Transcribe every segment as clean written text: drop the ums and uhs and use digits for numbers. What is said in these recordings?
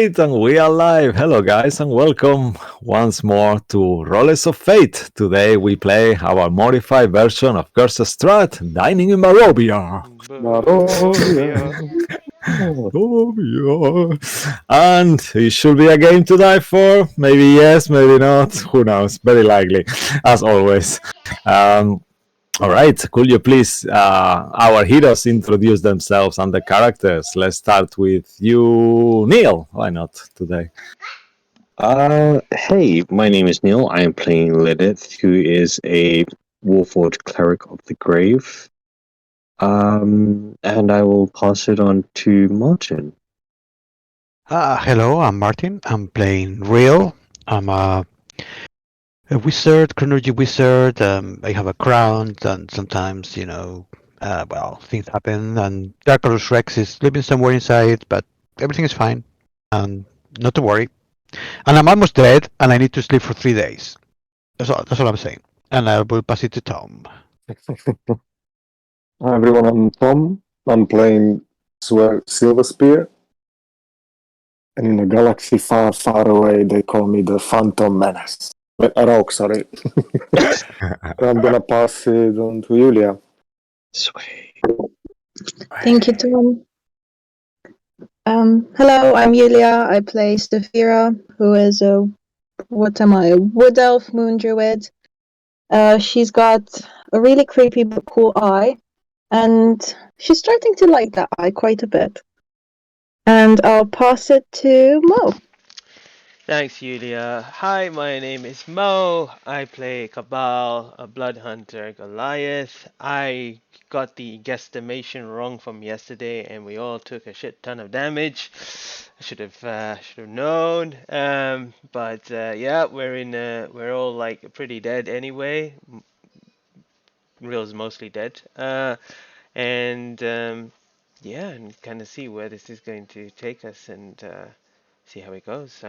Fate, and we are live. Hello, guys, and welcome once more to Rollers of Fate. Today we play our modified version of Curse Strahd, Dining in Barovia. Barovia. Barovia. And it should be a game to die for. Maybe yes, maybe not. Who knows? Very likely, as always. Um, all right, could you please, our heroes, introduce themselves and the characters? Let's start with you, Neil. Why not today? Hey, my name is Neil. I am playing Lilith, who is a Warforged Cleric of the Grave. And I will pass it on to Martin. Hello, I'm Martin. I'm playing Real. I'm a wizard, chronology wizard. I have a crown, and sometimes, things happen. And Darkus Rex is living somewhere inside, but everything is fine, and not to worry. And I'm almost dead, and I need to sleep for 3 days. That's all I'm saying. And I will pass it to Tom. Hi everyone, I'm Tom. I'm playing Silver Spear. And in a galaxy far, far away, they call me the Phantom Menace. A rogue, sorry. I'm gonna pass it on to Julia. Sway. Thank you, Tom. Hello, I'm Yulia. I play Stephira, who is a wood elf moon druid. She's got a really creepy but cool eye, and she's starting to like that eye quite a bit. And I'll pass it to Mo. Thanks, Yulia. Hi, my name is Mo. I play Cabal, a blood hunter Goliath. I got the guesstimation wrong from yesterday, and we all took a shit ton of damage. I should have known. Yeah, we're all like pretty dead anyway. Real's mostly dead. And kind of see where this is going to take us and see how it goes.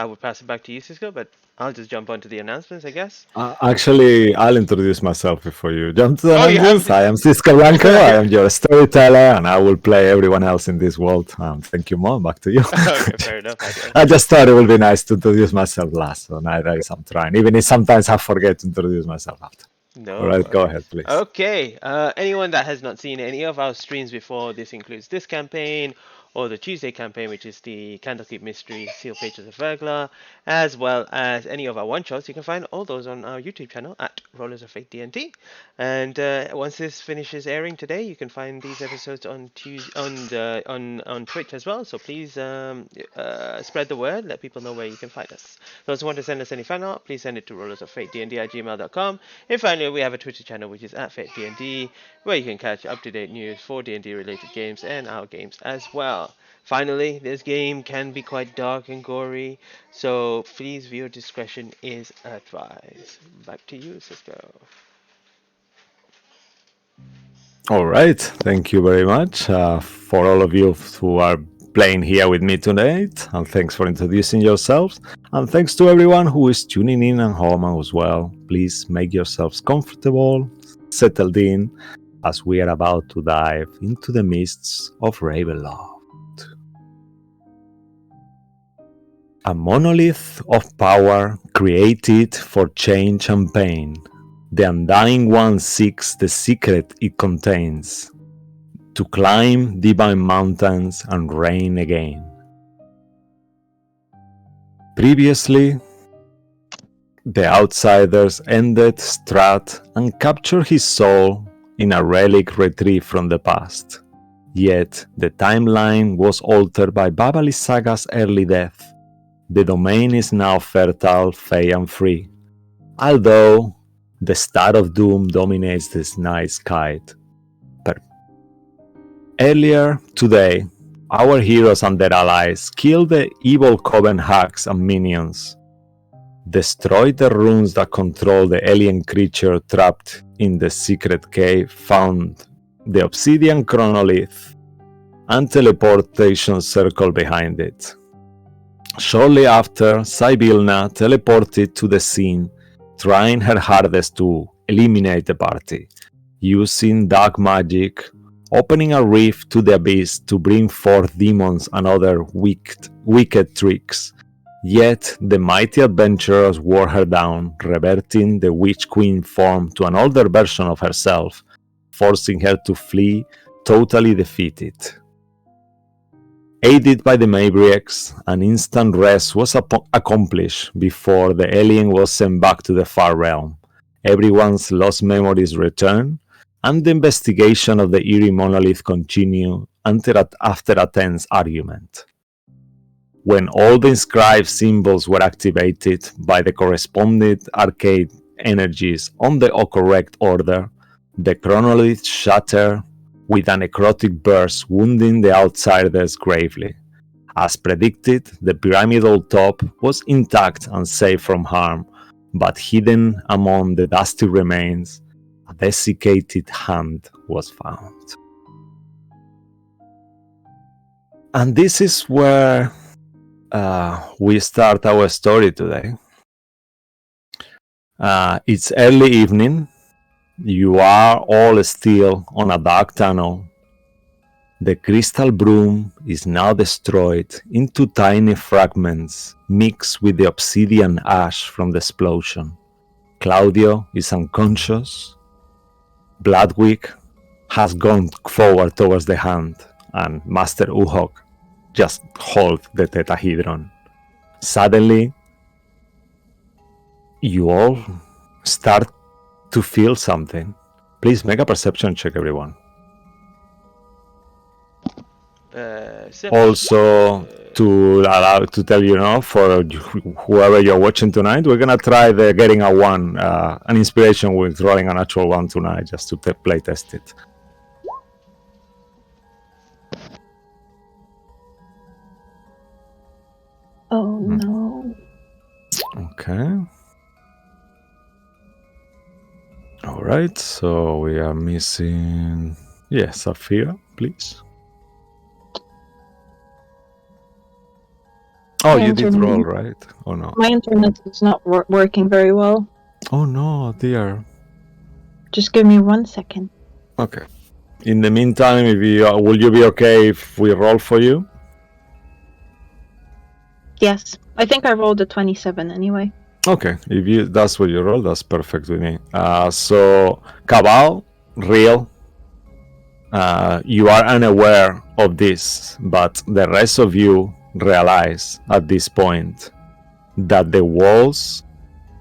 I would pass it back to you, Cisco, but I'll just jump onto the announcements, I guess. Actually, I'll introduce myself before you jump to the Oh, you have announcements. to. I am Cisco Blanco. I am your storyteller, and I will play everyone else in this world. Thank you, Mom. Back to you. Okay, fair enough. I just thought it would be nice to introduce myself last, so nowadays I'm trying. Even if sometimes I forget to introduce myself after. No. All right, go ahead, please. Okay. Anyone that has not seen any of our streams before, this includes this campaign or the Tuesday campaign, which is the Candlekeep Mystery, Seal Pages of Vergla, as well as any of our one-shots. You can find all those on our YouTube channel at Rollers of Fate D&D. And once this finishes airing today, you can find these episodes on on Twitch as well. So please spread the word, let people know where you can find us. Those who want to send us any fan art, please send it to rollersoffatednd@gmail.com. And finally, we have a Twitter channel, which is @FateDND, where you can catch up-to-date news for D&D related games and our games as well. Finally, this game can be quite dark and gory, so please viewer discretion is advised. Back to you, Cisco. All right, thank you very much for all of you who are playing here with me tonight, and thanks for introducing yourselves, and thanks to everyone who is tuning in at home as well. Please make yourselves comfortable, settled in, as we are about to dive into the mists of Ravenloft. A monolith of power created for change and pain. The Undying One seeks the secret it contains, to climb divine mountains and reign again. Previously, the Outsiders ended Strahd and captured his soul in a relic retrieved from the past. Yet, the timeline was altered by Baba Lysaga's early death. The domain is now fertile, fey and free, although the star of doom dominates this night sky. Earlier today, our heroes and their allies killed the evil Coven hags and minions, destroyed the runes that control the alien creature trapped in the secret cave, found the obsidian chronolith and teleportation circle behind it. Shortly after, Sibylna teleported to the scene, trying her hardest to eliminate the party, using dark magic opening a rift to the abyss to bring forth demons and other wicked tricks. Yet the mighty adventurers wore her down, reverting the Witch Queen form to an older version of herself, forcing her to flee totally defeated. Aided by the Mabrieks, an instant rest was accomplished before the alien was sent back to the Far Realm. Everyone's lost memories returned, and the investigation of the eerie monolith continued after a tense argument. When all the inscribed symbols were activated by the corresponding arcade energies on the correct order, the chronolith shattered with a necrotic burst, wounding the outsiders gravely. As predicted, the pyramidal top was intact and safe from harm, but hidden among the dusty remains, a desiccated hand was found. And this is where we start our story today. It's early evening. You are all still on a dark tunnel. The crystal broom is now destroyed into tiny fragments mixed with the obsidian ash from the explosion. Claudio is unconscious. Bloodwick has gone forward towards the hand, and Master Uhok just holds the tetrahedron. Suddenly, you all start to feel something. Please make a perception check, everyone. Also, to tell you now, for whoever you're watching tonight, we're gonna try getting an inspiration with rolling a natural one tonight, just to play test it. Oh no. Okay. All right, so we are missing... Yeah, Saphira, please. Oh, you did roll, right? Oh no. My internet is not working very well. Oh no, dear. Just give me 1 second. Okay. In the meantime, will you be okay if we roll for you? Yes, I think I rolled a 27 anyway. Okay, if that's what you roll, that's perfect with me. So, Cabal, Real, you are unaware of this, but the rest of you realize at this point that the walls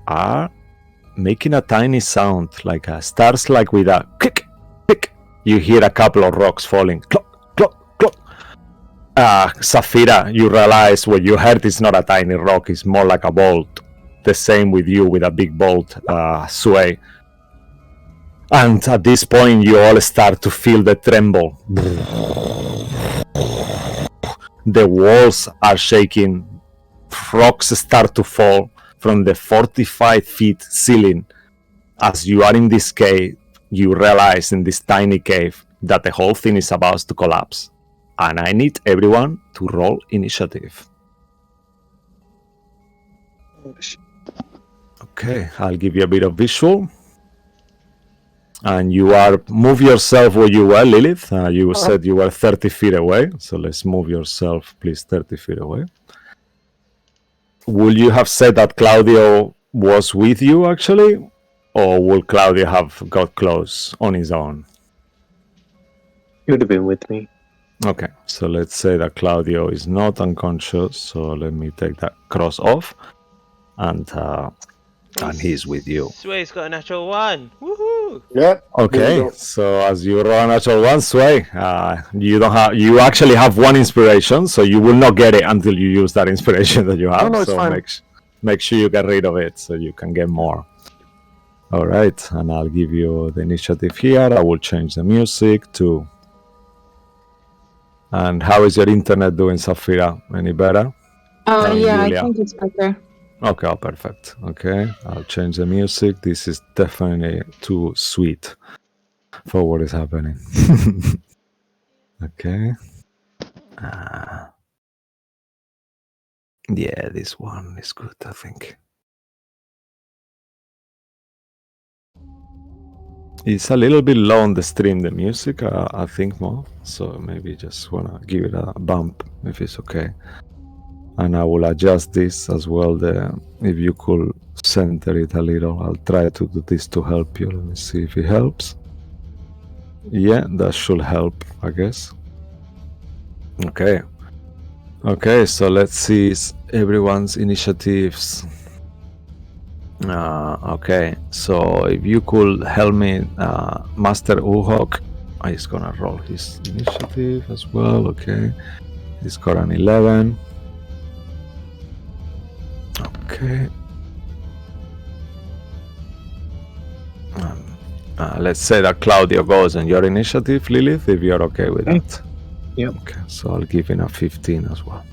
are making a tiny sound, starts like with a click, click. You hear a couple of rocks falling, clop, clop, clop. Saphira, you realize what you heard is not a tiny rock, it's more like a bolt. The same with you, with a big bolt sway. And at this point, you all start to feel the tremble. The walls are shaking. Rocks start to fall from the 45 feet ceiling. As you are in this cave, you realize in this tiny cave that the whole thing is about to collapse. And I need everyone to roll initiative. Okay, I'll give you a bit of visual. And you move yourself where you were, Lilith. You said you were 30 feet away. So let's move yourself, please, 30 feet away. Will you have said that Claudio was with you, actually? Or will Claudio have got close on his own? He would have been with me. Okay, so let's say that Claudio is not unconscious. So let me take that cross off. And he's with you. Sway's got a natural 1. Woohoo! Yeah. Okay, so as you roll a natural one, Sway, you actually have one inspiration, so you will not get it until you use that inspiration that you have. No, it's so fine. make sure you get rid of it so you can get more. All right, and I'll give you the initiative here. I will change the music to. And how is your internet doing, Saphira? Any better? Oh yeah, Julia. I think it's better. Okay, perfect. Okay, I'll change the music. This is definitely too sweet for what is happening. Okay. Yeah, this one is good, I think. It's a little bit low on the stream, the music, I think more. So maybe just wanna give it a bump if it's okay. And I will adjust this as well. If you could center it a little, I'll try to do this to help you. Let me see if it helps. Yeah, that should help, I guess. Okay. Okay, so let's see everyone's initiatives. Okay, so if you could help me, Master Uhok, he's gonna roll his initiative as well. Okay, he's got an 11. Okay. Let's say that Claudio goes on your initiative, Lilith, if you're okay with that. Yep. Okay, so I'll give him a 15 as well.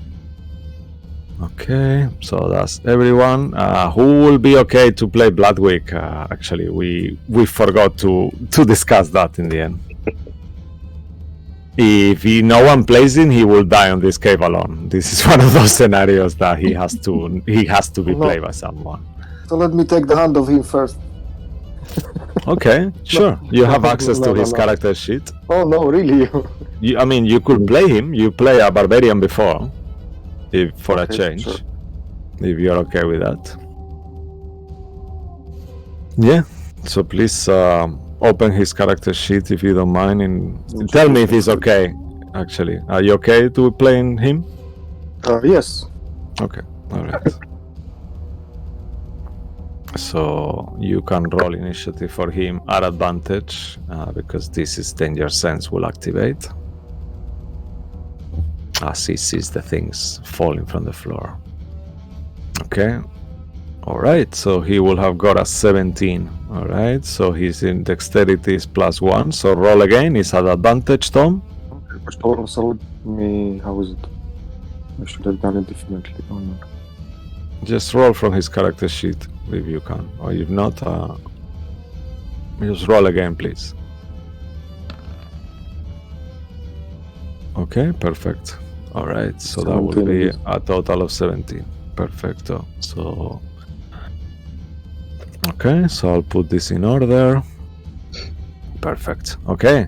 Okay, so that's everyone. Who will be okay to play Bloodwick? Actually, we forgot to discuss that in the end. If no one plays him, he will die on this cave alone. This is one of those scenarios that he has to be played by someone. So let me take the hand of him first. Okay, sure. You have access to his no. character sheet. Oh no, really? I mean, you could play him. You play a barbarian before, for a change. Sure. If you're okay with that. Yeah. So please open his character sheet if you don't mind, and tell me if he's okay. Actually, are you okay to playing him? Yes. Okay. All right. So you can roll initiative for him at advantage because this is danger sense will activate as he sees the things falling from the floor. Okay. All right. So he will have got a 17. All right. So he's in dexterity is +1. So roll again. Is at advantage, Tom. Okay. So let me. How is it? I should have done it differently. Oh, no. Just roll from his character sheet if you can, or if not, just roll again, please. Okay, perfect. All right, so that will be a total of 17. Perfecto. So, okay, so I'll put this in order. Perfect. Okay,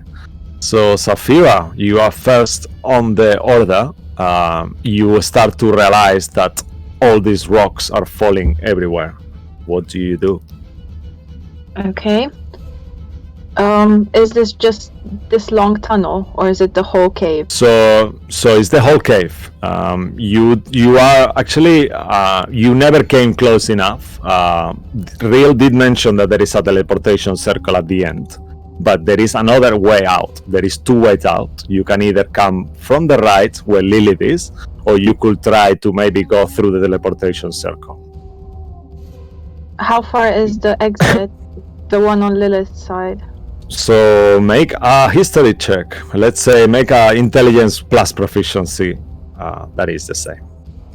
so Safira, you are first on the order. You start to realize that all these rocks are falling everywhere. What do you do? Okay. Is this just this long tunnel, or is it the whole cave? So it's the whole cave. You are actually you never came close enough. Real did mention that there is a teleportation circle at the end, but there is another way out. There is two ways out. You can either come from the right where Lilith is, or you could try to maybe go through the teleportation circle. How far is the exit? The one on Lilith's side? So make a history check. Let's say make a intelligence plus proficiency. That is the same.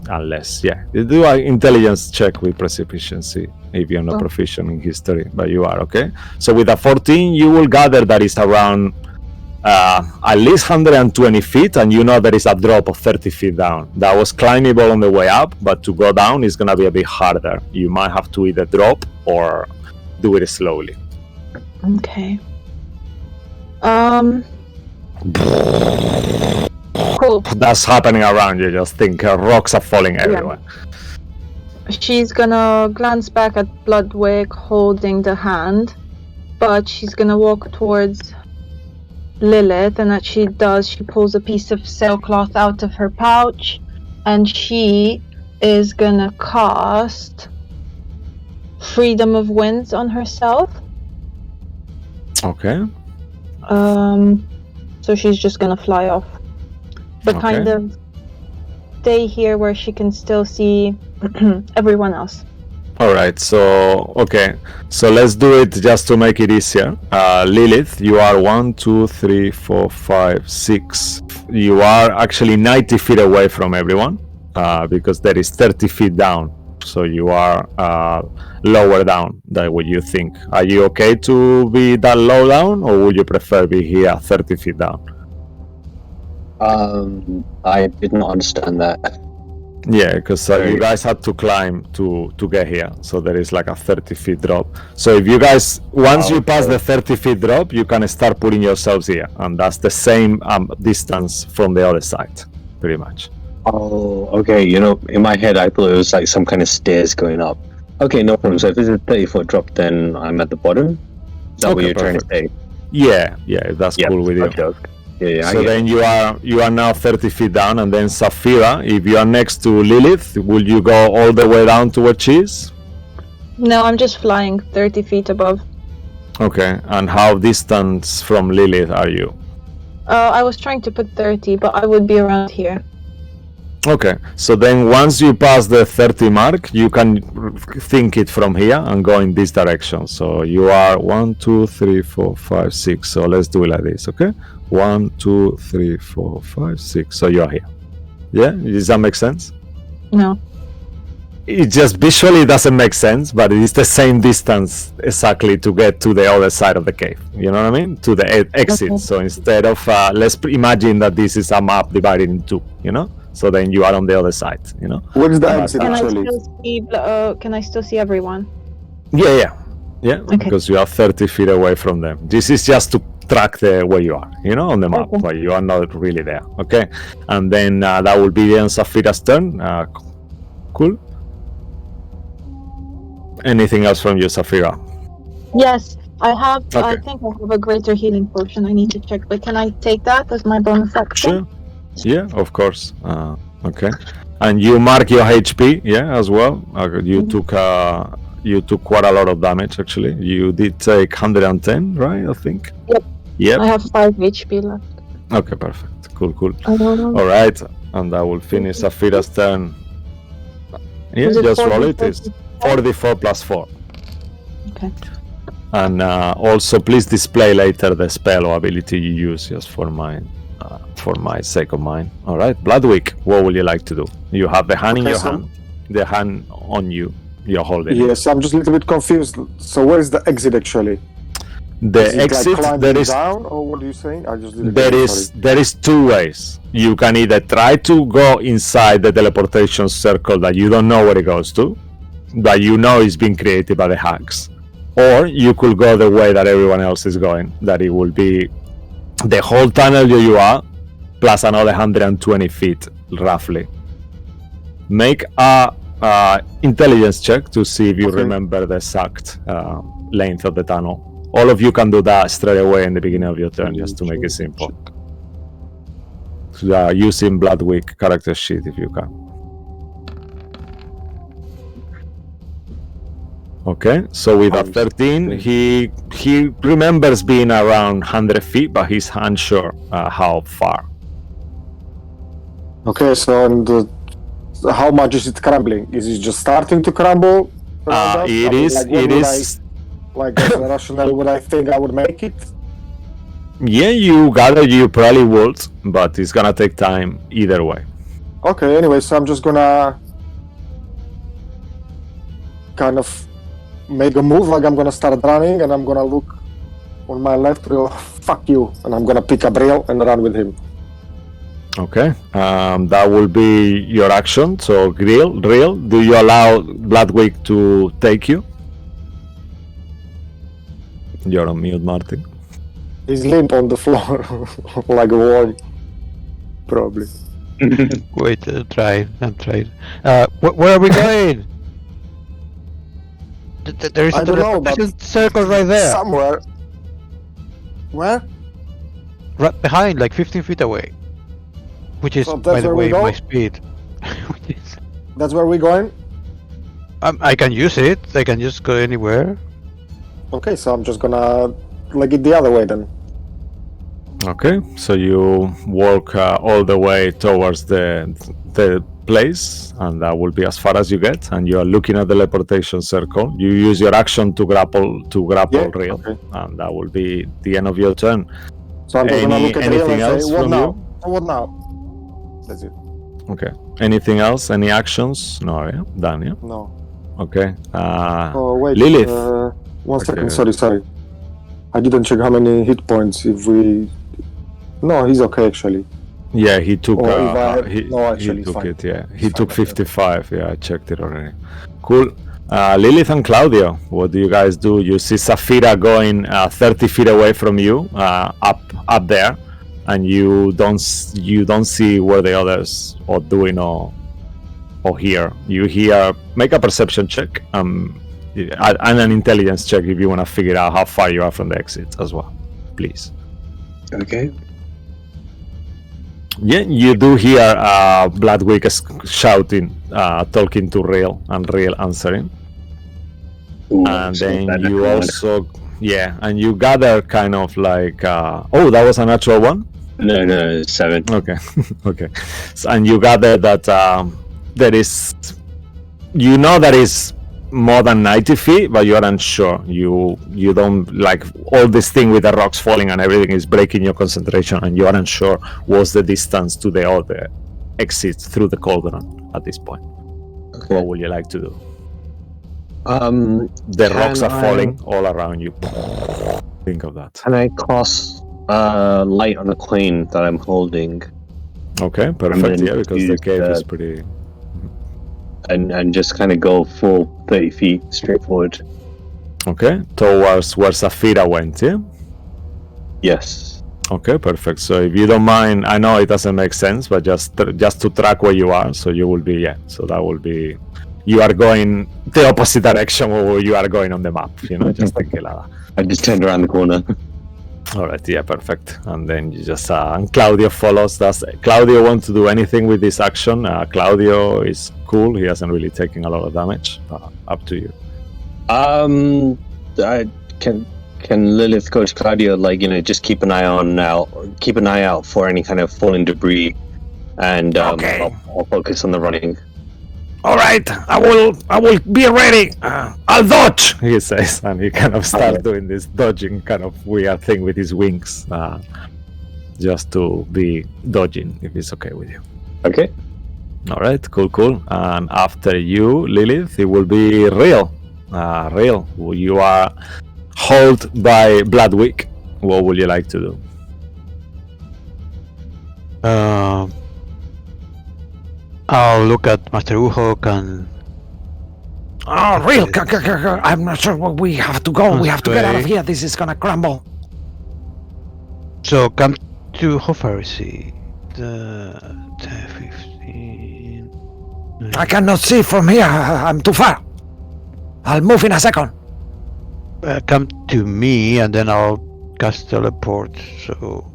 Unless, yeah, you do an intelligence check with proficiency if you're not proficient in history, but you are, okay? So with a 14, you will gather that is around at least 120 feet, and you know there is a drop of 30 feet down. That was climbable on the way up, but to go down is going to be a bit harder. You might have to either drop or do it slowly. Okay. Cool. That's happening around you. Just think rocks are falling everywhere. She's gonna glance back at Bloodwick holding the hand, but she's gonna walk towards Lilith, and as she does, she pulls a piece of sailcloth out of her pouch, and she is gonna cast Freedom of Winds on herself. Okay. So she's just gonna fly off, but kind of stay here where she can still see everyone else. All right. So so let's do it just to make it easier. Lilith, you are 1, 2, 3, 4, 5, 6. You are actually 90 feet away from everyone because there is 30 feet down. So you are lower down than what you think. Are you okay to be that low down, or would you prefer be here 30 feet down? I did not understand that. Yeah, because you guys had to climb to get here, so there is like a 30 feet drop. So if you guys, once you pass the 30 feet drop, you can start putting yourselves here, and that's the same distance from the other side, pretty much. Oh, okay. You know, in my head, I thought it was like some kind of stairs going up. Okay, no problem. So if it's a 30-foot drop, then I'm at the bottom. Is that what you're trying to say? Yeah, if that's cool with you. Okay. Yeah, so then you are now 30 feet down, and then Saphira, if you are next to Lilith, will you go all the way down to where she is? No, I'm just flying 30 feet above. Okay, and how distant from Lilith are you? I was trying to put 30, but I would be around here. Okay, so then once you pass the 30 mark, you can think it from here and go in this direction. So you are 1, 2, 3, 4, 5, 6. So let's do it like this, okay? 1, 2, 3, 4, 5, 6. So you are here. Yeah, does that make sense? No. It just visually doesn't make sense, but it is the same distance exactly to get to the other side of the cave. You know what I mean? To the exit. Okay. So instead of let's imagine that this is a map divided in two. You know. So then you are on the other side, you know. What is the exit Can actually? I still see everyone? Yeah, Okay. because you are 30 feet away from them. This is just to track where you are, you know, on the map, Okay. but you are not really there, okay? And then that will be on Saphira's turn. Cool. Anything else from you, Saphira? Yes, I have. I Okay. think I have a greater healing potion. I need to check, but can I take that as my bonus action? Sure. Yeah, of course. Okay. And you mark your HP, yeah, as well. You took quite a lot of damage actually. You did take 110, right? I think. Yep. I have 5 HP left. Okay, perfect. Cool. Um, All right, and that will finish Saphira's turn. Yeah, Was it just roll 44 it. It's 44 plus 4. Okay. And also, please display later the spell or ability you use, just for my sake of mine. All right, Bloodwick, what would you like to do? You have the hand in your hand, the hand on you. You're holding. Yes, I'm just a little bit confused. So where is the exit actually? The Is it exit, like there is down, or what are you saying? I just didn't there is two ways. You can either try to go inside the teleportation circle that you don't know where it goes to, that you know is being created by the hacks, or you could go the way that everyone else is going, that it will be the whole tunnel you are plus another 120 feet roughly. Make a intelligence check to see if you remember the exact length of the tunnel. All of you can do that straight away in the beginning of your turn, just to make it simple. So, using Bloodwick character sheet if you can. Okay, so with a 13, he remembers being around 100 feet, but he's unsure how far. Okay, so how much is it crumbling? Is it just starting to crumble? It is. Like rationally, would I think I would make it? Yeah, you probably would, but it's gonna take time either way. Okay, anyway, so I'm just gonna kind of make a move, like I'm gonna start running, and I'm gonna look on my left, real, fuck you, and I'm gonna pick up Real and run with him. Okay, that will be your action. So, Real, do you allow Bloodwick to take you? You're on mute, Martin. He's limp on the floor, like a worm, probably. Wait, I'm trying. Where are we going? There is I a don't know, but circle right there. Somewhere. Where? Right behind, like 15 feet away. Which is, So that's by the where we way, go? my speed. That's where we're going? I can use it. I can just go anywhere. Okay, so I'm just gonna leg it the other way then. Okay, so you walk all the way towards the place, and that will be as far as you get. And you are looking at the teleportation circle. You use your action to grapple Real, okay. and that will be the end of your turn. So I'm just gonna look at Real anything and else say, what from now? you? What now? That's it. Okay. Anything else? Any actions? No, yeah? Done, yeah? No. Okay. Oh, wait. Lilith. One second, Okay. sorry. I didn't check how many hit points if we... No, he's okay actually. Yeah, he took. Or if I have... he No, actually, took fine. it. Yeah, he It's took fine, 55. Yeah, I checked it already. Cool. Lilith and Claudio, what do you guys do? You see Safira going 30 feet away from you, up there, and you don't see where the others are doing or hear. You hear. Make a perception check, and an intelligence check if you want to figure out how far you are from the exit as well, please. Okay. Yeah, you do hear Bloodwick shouting, talking to Real, and Real answering. Ooh, And so then bad you at also, and you gather kind of like, oh, that was a natural one? No, 7. Okay, okay. So, and you gather that there is, that is more than 90 feet, but you aren't sure. You don't, like, all this thing with the rocks falling and everything is breaking your concentration, and you aren't sure what's the distance to the other exit through the cauldron at this point. Okay. What would you like to do? The rocks are falling all around you. Think of that. Can I cast light on a coin that I'm holding? Okay, perfect. Yeah, because the use cave is pretty. And just kind of go full 30 feet straight forward. Okay, towards where Safira went, yeah? Yes. Okay, perfect. So if you don't mind, I know it doesn't make sense, but just to track where you are, so you will be, so that will be, you are going the opposite direction where you are going on the map, just thinking like that. I just turned around the corner. All right, yeah, perfect. And then you just, and Claudio follows. Claudio want to do anything with this action? Claudio is cool. He hasn't really taken a lot of damage. Up to you. I can Lilith go to Claudio, just keep an eye out for any kind of falling debris, and Okay. I'll focus on the running. All right, I will be ready. I'll dodge, he says, and he kind of starts doing this dodging kind of weird thing with his wings, just to be dodging, if it's okay with you. Okay. All right, cool. And after you, Lilith, it will be Real. Real, you are held by Bloodwick. What would you like to do? I'll look at Master Uhok and... Oh, Real, I'm not sure where we have to go. We have to get out of here. This is gonna crumble. So come to... How far is he? The 10, 15... I cannot see from here. I'm too far. I'll move in a second. Come to me and then I'll cast teleport, so...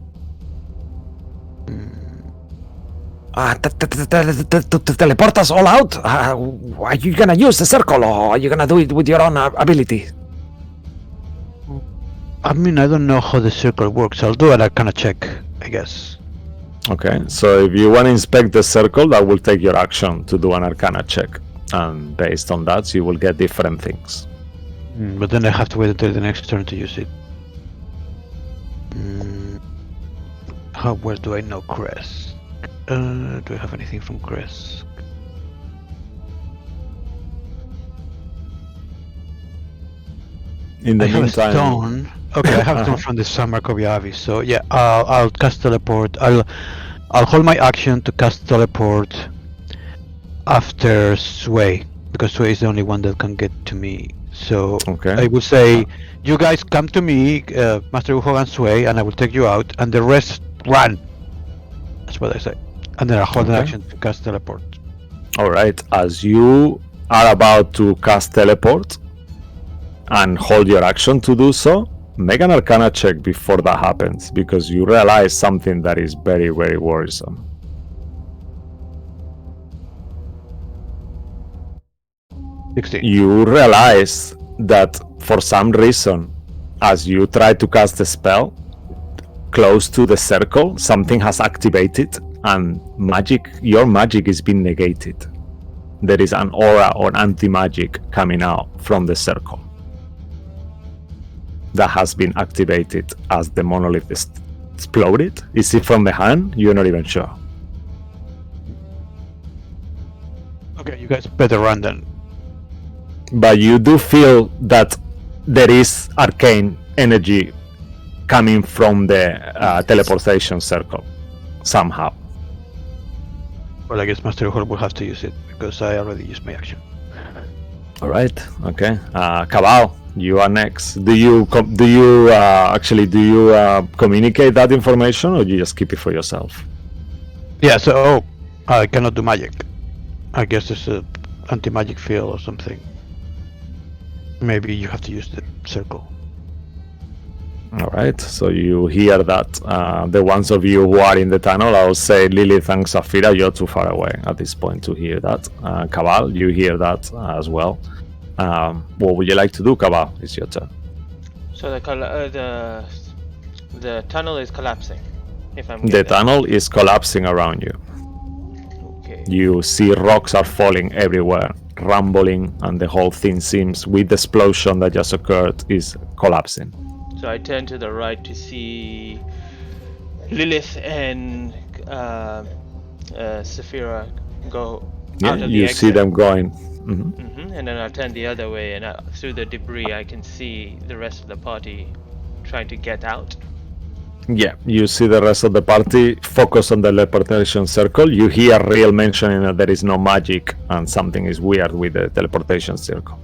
To teleport us all out? Are you gonna use the circle, or are you gonna do it with your own ability? I mean, I don't know how the circle works. I'll do an Arcana check, I guess. Okay, so if you want to inspect the circle, that will take your action to do an Arcana check. And based on that, you will get different things. But then I have to wait until the next turn to use it. How well do I know Crest? Do I have anything from Crest? In the I have a meantime, stone. Okay, I have a stone from the San Markovia Abbey. So yeah, I'll cast teleport. I'll hold my action to cast teleport after Sway, because Sway is the only one that can get to me. So okay. I will say, you guys come to me, Master Uho and Sway, and I will take you out, and the rest run. That's what I say. And then I'll hold an action to cast teleport. Alright, as you are about to cast teleport and hold your action to do so, make an Arcana check before that happens, because you realize something that is very, very worrisome. You realize that for some reason, as you try to cast a spell close to the circle, something has activated and your magic is being negated. There is an aura or anti-magic coming out from the circle that has been activated as the monolith exploded. Is it from the hand? You're not even sure. Okay, you guys better run then. But you do feel that there is arcane energy coming from the teleportation circle somehow. Well, I guess Master Hall will have to use it because I already used my action. All right. Okay. Cabal, you are next. Do you communicate that information, or you just keep it for yourself? Yeah. So I cannot do magic. I guess there's a anti-magic field or something. Maybe you have to use the circle. All right. So you hear that. The ones of you who are in the tunnel, I will say Lilith and Saphira, you're too far away at this point to hear that. Cabal, you hear that as well. What would you like to do, Cabal? It's your turn. So the tunnel is collapsing. If I'm The tunnel is collapsing around you. Okay. You see rocks are falling everywhere, rumbling, and the whole thing seems, with the explosion that just occurred, is collapsing. So I turn to the right to see Lilith and Saphira go Yeah, out of you the see exit. them going. And then I turn the other way, and through the debris I can see the rest of the party trying to get out. Yeah, you see the rest of the party focus on the teleportation circle. You hear Real mentioning that there is no magic and something is weird with the teleportation circle.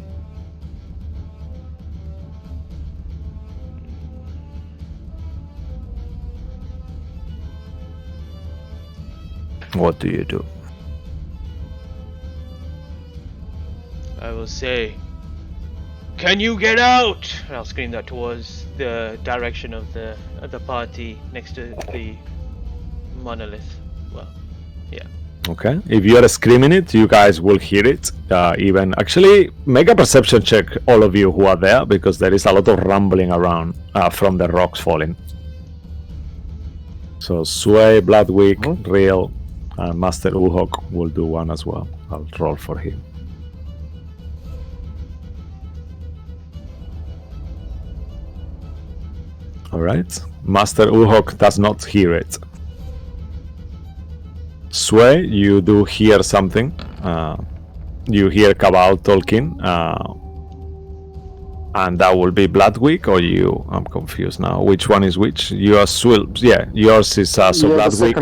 What do you do? I will say, "Can you get out?" And I'll scream that towards the direction of the party next to the monolith. Well, yeah. Okay, if you are screaming it, you guys will hear it. Even actually, make a perception check, all of you who are there, because there is a lot of rumbling around from the rocks falling. So Sway, Bloodwick, Real, and Master Uhok will do one as well. I'll roll for him. Alright, Master Uhok does not hear it. Sway, you do hear something. You hear Cabal talking. And that will be Bloodwick or you? I'm confused now. Which one is which? Yours will, yeah, yours is so Bloodwick.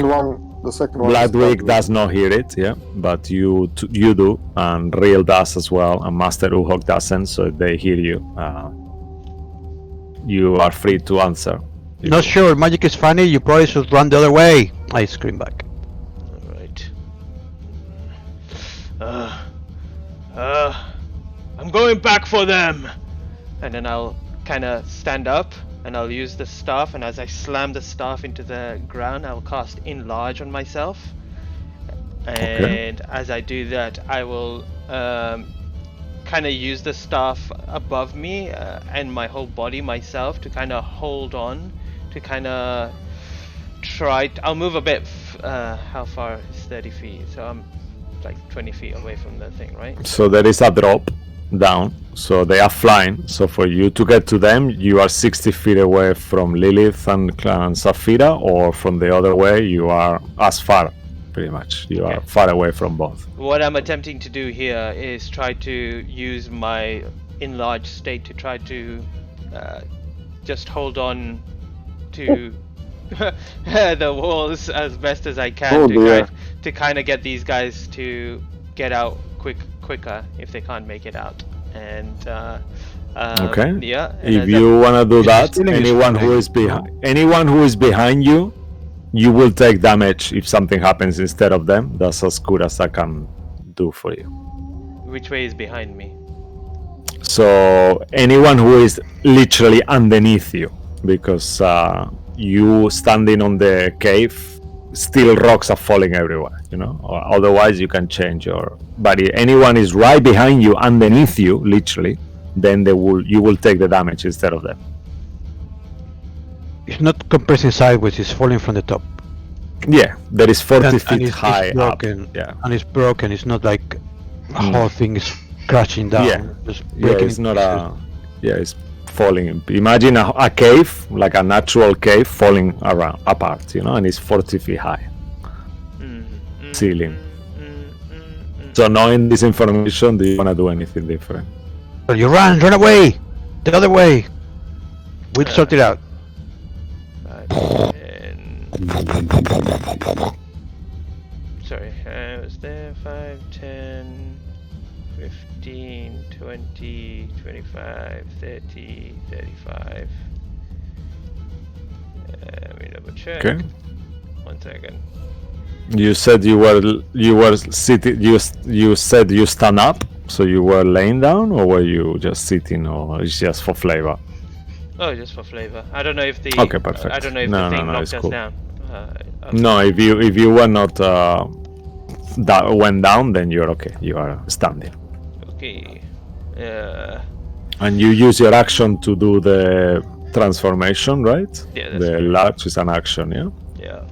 The second one. Bloodwick does not hear it, yeah, but you do, and Real does as well, and Master Uhok doesn't, so if they hear you, you are free to answer. Not sure. Magic is funny. You probably should run the other way. I scream back. Alright. I'm going back for them! And then I'll kind of stand up and I'll use the staff, and as I slam the staff into the ground, I'll cast Enlarge on myself. And as I do that, I will kind of use the staff above me and my whole body myself to kind of hold on, to kind of try. I'll move a bit. How far is 30 feet? So I'm like 20 feet away from the thing, right? So there is a drop down, so they are flying. So for you to get to them, you are 60 feet away from Lilith and Saphira, or from the other way, you are as far, pretty much. You are far away from both. What I'm attempting to do here is try to use my enlarged state to try to just hold on to the walls as best as I can to kind of get these guys to get out quicker if they can't make it out. And yeah. If you wanna do that, anyone who is behind you, you will take damage if something happens instead of them. That's as good as I can do for you. Which way is behind me? So anyone who is literally underneath you, because you standing on the cave, still rocks are falling everywhere, you know, or otherwise you can change your body. Anyone is right behind you, underneath you, literally, then you will take the damage instead of them. It's not compressing sideways, it's falling from the top. Yeah, there is 40 feet and high it's broken, up. Yeah. And it's broken, it's not like the whole thing is crashing down. Yeah, just it's not it's falling. Imagine a cave, like a natural cave, falling around apart, you know, and it's 40 feet high. Ceiling. So knowing this information, do you want to do anything different? Well, you run away! The other way! We'll sort it out. So sorry, I was there 5, 10, 15, 20, 25, 30, 35. Let me double check. Okay. 1 second. You said you were sitting. You said you stand up, so you were laying down, or were you just sitting, or it's just for flavor? Oh, just for flavor. I don't know if the Okay, perfect. I don't know if No, the thing no, knocked it's us cool. down. No, if you were not that went down, then you're okay. You are standing. Okay. And you use your action to do the transformation, right? Yeah, that's the correct. large is an action, yeah. Yeah.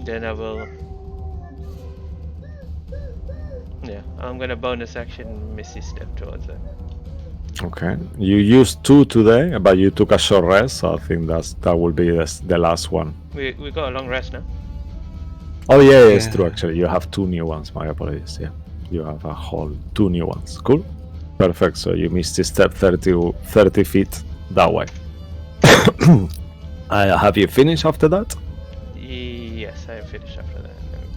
Then I will. Yeah, I'm gonna bonus action Misty Step towards it. Okay. You used 2 today, but you took a short rest, so I think that will be the last one. We got a long rest now. Oh yeah, it's true. Yeah. Actually, you have 2 new ones. My apologies. Yeah, you have a whole 2 new ones. Cool. Perfect. So you missed the step 30 feet that way. Have you finished after that? Yes, I am finished after that. Let me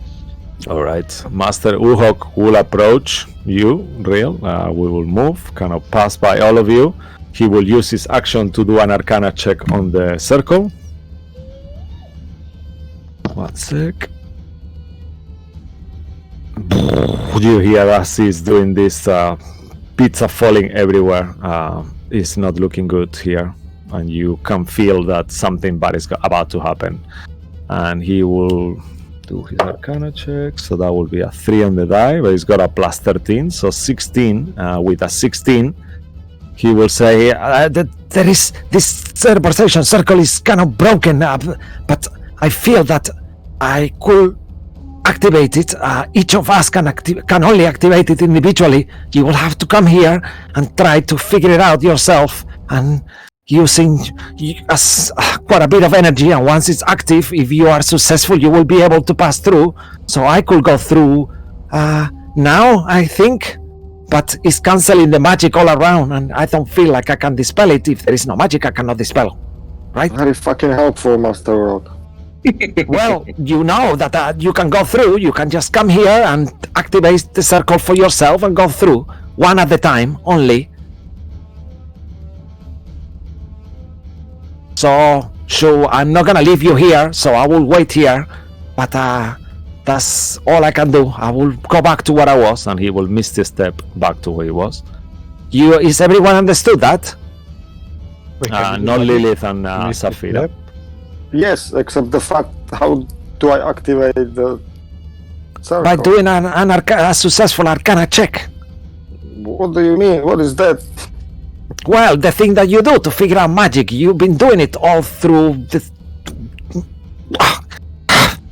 just- All right. Master Uhok will approach you, Real. We will move, kind of pass by all of you. He will use his action to do an Arcana check on the circle. 1 sec. You hear as he's doing this pizza falling everywhere. It's not looking good here. And you can feel that something bad is about to happen. And he will do his Arcana check. So that will be a 3 on the die, but he's got a plus 13. So 16. With a 16, he will say, there is this teleportation circle is kind of broken, but I feel that I could activate it. Each of us can only activate it individually. You will have to come here and try to figure it out yourself, and using quite a bit of energy, and once it's active, if you are successful, you will be able to pass through. So I could go through now, I think, but it's canceling the magic all around, and I don't feel like I can dispel it. If there is no magic, I cannot dispel, right? Very fucking helpful, Master Rock. Well, you know that you can go through. You can just come here and activate the circle for yourself and go through, one at a time only. So I'm not gonna leave you here, so I will wait here, but that's all I can do. I will go back to where I was, and he will miss the step back to where he was. Is everyone understood that? Not Lilith and Safira. Yes, except the fact, how do I activate the circle? By doing a successful Arcana check. What do you mean? What is that? Well, the thing that you do to figure out magic, you've been doing it all through the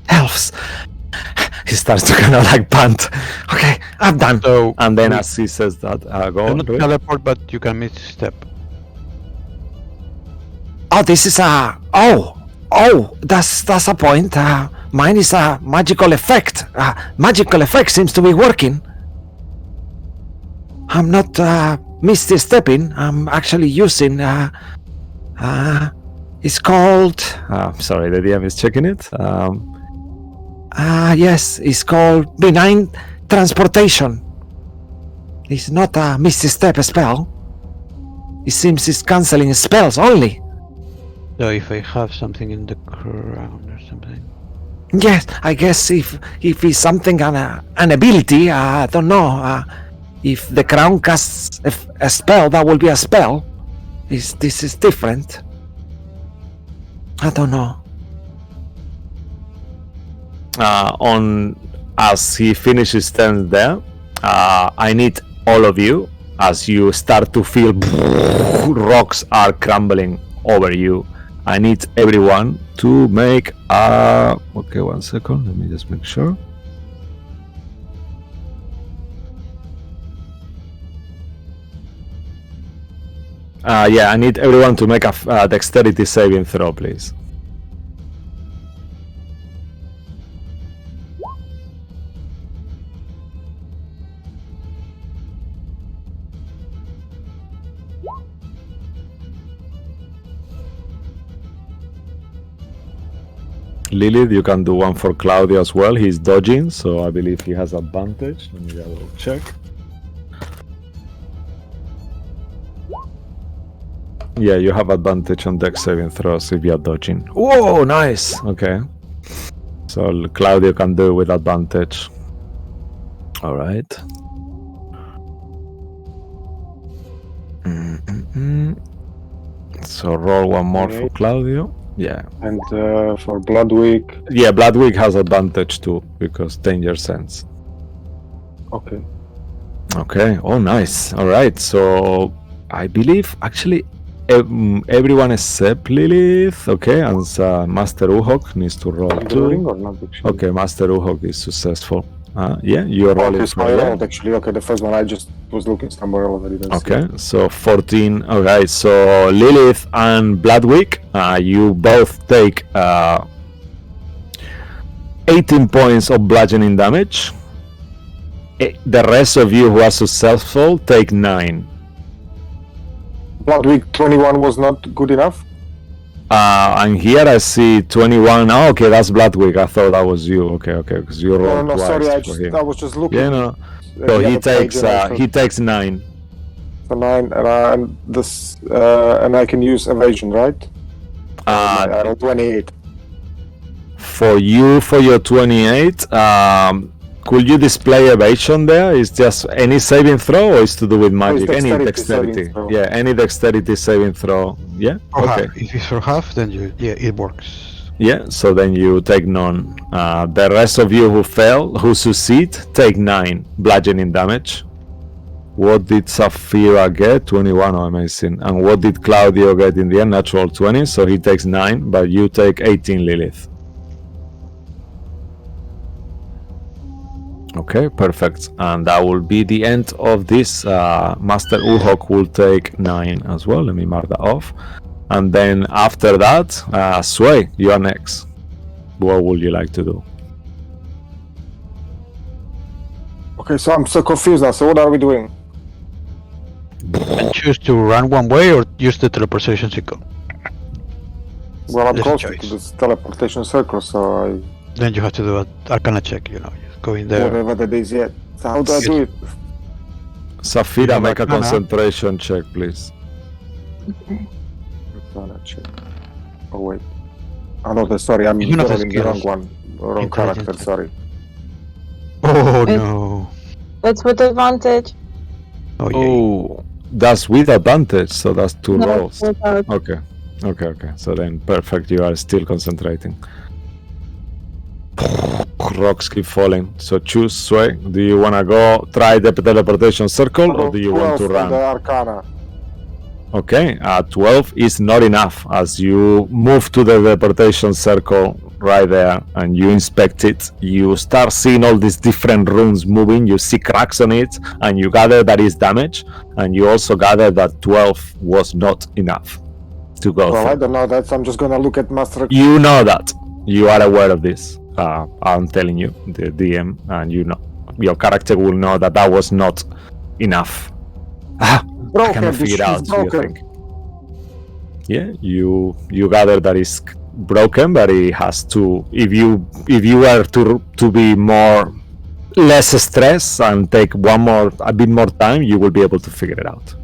elves. He starts to kind of like pant. Okay, I'm done. So, And then as he says that, go you on. not Rick. teleport, but you can miss step. Oh, this is a that's a point. Mine is a magical effect. Magical effect seems to be working. I'm not misty stepping. I'm actually using. It's called. Sorry, the DM is checking it. Yes, it's called benign transportation. It's not a misty step spell. It seems it's cancelling spells only. So if I have something in the crown or something. Yes, I guess if it's something an ability, I don't know. If the crown casts a spell, that will be a spell. This is different. I don't know. As he finishes turn there, I need all of you, as you start to feel rocks are crumbling over you. I need everyone to make a... Okay, 1 second. Let me just make sure. Yeah, I need everyone to make a dexterity saving throw, please. Lilith, you can do one for Claudio as well. He's dodging, so I believe he has advantage. Let me double check. Yeah, you have advantage on dex saving throws if you're dodging. Whoa, nice! Okay. So Claudio can do it with advantage. Alright. So roll one more for Claudio. Yeah. And for Bloodweek. Yeah, Bloodweek has advantage too, because danger sense. Okay. Okay, oh nice. Alright, so I believe actually everyone except Lilith, okay, and Master Uhok needs to roll too. Or not, actually? Okay, Master Uhok is successful. Yeah, you're rolling Okay, so I for rolled actually. Okay, the first one I just was looking somewhere else. I didn't see Okay, it. so 14. Okay, so Lilith and Bloodweek, you both take 18 points of bludgeoning damage. The rest of you who are successful take 9. Bloodweek 21 was not good enough. And here I see 21. Oh, okay, that's Bloodweek. I thought that was you. Okay, because you rolled No, twice sorry. for I him. was just looking. Yeah, no. at So the he other page and I takes 9. thought 9, and this, and I can use evasion, right? I rolled 28. For you, for your 28, could you display evasion there? Is just any saving throw, or is to do with magic? Any dexterity dexterity. saving throw. Yeah, any dexterity saving throw. Yeah. For Okay. half. If it's for half, then it works. Yeah. So then you take none. The rest of you who succeed, take 9 bludgeoning damage. What did Saphira get? 21. Oh, amazing. And what did Claudio get in the end? Natural 20. So he takes 9, but you take 18, Lilith. Okay, perfect. And that will be the end of this. Master Uhok will take 9 as well. Let me mark that off. And then after that, Sway, you are next. What would you like to do? Okay, so I'm so confused now. So what are we doing? And choose to run one way or use the teleportation circle. Well, I'm There's a close to choice. this teleportation circle, so Then you have to do an Arcana check. Just go in there. whatever that is yet. So how do I do it? Saphira, Yeah, make a Arcana. concentration check, please. Arcana check. Oh wait. Oh no, sorry, I'm You know the rolling the wrong skills. one. Wrong character, Intelligence. sorry. Oh It- no. That's with advantage. Oh yeah. Oh, that's with advantage, so that's 2 No, rolls. without. Okay. So then, perfect. You are still concentrating. Rocks keep falling. So choose, Sway. Do you want to go try the teleportation circle, or do you want to 12 on the run? Arcana. Okay, 12 is not enough. As you move to the teleportation circle right there and you inspect it, you start seeing all these different runes moving. You see cracks on it, and you gather that is damage, and you also gather that 12 was not enough to go Well, I through. don't know that, so I'm just gonna look at Master. You know that. You are aware of this. I'm telling you, the DM, and you know. Your character will know that that was not enough. I Broken, cannot figure it she's out. So you broken. think? Yeah, you gather that is broken, but it has to. If you were to be less stressed and take a bit more time, you will be able to figure it out.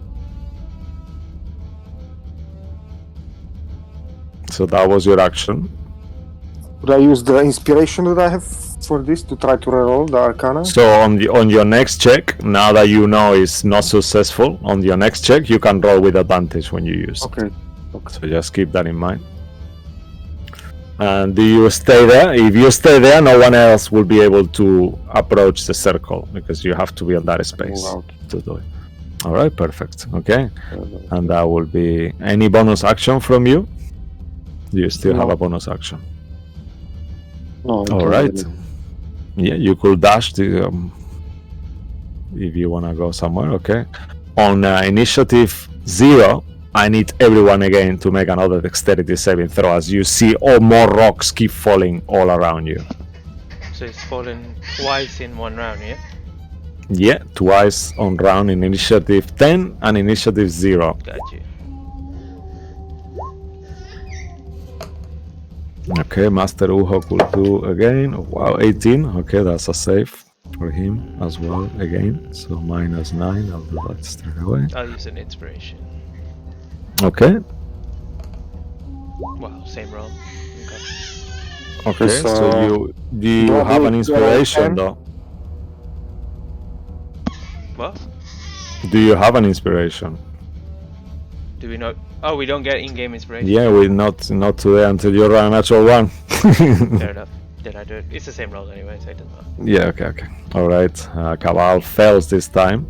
So that was your action. Would I use the inspiration that I have for this to try to reroll the Arcana? So on your next check, now that you know it's not successful, on your next check you can roll with advantage when you use it. Okay. So just keep that in mind. And do you stay there? If you stay there, no one else will be able to approach the circle because you have to be on that space Move out. to do it. All right, perfect. Okay, and that will be any bonus action from you. Do you still have No. a bonus action? No, I All don't right. really. Yeah, you could dash if you want to go somewhere. Okay. On initiative 0, I need everyone again to make another dexterity saving throw as you see all more rocks keep falling all around you. So it's fallen twice in one round, yeah? Yeah, twice on round in initiative 10 and initiative 0. Got you. Okay, Master Uhok will do again. Wow, 18. Okay, that's a save for him as well again. So -9. I'll do that straight away. I'll use an inspiration. Okay. Wow, same roll. Okay. Okay. Is, So do you have an Bloodwig inspiration 10? though? What? Do you have an inspiration? Do we not? Oh, we don't get in-game inspiration. Yeah, we not today until you run a natural one. Fair enough. Did I do it? It's the same roll anyway, so it doesn't matter. Yeah, okay. All right. Cabal fails this time.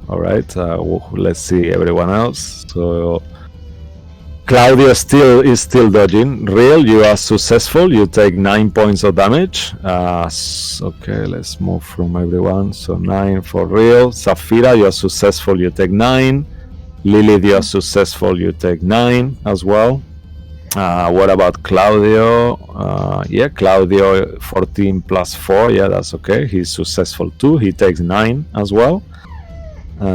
All right. Let's see everyone else. So Claudio is still dodging. Real, you are successful. You take 9 points of damage. Okay, let's move from everyone. So 9 for Real. Zafira, you are successful. You take 9. Lilith, you are successful. You take 9 as well. What about Claudio? Yeah, Claudio 14 plus 4. Yeah, that's okay. He's successful too. He takes 9 as well. We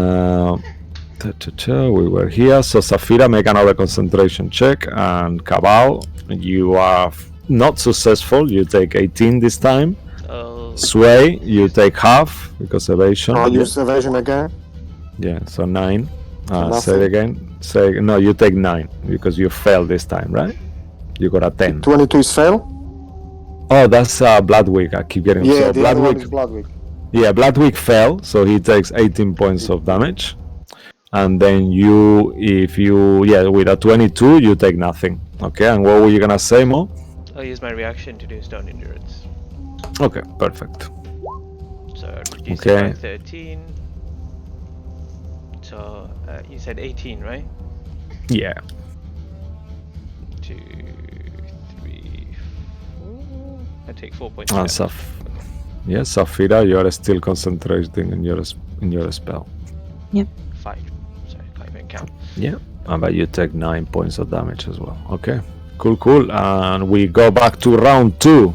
were here. So Zafira, make another concentration check. And Cabal, you are not successful. You take 18 this time. Oh. Sway, you take half because evasion. I'll use evasion again. Yeah, so 9. Say it Nothing. again. No, you take 9 because you failed this time, right? You got a 10. 22 is fail. Oh, that's Bloodwig. I keep getting Yeah, so the other one Bloodwig. is Bloodwig. Yeah, Bloodwig fell, so he takes 18 points of damage. And then with a 22, you take nothing. Okay, and what were you gonna say, Mo? I'll use my reaction to do stone endurance. Okay, perfect. So reduce Okay. it by 13. So you said 18, right? Yeah. 2, 3, 4. I take 4 points. And of damage. Zafira, you are still concentrating in your spell. 5. Sorry, can't even count. Yeah, but you take 9 points of damage as well. Okay, cool. And we go back to round 2.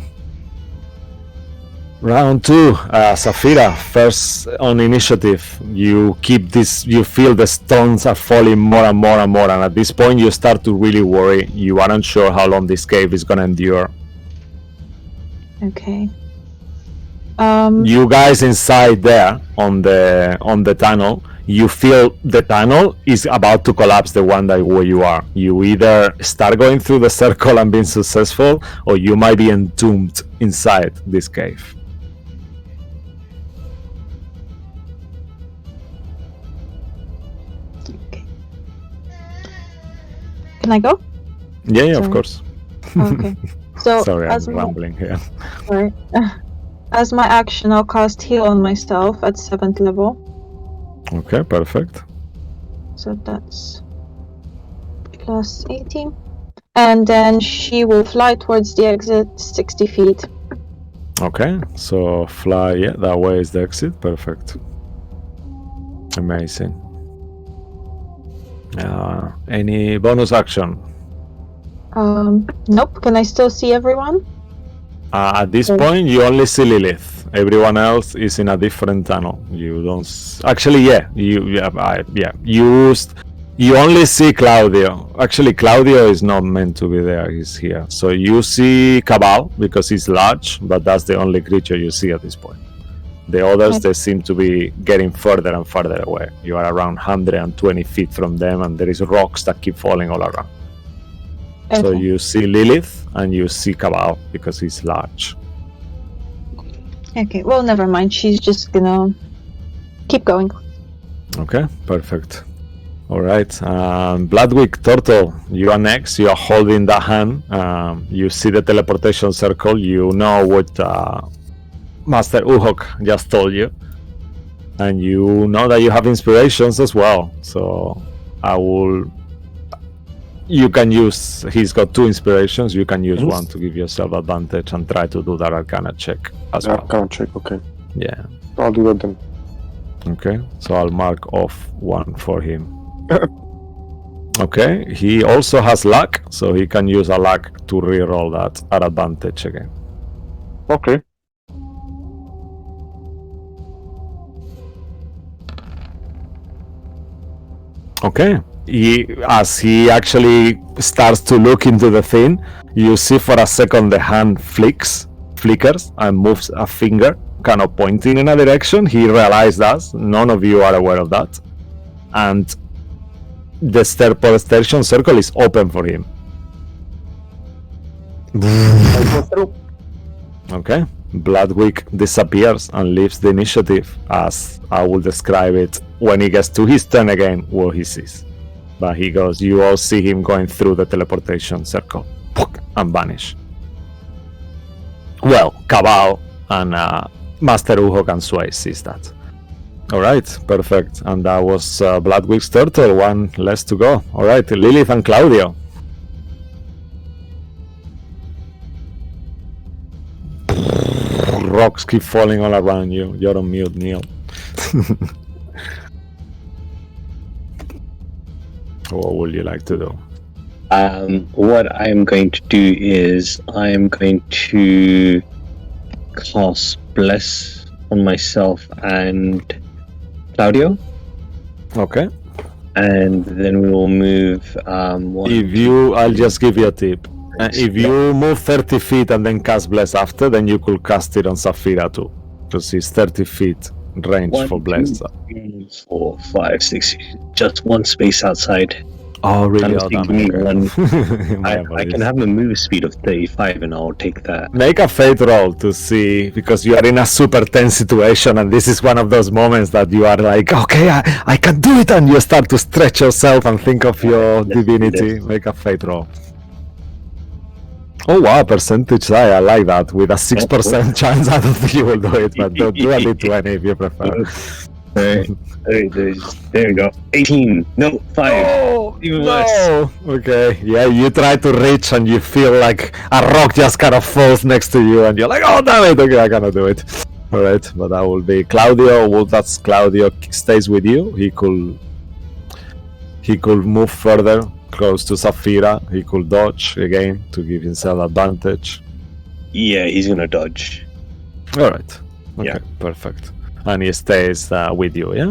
Round 2, Zafira, first on initiative. You keep this. You feel the stones are falling more and more and more, and at this point, you start to really worry. You aren't sure how long this cave is gonna endure. Okay. You guys inside there on the tunnel, you feel the tunnel is about to collapse, the one that where you are. You either start going through the circle and being successful, or you might be entombed inside this cave. Okay. Can I go? Yeah, of Sorry. course. Okay. So Sorry, as I'm my, rambling here. sorry. As my action, I'll cast heal on myself at 7th level. Okay, perfect. So that's plus 18. And then she will fly towards the exit 60 feet. Okay, so fly, yeah, that way is the exit. Perfect. Amazing. Any bonus action? Nope. Can I still see everyone? At this Okay. point, you only see Lilith. Everyone else is in a different tunnel. You don't. Actually, yeah. You only see Claudio. Actually, Claudio is not meant to be there. He's here. So you see Cabal because he's large, but that's the only creature you see at this point. The others, Okay. they seem to be getting further and further away. You are around 120 feet from them, and there is rocks that keep falling all around. So Okay. you see Lilith and you see Cabal because he's large. Okay. Well, never mind. She's just gonna keep going. Okay, perfect. All right, Bloodwig Turtle, you are next. You are holding the hand. You see the teleportation circle. You know what Master Uhok just told you, and you know that you have inspirations as well. So you can use. He's got 2 inspirations. You can use Yes. one to give yourself advantage and try to do that Arcana check as well. Can't check. Okay, Yeah. I'll do that then. Okay, so I'll mark off 1 for him. Okay, he also has luck, so he can use a luck to reroll that at advantage again. Okay. Okay, as he actually starts to look into the thing, you see for a second the hand flickers and moves a finger, kind of pointing in a direction. He realized that. None of you are aware of that. And the teleportation circle is open for him. Okay. Bloodwick disappears and leaves the initiative, as I will describe it when he gets to his turn again, what he sees. But he goes, you all see him going through the teleportation circle and vanish. Well, Cabal and Master Uhok and Sway sees that. Alright, perfect. And that was Bloodwick's turtle, one less to go. Alright, Lilith and Claudio. Rocks keep falling all around you. You're on mute, Neil. What would you like to do? What I'm going to do is I'm going to cast Bless on myself and Claudio. Okay. And then we will move. I'll just give you a tip. If you move 30 feet and then cast Bless after, then you could cast it on Saphira too. Because it's 30 feet range for Bless. 2, 3, 4, 5, 6. Just one space outside. Oh, really? I can have a move speed of 35 and I'll take that. Make a fate roll to see, because you are in a super tense situation and this is one of those moments that you are like, okay, I can do it, and you start to stretch yourself and think of your divinity. Make a fate roll. Oh wow, percentage die, I like that. With a 6% chance, I don't think you will do it, but do a D20 if you prefer. Alright, there we go. 18. No, 5. Oh, Even no. worse. Okay, yeah, you try to reach and you feel like a rock just kind of falls next to you and you're like, oh damn it, okay, I cannot do it. Alright, but that will be Claudio. Well, that's Claudio stays with you. He could move further, close to Saphira. He could dodge again to give himself advantage. Yeah, he's gonna dodge. Alright, okay, Yeah. perfect. And he stays with you, yeah?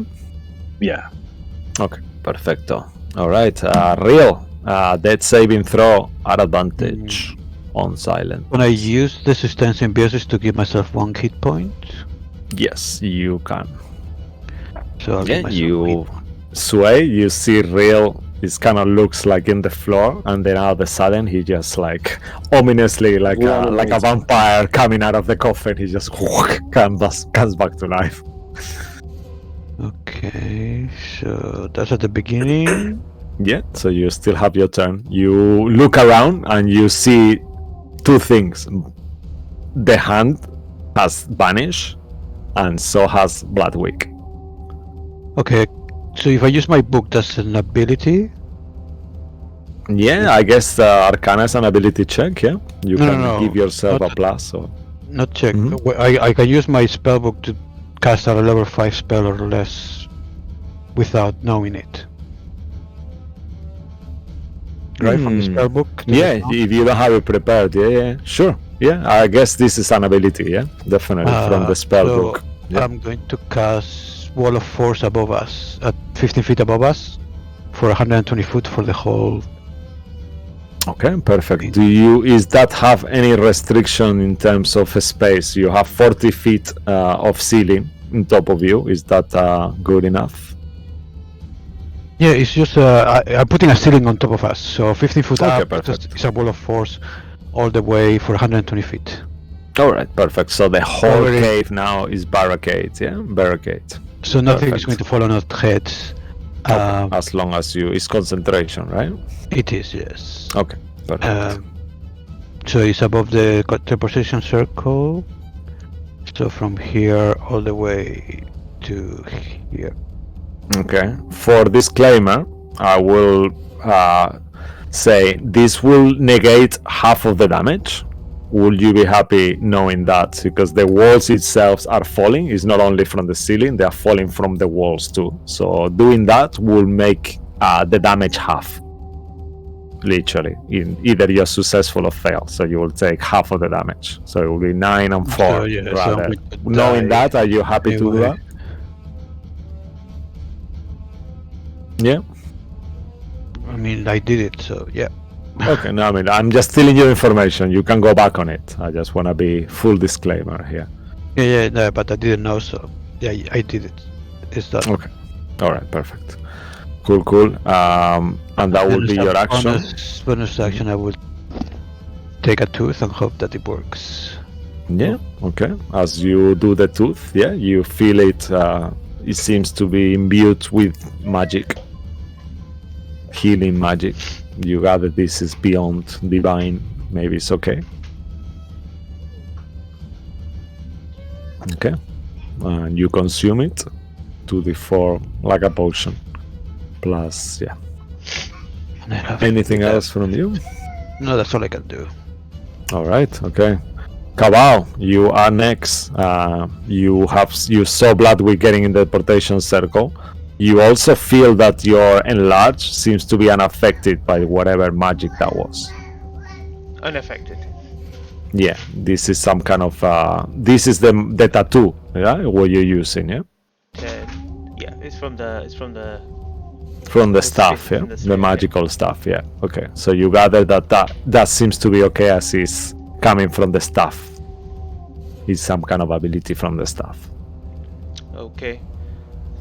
Yeah. Okay, perfecto. Alright, Real, death saving throw at advantage on silent. When I use the sustain symbiosis to give myself 1 hit point, Yes, you can. so I'll Yeah, give myself 1 hit you point. sway, you see Real, it kind of looks like in the floor, and then all of a sudden he just like ominously like a vampire coming out of the coffin, he just comes back to life. Okay, so that's at the beginning. Yeah, so you still have your turn. You look around and you see two things. The hand has vanished, and so has Bloodwick. Okay, so if I use my book, that's an ability. Yeah, I guess Arcana is an ability check, yeah? You No, can no, give yourself not- a plus. Or... Not check. Mhm. I can use my spellbook to cast a level 5 spell or less without knowing it. Right, from the spellbook? to the Yeah, spell? if you don't have it prepared, yeah, sure. Yeah, I guess this is an ability, yeah? Definitely, from the spell so book. Yeah. I'm going to cast Wall of Force above us, at 15 feet above us, for 120 foot for the whole. Okay, perfect. Is that have any restriction in terms of space? You have 40 feet of ceiling on top of you. Is that good enough? Yeah, it's just I'm putting a ceiling on top of us, so 15 foot Okay, up. perfect. It's a Wall of Force all the way for 120 feet. All right, perfect. So the whole Already- cave now is barricade, yeah? Barricade. So nothing is Perfect. going to fall on our heads. As long as it's concentration, right? It is, yes. Okay, perfect. So it's above the teleportation circle. So from here all the way to here. Okay. For disclaimer, I will say this will negate half of the damage. Would you be happy knowing that? Because the walls itself are falling. It's not only from the ceiling, they are falling from the walls too. So doing that will make the damage half. Literally. Either you're successful or fail. So you will take half of the damage. So it will be 9 and 4. So, yeah, so I'm rather. going to Knowing die that, are you happy to do anyway. that? Yeah. mean, I did it, so yeah. Okay, no, I mean, I'm just stealing your information. You can go back on it. I just want to be full disclaimer here. Yeah, no, but I didn't know, so yeah, I did it. It's done. Okay. All right, perfect. Cool. And that will be your action. Bonus action, I will take a tooth and hope that it works. Yeah, okay. As you do the tooth, yeah, you feel it. It seems to be imbued with magic, healing magic. You gather this is beyond divine. Maybe it's okay. Okay. And you consume it to the 4 like a potion. Plus, yeah. And I have Anything else from you? No, that's all I can do. All right. Okay. Cabal, you are next. You saw Bloodwick getting in the portation circle. You also feel that your enlarge seems to be unaffected by whatever magic that was. Unaffected. Yeah, this is some kind of this is the tattoo, yeah, what you're using, yeah. Yeah, it's from the staff, yeah, the magical stuff, yeah. Okay, so you gather that seems to be okay as is coming from the staff. It's some kind of ability from the staff. Okay,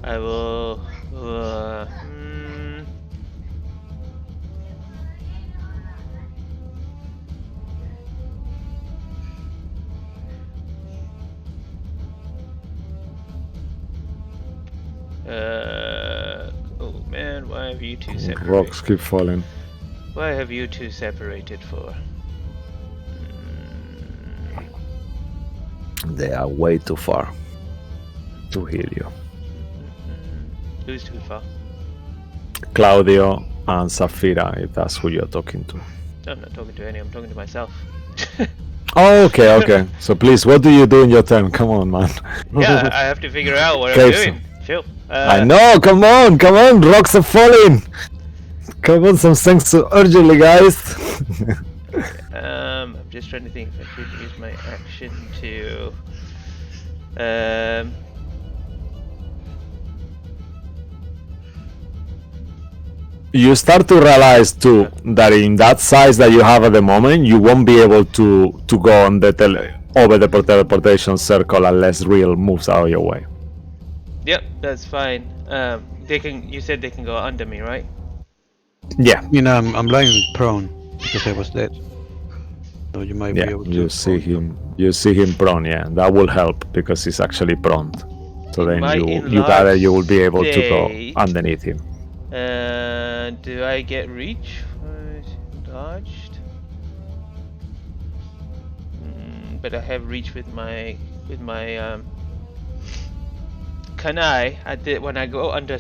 I will. Oh man, why have you two separated? Rocks keep falling. Why have you two separated for? They are way too far to heal you. Who's too far? Claudio and Safira, if that's who you're talking to. I'm not talking to any, I'm talking to myself. Oh, okay. So please, what do you do in your turn? Come on, man. Yeah, I have to figure out what Okay, I'm doing. Chill. I know, come on, rocks are falling. Come on, some things so urgently, guys. I'm just trying to think if I should use my action to You start to realize too that in that size that you have at the moment, you won't be able to go on over the teleportation circle unless Real moves out of your way. Yep, that's fine. They can. You said they can go under me, right? Yeah. You know, I'm lying prone because I was dead. So you might be Yeah, able to. you see him prone. Yeah, that will help because he's actually prone. So then you gather you will be able to go underneath him. Do I get reach? Dodged. But I have reach with my Can I? When I go under,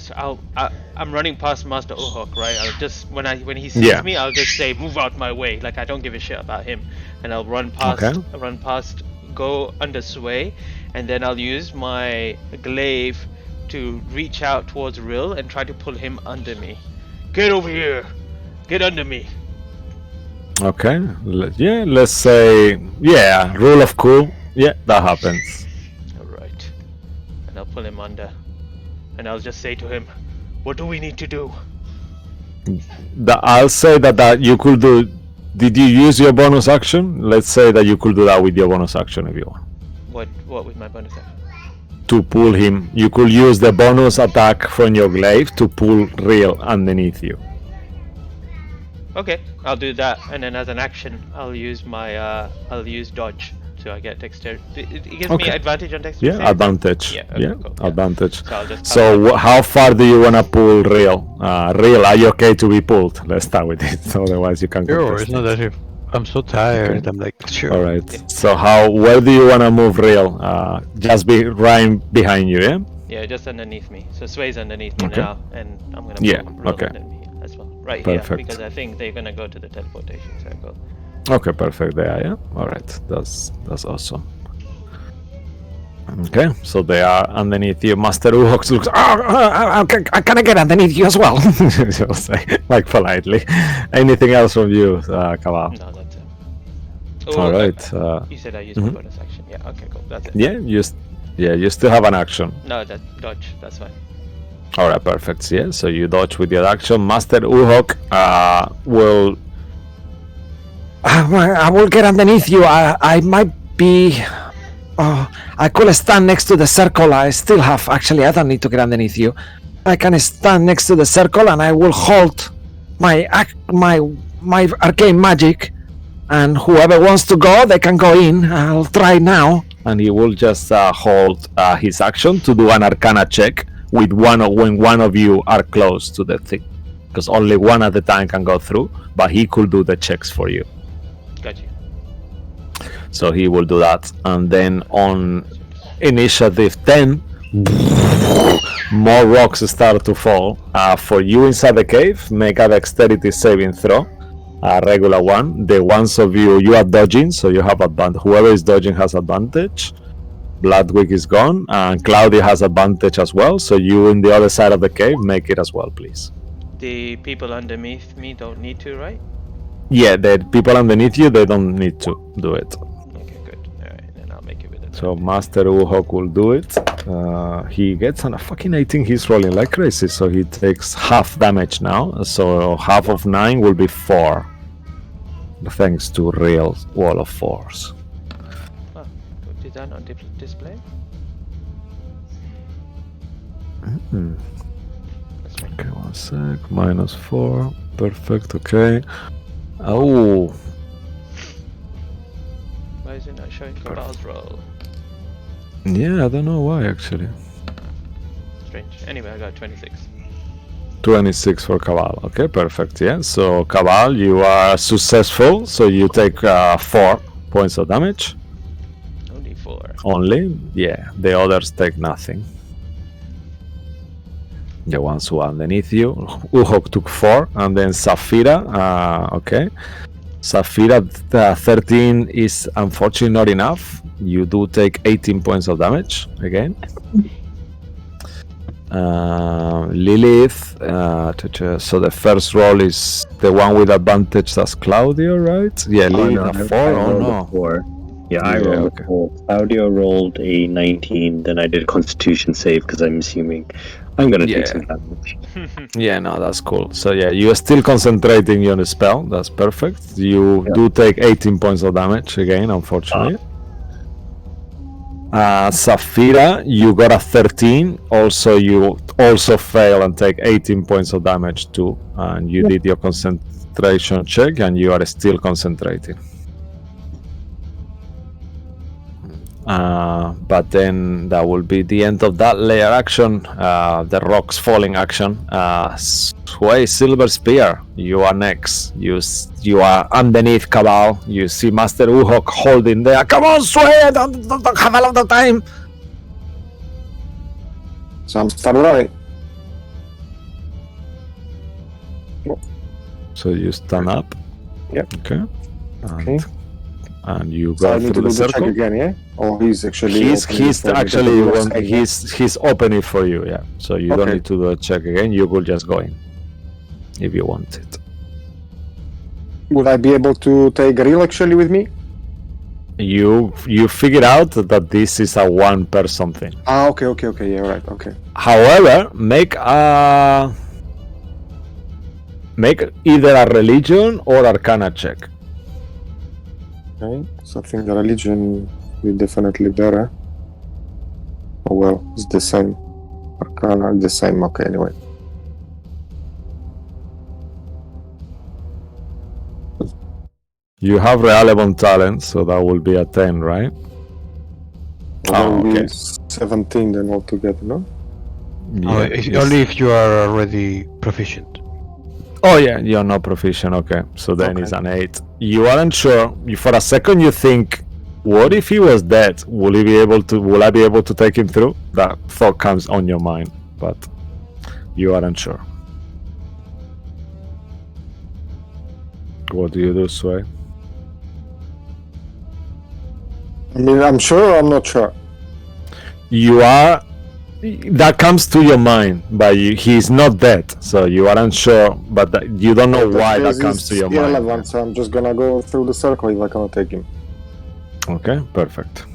I'm running past Master Uhok, right? I'll just when he sees me, I'll just say, "Move out my way!" Like I don't give a shit about him, and I'll run past, go under sway, and then I'll use my glaive to reach out towards Rill and try to pull him under me. Get over here! Get under me! Okay. Let's say rule of cool. Yeah, that happens. Alright. And I'll pull him under. And I'll just say to him, what do we need to do? I'll say that you could do. Did you use your bonus action? Let's say that you could do that with your bonus action if you want. What with my bonus action? To pull him, you could use the bonus attack from your glaive to pull Real underneath you. Okay, I'll do that, and then as an action, I'll use my I'll use dodge, so I get dexterity. It gives me advantage on dexterity. Yeah, advantage. Yeah, cool. Advantage. So how far do you wanna pull Real? Real, are you okay to be pulled? Let's start with it. Otherwise, you can. Sure, it's not that if I'm so tired. Okay. I'm like, sure. All right. So where do you wanna move Real? Just be right behind you, yeah? Yeah, just underneath me. So Sway's underneath me now, and I'm gonna move Real underneath me as well. Right here, because I think they're gonna go to the teleportation circle. Okay, perfect. There, yeah. All right, that's awesome. Okay, so they are underneath you. Master Uhox looks. Can I get underneath you as well? She'll say, like politely. Anything else from you, Cabal? No, that's it. All right. You said I used my bonus action. Yeah. Okay. Cool. That's it. Yeah. You still have an action. No, that dodge. That's fine. Alright, perfect. Yeah, so you dodge with your action. Master Uhok will. I will get underneath you. I might be. I could stand next to the circle. I still have. Actually, I don't need to get underneath you. I can stand next to the circle and I will hold my arcane magic. And whoever wants to go, they can go in. I'll try now. And he will just hold his action to do an Arcana check with when one of you are close to the thing, because only one at a time can go through. But he could do the checks for you. Got you. So he will do that, and then on initiative 10, more rocks start to fall. For you inside the cave, make a dexterity saving throw. A regular one. The ones of you are dodging, so you have advantage. Whoever is dodging has advantage. Bloodwick is gone, and Claudia has advantage as well. So you in the other side of the cave, make it as well, please. The people underneath me don't need to, right? Yeah, the people underneath you, they don't need to do it. Okay, good. Alright, then I'll make it with it. So Master Uhok will do it. He gets on a fucking 18. He's rolling like crazy, so he takes half damage now. So half of 9 will be 4. Thanks to real wall of force. Oh, did that not display? Mm-hmm. That's fine. Okay, 1 sec. -4. Perfect. Okay. Oh, Why is it not showing Cabal's roll? yeah. I don't know why actually. Strange. Anyway, I got 26. 26 for Cabal. Okay, perfect. Yeah. So Cabal, you are successful. So you take 4 points of damage. Only 4. Only. Yeah. The others take nothing. The ones who are underneath you. Uhok took 4, and then Saphira. Okay. Saphira 13 is unfortunately not enough. You do take 18 points of damage again. Lilith. So the first roll is the one with advantage. That's Claudio, right? Yeah, Lilith a 4. Oh no. 4. Yeah, I rolled a 4. Claudio rolled a 19. Then I did a Constitution save because I'm assuming I'm gonna take some damage. Yeah, no, that's cool. So yeah, you are still concentrating on the spell. That's perfect. You do take 18 points of damage again, unfortunately. Saphira, you got a 13. Also, you also fail and take 18 points of damage too. And you did your concentration check, and you are still concentrating. But then that will be the end of that layer action. The rocks falling action. Sway Silver Spear, you are next. You are underneath Cabal. You see Master Uhok holding there. Come on, Sway! I don't have a lot of time. So I'm starting running. So you stand up. Yep. Okay. Okay. And you So go I need to through do the the check circle. again, yeah? Or he's actually He's actually he's opening for you, yeah. So you don't Okay. need to do a check again. You could just go in if you want it. Would I be able to take Real actually with me? You figured out that this is a one-person thing. Okay, yeah, right, okay. However, make either a religion or arcana check. Okay, so I think the religion will definitely better. Oh well, it's the same. Arcana, the same, okay, anyway. You have relevant talent, so that will be a 10, right? That will okay. be 17 then altogether, no? Only if you are already proficient. Oh yeah, you're not proficient. Okay, so then Okay. it's an 8. You aren't sure. For a second, you think, "What if he was dead? Will I be able to take him through?" That thought comes on your mind, but you aren't sure. What do you do, Sway? I mean, I'm sure or I'm not sure? You are. That comes to your mind, but he's not dead, so you aren't sure. But you don't know why that comes to your mind. Irrelevant, so I'm just gonna go through the circle if I cannot take him. Okay, perfect.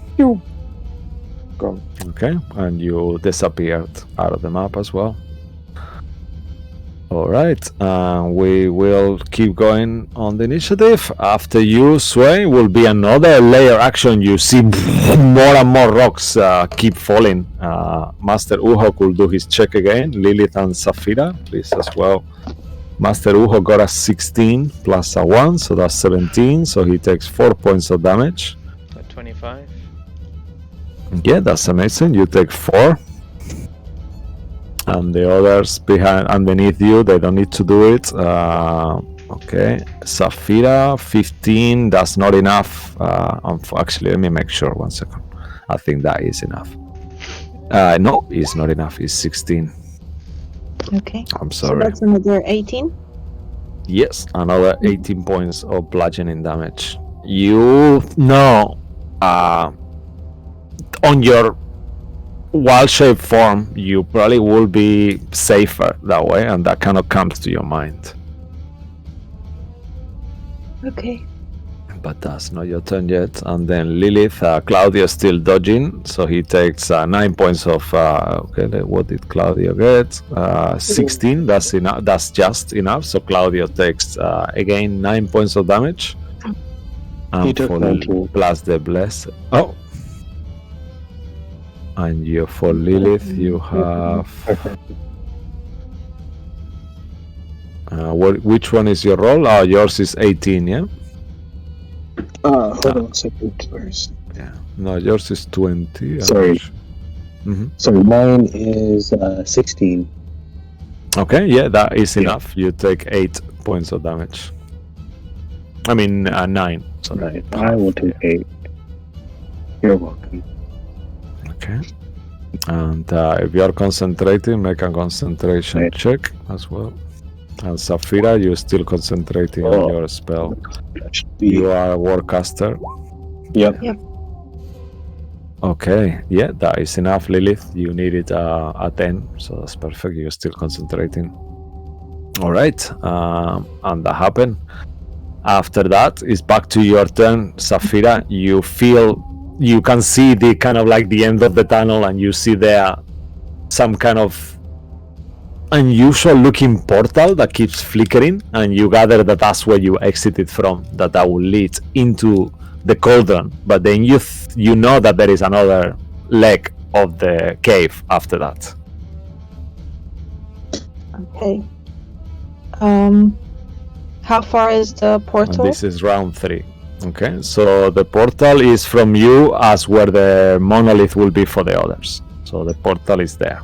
Gone. Okay, and you disappeared out of the map as well. All right, we will keep going on the initiative. After you, Sway, will be another layer action. You see more and more rocks keep falling. Master Uhok will do his check again. Lilith and Saphira, please as well. Master Uho got a 16 plus a 1, so that's 17. So he takes 4 points of damage. So 25. Yeah, that's amazing. You take 4. And the others underneath you, they don't need to do it. Okay, Saphira, 15. That's not enough. Actually, let me make sure. 1 second. I think that is enough. No, it's not enough. It's 16. Okay. I'm So sorry. that's another 18. Yes, another 18 points of bludgeoning damage. You know, on your wild-shaped form, you probably will be safer that way, and that kind of comes to your mind. Okay. But that's not your turn yet. And then Lilith, Claudio is still dodging, so he takes 9 points of. Okay, what did Claudio get? 16. That's enough. That's just enough. So Claudio takes again 9 points of damage. He took 19. Plus the bless. Oh. And you, for Lilith, you have. Which one is your roll? Oh, yours is 18, yeah? Hold on a second. Yeah. No, yours is 20. Sorry. Mm-hmm. So mine is 16. Okay, yeah, that is enough. You take 8 points of damage. I mean, 9. Sorry. Right. I will take 8. You're welcome. Okay. And if you are concentrating, make a concentration check as well. And Saphira, you're still concentrating on your spell. You are a warcaster. Yep. Okay, yeah, that is enough, Lilith. You needed a 10, so that's perfect. You're still concentrating. All right, and that happened. After that, it's back to your turn, Saphira. You can see the kind of like the end of the tunnel, and you see there some kind of unusual looking portal that keeps flickering, and you gather that that's where you exited from, that will lead into the cauldron. But then you know that there is another leg of the cave after that. Okay. How far is the portal? And this is round 3. Okay, so the portal is from you as where the monolith will be for the others. So the portal is there.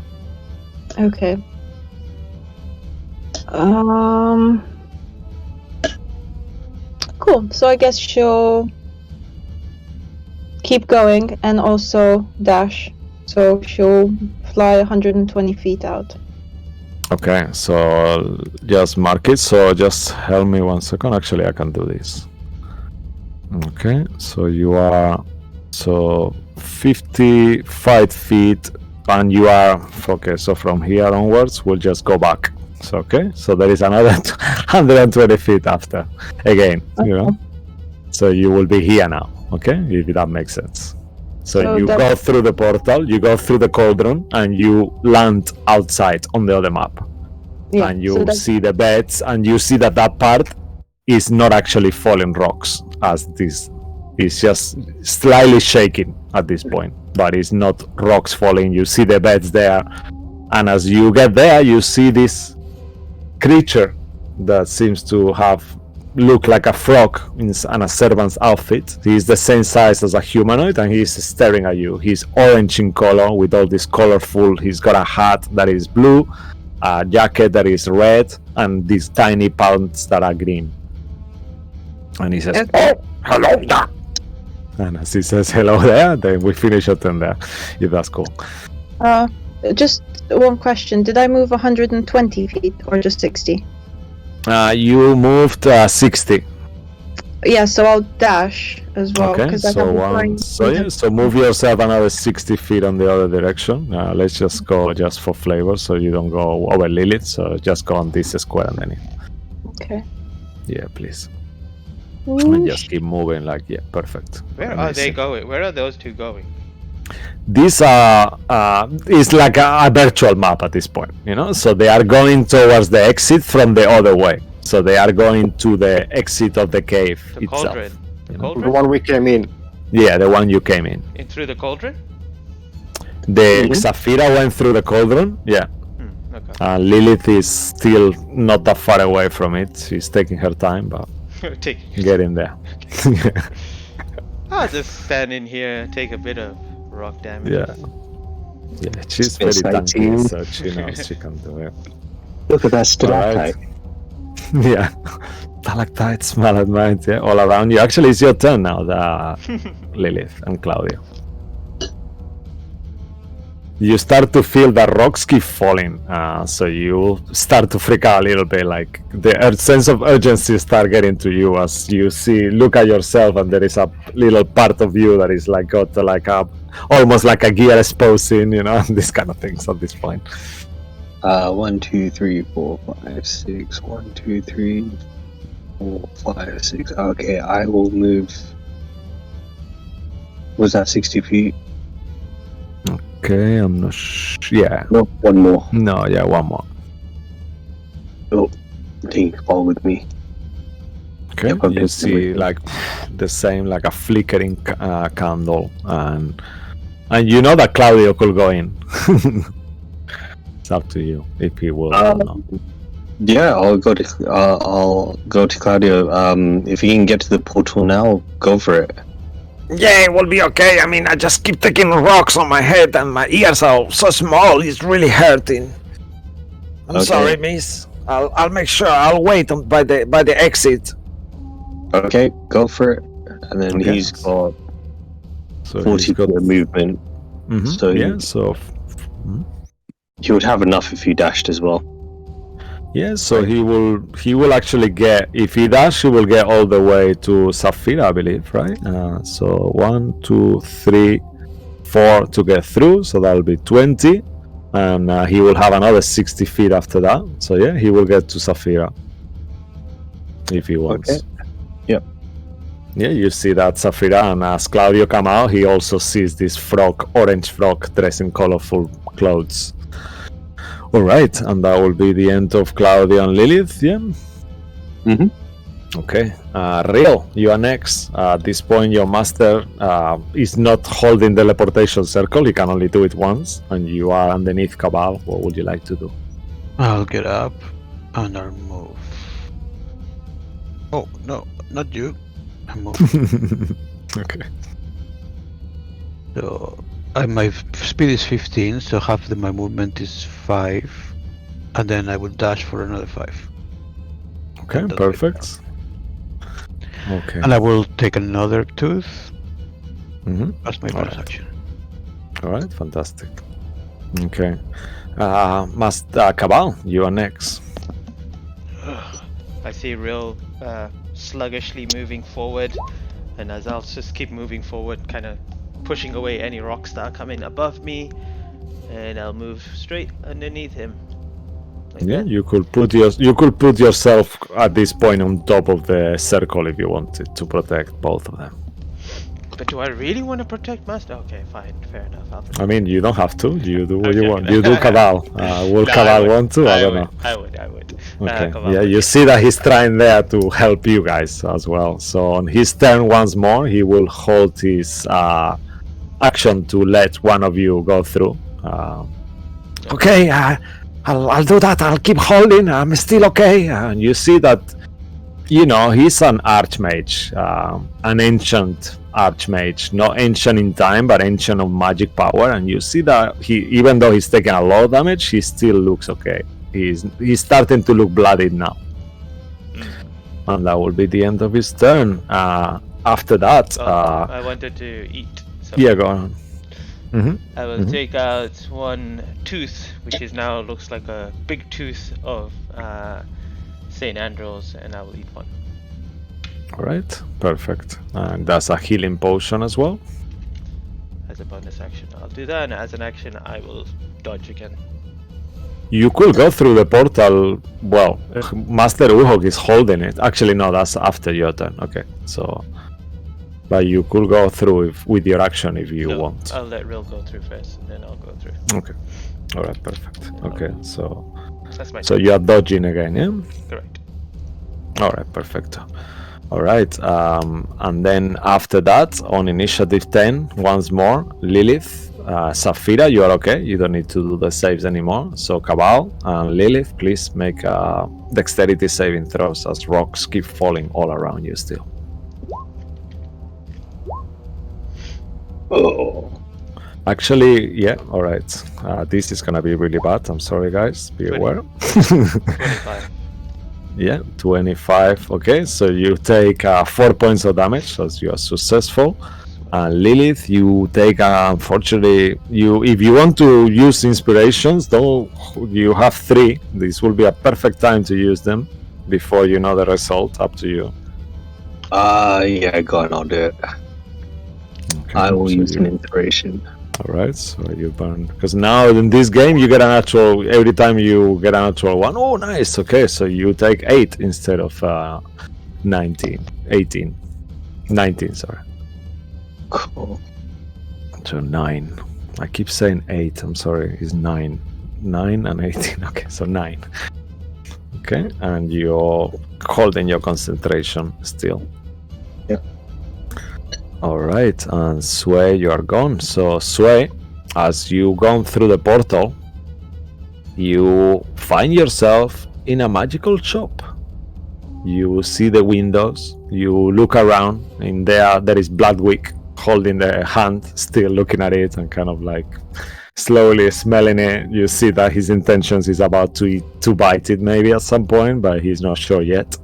Okay. Cool. So I guess she'll keep going and also dash. So she'll fly 120 feet out. Okay, so just mark it. So just help me 1 second. Actually, I can do this. Okay, so you are 55 feet, and you are okay. So from here onwards, we'll just go back. So okay, so there is another 120 feet after again. Okay. You know, so you will be here now. Okay, if that makes sense. So you go through the portal, you go through the cauldron, and you land outside on the other map. Yeah, and you see the beds, and you see that part is not actually falling rocks, as this is just slightly shaking at this point, but it's not rocks falling. You see the beds there, and as you get there, you see this creature that seems to look like a frog in a servant's outfit. He's the same size as a humanoid, and he's staring at you. He's orange in color with all this colorful. He's got a hat that is blue, a jacket that is red, and these tiny pants that are green. And he says, "Oh, hello there." And as he says hello there, then we finish your turn there, if that's cool. Just one question. Did I move 120 feet or just 60? You moved 60. Yeah, so I'll dash as well. Okay, so move yourself another 60 feet on the other direction. Let's just go just for flavor, so you don't go over Lilith. So just go on this square and then. Okay. Yeah, please. And just keep moving, perfect. Where are they going? Where are those two going? This is like a virtual map at this point, you know. So they are going towards the exit from the other way. So they are going to the exit of the cave The itself. cauldron. The The cauldron? one we came in. Yeah, the one you came in. In through the cauldron? The Saphira went through the cauldron. Yeah. Okay. Lilith is still not that far away from it. She's taking her time, but Take. getting there. I'll just stand in here, take a bit of rock damage. Yeah. Yeah, she's very Space tanky, 19. so she knows she can do it. Look at that stalactite. Yeah. Stalactites, stalagmites, yeah, all around you. Actually, it's your turn now, Lilith and Claudio. You start to feel the rocks keep falling, so you start to freak out a little bit. Like the sense of urgency start getting to you as you look at yourself, and there is a little part of you that is like got like a almost like a gear exposing, you know, this kind of things at this point. 1, 2, 3, 4, 5, 6. 1, 2, 3, 4, 5, 6. Okay, I will move. Was that 60 feet? Okay, I'm not yeah. No, one more. No, yeah, one more. Oh, take all with me. Okay, Yep, I'm you just see waiting. like the same, like a flickering candle, and you know that Claudio could go in. It's up to you if he will or not. Yeah, I'll go to Claudio. If he can get to the portal now, go for it. Yeah, it will be okay. I mean, I just keep taking rocks on my head and my ears are so small. It's really hurting. I'm Okay. sorry, miss. I'll make sure. I'll wait by the exit. Okay, go for it. And then Okay. he's got So 40 he's got foot movement. Mhm, so yeah, so He would have enough if he dashed as well. yeah, so he will actually get, if he does, he will get all the way to Saphira, I believe, right? So 1, 2, 3, 4 to get through, so that'll be 20, and he will have another 60 feet after that. So yeah, he will get to Saphira if he wants. Okay. Yep. Yeah, you see that Saphira, and as Claudio come out, he also sees this frog, orange frog, dressed in colorful clothes. All right, and that will be the end of Claudio and Lilith, yeah? Mhm. Okay, Real, you are next. At this point, your master is not holding the teleportation circle. He can only do it once, and you are underneath Cabal. What would you like to do? I'll get up and I'll move. Oh, no, not you. I move. Okay. So, my speed is 15, so half my movement is 5. And then I will dash for another 5. Okay, That's perfect. Okay. And I will take another tooth Mm-hmm. as my bonus action. All right, fantastic. Okay. Master Cabal, you are next. I see Real sluggishly moving forward, and as I'll just keep moving forward, kind of pushing away any rocks that are coming above me, and I'll move straight underneath him. Like Yeah, that. you could put yourself at this point on top of the circle if you wanted to protect both of them. But do I really want to protect Master? Okay, fine, fair enough. I'll protect. I mean, you don't have to. You do what you Okay, want. okay. You do Cabal. Will No, Cabal would. want to? I don't know. I would. Okay. Cabal Yeah, would, you see that he's trying there to help you guys as well. So on his turn once more, he will hold his action to let one of you go through. Okay, I'll do that. I'll keep holding. I'm still okay. And you see that, you know, he's an archmage, an ancient archmage, not ancient in time, but ancient of magic power. And you see that he, even though he's taking a lot of damage, he still looks okay. He's starting to look bloodied now. And that will be the end of his turn. After that, I wanted to eat. So yeah, go on. I will take out one tooth, which is now looks like a big tooth of St. Andrew's, and I will eat one. All right, perfect. And that's a healing potion as well. As a bonus action, I'll do that, and as an action, I will dodge again. You could go through the portal. Well, Master Uhog is holding it. Actually, no, that's after your turn. Okay, so but you could go through with your action if you want. I'll let Real go through first, and then I'll go through. Okay. All right. Perfect. Okay. So That's my you are dodging again, yeah? correct. All right. Perfect. All right. And then after that, on initiative 10, once more, Lilith, Saphira, you are okay. You don't need to do the saves anymore. So Cabal and Lilith, please make dexterity saving throws as rocks keep falling all around you still. Oh. Actually, yeah, all right. This is gonna be really bad. I'm sorry, guys. Be 20. aware. 25. Yeah, 25. Okay, so you take 4 points of damage as you are successful. And Lilith, you take unfortunately, if you want to use inspirations, though, you have 3. This will be a perfect time to use them before you know the result. Up to you. Yeah, go on, I'll do it. Okay, I will so use an inspiration. All right, so you burn because now in this game you get a natural every time you get a natural 1. Oh, nice. Okay, so you take 8 instead of 19. Sorry. Cool. So 9. I keep saying 8. I'm sorry. It's 9. 9 and 18. Okay, so 9. Okay, and you're holding your concentration still. Yep. All right, and Sway, you are gone. So Sway, as you gone through the portal, you find yourself in a magical shop. You see the windows. You look around, and there is Bloodwick holding the hand, still looking at it, and kind of like slowly smelling it. You see that his intentions is about to bite it maybe at some point, but he's not sure yet.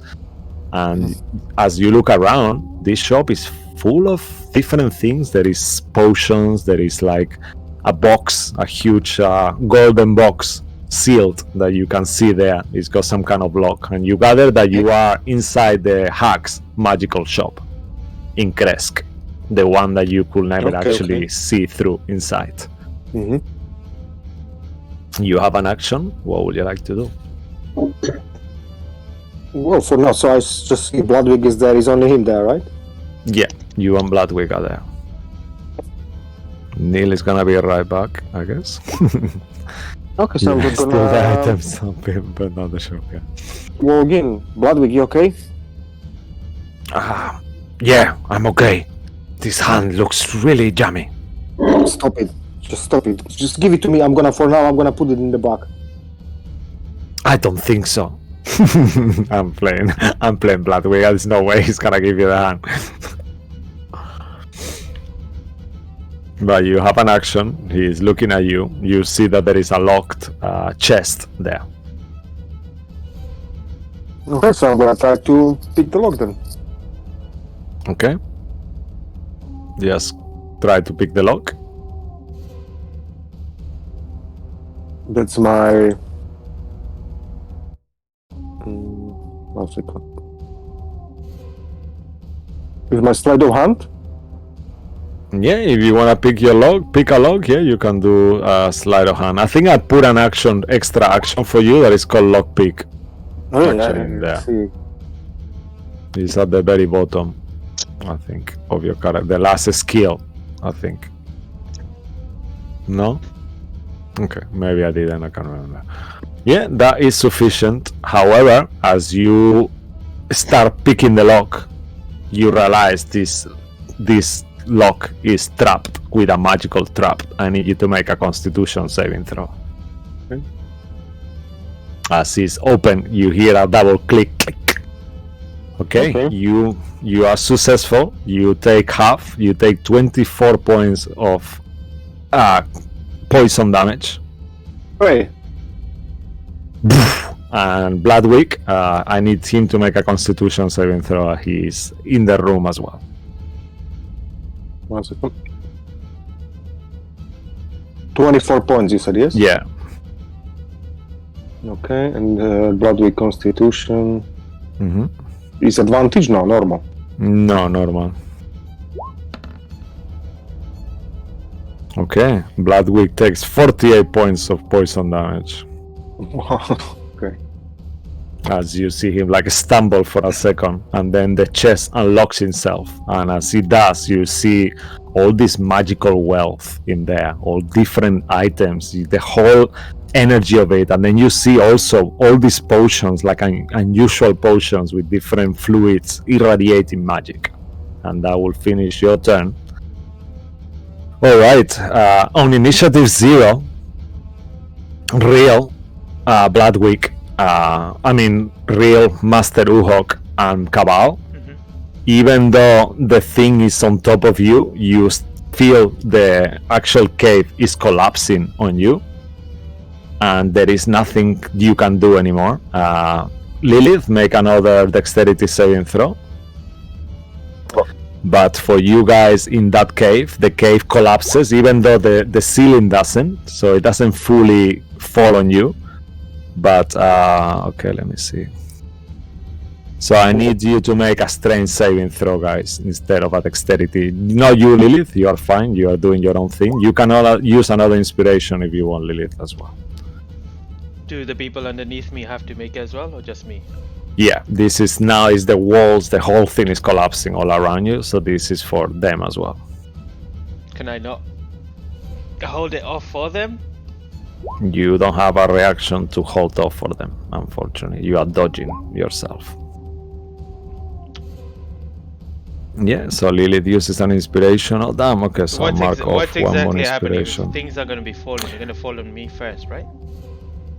And as you look around, this shop is full of different things. There is potions, there is like a box, a huge golden box sealed that you can see there. It's got some kind of lock, and you gather that you are inside the Hag's magical shop in Kresk, the one that you could never actually see through inside. Mm-hmm. You have an action. What would you like to do? Well, for now, so I just see Bloodwig is there. Is only him there, right? Yeah, you and Bloodwig are there. Neil is gonna be right back, I guess. Okay, so I'm just Still gonna. the items, but not the shop. Yeah. Well, again, Bloodwig, you okay? Yeah, I'm okay. This hand looks really jammy. Stop it. Just stop it. Just give it to me. I'm gonna put it in the bag. I don't think so. I'm playing Bloodwig. There's no way he's gonna give you the hand. But you have an action. He's looking at you. You see that there is a locked chest there. Okay, so I'm gonna try to pick the lock then. Okay. Just try to pick the lock. That's my. What's it called? Is my sleight of hand? Yeah, if you wanna pick a lock. Yeah, you can do sleight of hand. I think I put an extra action for you that is called lockpick. Oh, Actually, in there. see. It's at the very bottom, I think, of your character. The last skill, I think. No? Okay, maybe I didn't. I can't remember. Yeah, that is sufficient. However, as you start picking the lock, you realize this lock is trapped with a magical trap. I need you to make a Constitution saving throw. Okay. As it's open, you hear a double click. Okay. You are successful. You take half. You take 24 points of poison damage. Hey, And Bloodwick, I need him to make a Constitution saving throw. He's in the room as well. 1 second. 24 points, you said, yes? Yeah. Okay, and Bloodwig Constitution. Mm-hmm. Is advantage? No, normal. No, normal. Okay, Bloodwig takes 48 points of poison damage. Okay. as you see him like stumble for a second, and then the chest unlocks itself, and as it does, you see all this magical wealth in there, all different items, the whole energy of it, and then you see also all these potions, like unusual potions with different fluids irradiating magic. And that will finish your turn. All right, on initiative 0, Real, Bloodwick, Real, Master Uhok, and Cabal. Even though the thing is on top of you, you feel the actual cave is collapsing on you, and there is nothing you can do anymore. Lilith, make another dexterity saving throw. But for you guys in that cave, the cave collapses, even though the ceiling doesn't, so it doesn't fully fall on you. But okay, let me see. So I need you to make a strength saving throw, guys, instead of a dexterity. Not you, Lilith. You are fine. You are doing your own thing. You can use another inspiration if you want, Lilith, as well. Do the people underneath me have to make it as well, or just me? Yeah, this is now is the walls. The whole thing is collapsing all around you. So this is for them as well. Can I not hold it off for them? You don't have a reaction to hold off for them, unfortunately. You are dodging yourself. Yeah, so Lilith uses an inspiration. Oh, damn, okay, so I'll mark off one more inspiration. Things are going to be falling. They're going to fall on me first, right?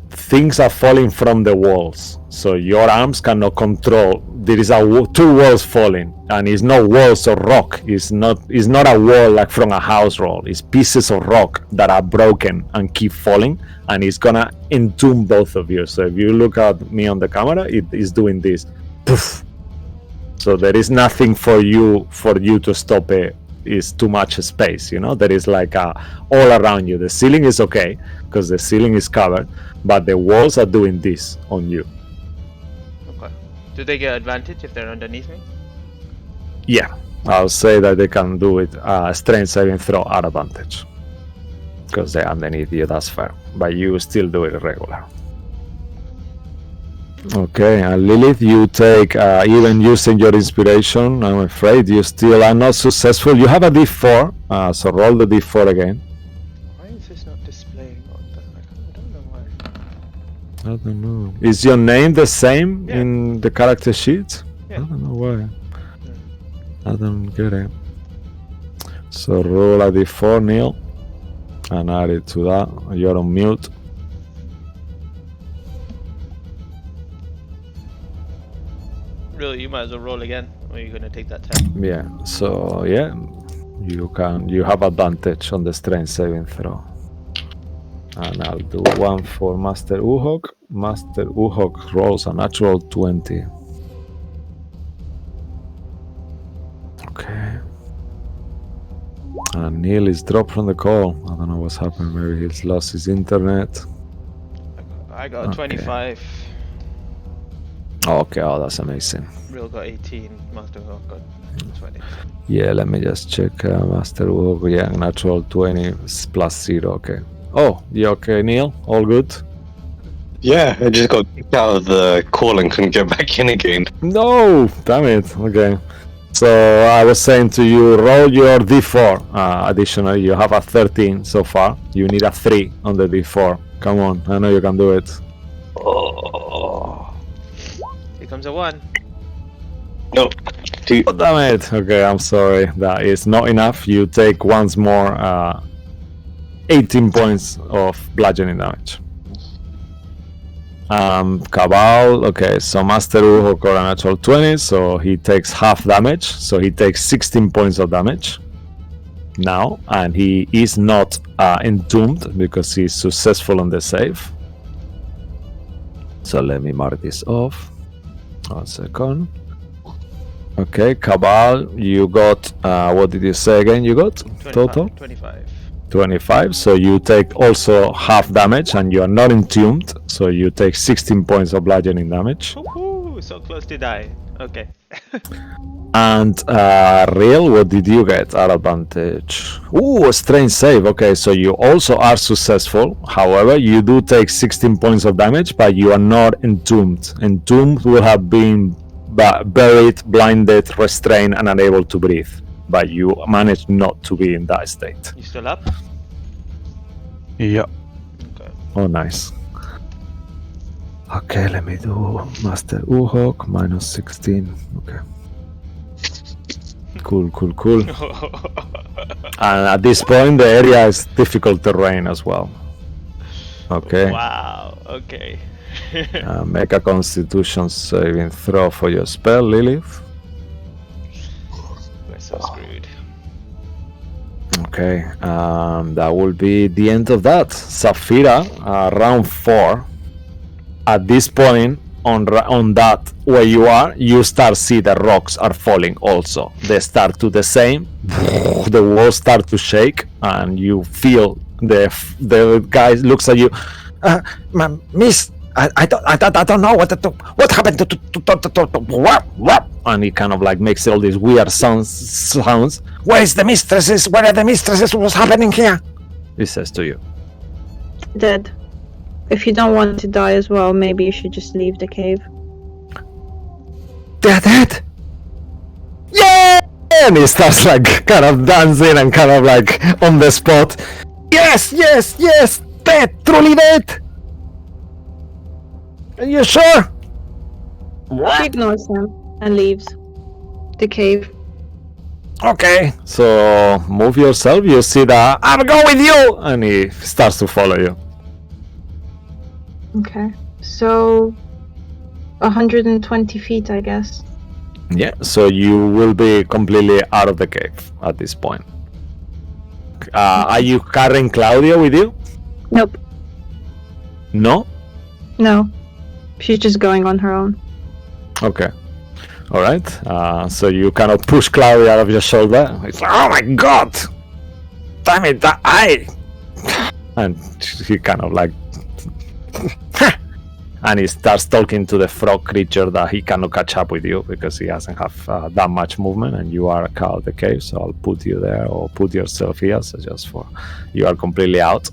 Things are falling from the walls, so your arms cannot control. There is two walls falling, and it's not walls of rock. It's not a wall like from a house roll. It's pieces of rock that are broken and keep falling, and it's gonna entomb both of you. So if you look at me on the camera, it is doing this. Poof. So there is nothing for you to stop it. Is too much space, you know. There is like all around you. The ceiling is okay because the ceiling is covered, but the walls are doing this on you. Okay. Do they get advantage if they're underneath me? Yeah, I'll say that they can do it. Strength saving throw at advantage because they're underneath you. That's fair, but you still do it regular. Okay, Lilith, you take, even using your inspiration, I'm afraid you still are not successful. You have a d4, so roll the d4 again. Why is this not displaying on the... I don't know why. I don't know. Is your name the same in the character sheet? Yeah. I don't know why. I don't get it. So roll a d4, Neil, and add it to that. You're on mute. Really, you might as well roll again, or you're gonna take that 10. Yeah, so yeah, you have advantage on the strength saving throw. And I'll do one for Master Uhok. Master Uhok rolls a natural 20. Okay. And Neil is dropped from the call. I don't know what's happened. Maybe he's lost his internet. I got 25. Okay, oh, that's amazing. Real got 18. Master Hawk got 20. Yeah, let me just check. Master Uhok, yeah, natural 20 plus 0. Okay. Oh, you okay, Neil? All good? Yeah, I just got kicked out of the call and couldn't get back in again. No, damn it. Okay. So I was saying to you, roll your d4. Additionally, you have a 13 so far. You need a 3 on the d4. Come on, I know you can do it. Oh. Here comes a 1. No. Oh, damn it. Okay, I'm sorry. That is not enough. You take once more 18 points of bludgeoning damage. Cabal, okay, so Master Uhok got a natural 20, so he takes half damage, so he takes 16 points of damage now, and he is not entombed because he's successful on the save. So let me mark this off. 1 second. Okay, Cabal, you got, what did you say again you got? 25, Total? 25. 25, so you take also half damage and you are not entombed, so you take 16 points of bludgeoning damage. Woohoo! So close to die. Okay. And Real, what did you get? Our advantage. Ooh, a strange save. Okay, so you also are successful. However, you do take 16 points of damage, but you are not entombed. Entombed will have been buried, blinded, restrained, and unable to breathe. But you managed not to be in that state. You still up? Yeah. Okay. Oh, nice. Okay, let me do Master Uhok minus 16. Okay. Cool. And at this point, the area is difficult terrain as well. Okay. Wow. Okay. Make a Constitution saving throw for your spell, Lilith. We're so screwed. Okay. That will be the end of that. Saphira, round 4. At this point, on that where you are, you start see the rocks are falling also. They start to the same. The walls start to shake, and you feel the guy looks at you. Miss, I don't know what happened to what? And he kind of like makes all these weird sounds. Where is the mistresses? Where are the mistresses? What's happening here? He says to you. Dead. If you don't want to die as well, maybe you should just leave the cave. They're dead! Yeah! And he starts like kind of dancing and kind of like on the spot. Yes! Dead! Truly dead! Are you sure? She ignores him and leaves the cave. Okay, so move yourself. You see that I'll go with you! And he starts to follow you. Okay, so 120 feet, I guess. Yeah, so you will be completely out of the cave at this point. Are you carrying Claudia with you? Nope. No? No. She's just going on her own. Okay. Alright. So you kind of push Claudia out of your shoulder. It's like, oh my god! Damn it, that eye! And he kind of like and he starts talking to the frog creature that he cannot catch up with you because he doesn't have that much movement, and you are out of the cave, so I'll put you there or put yourself here, so just for you are completely out.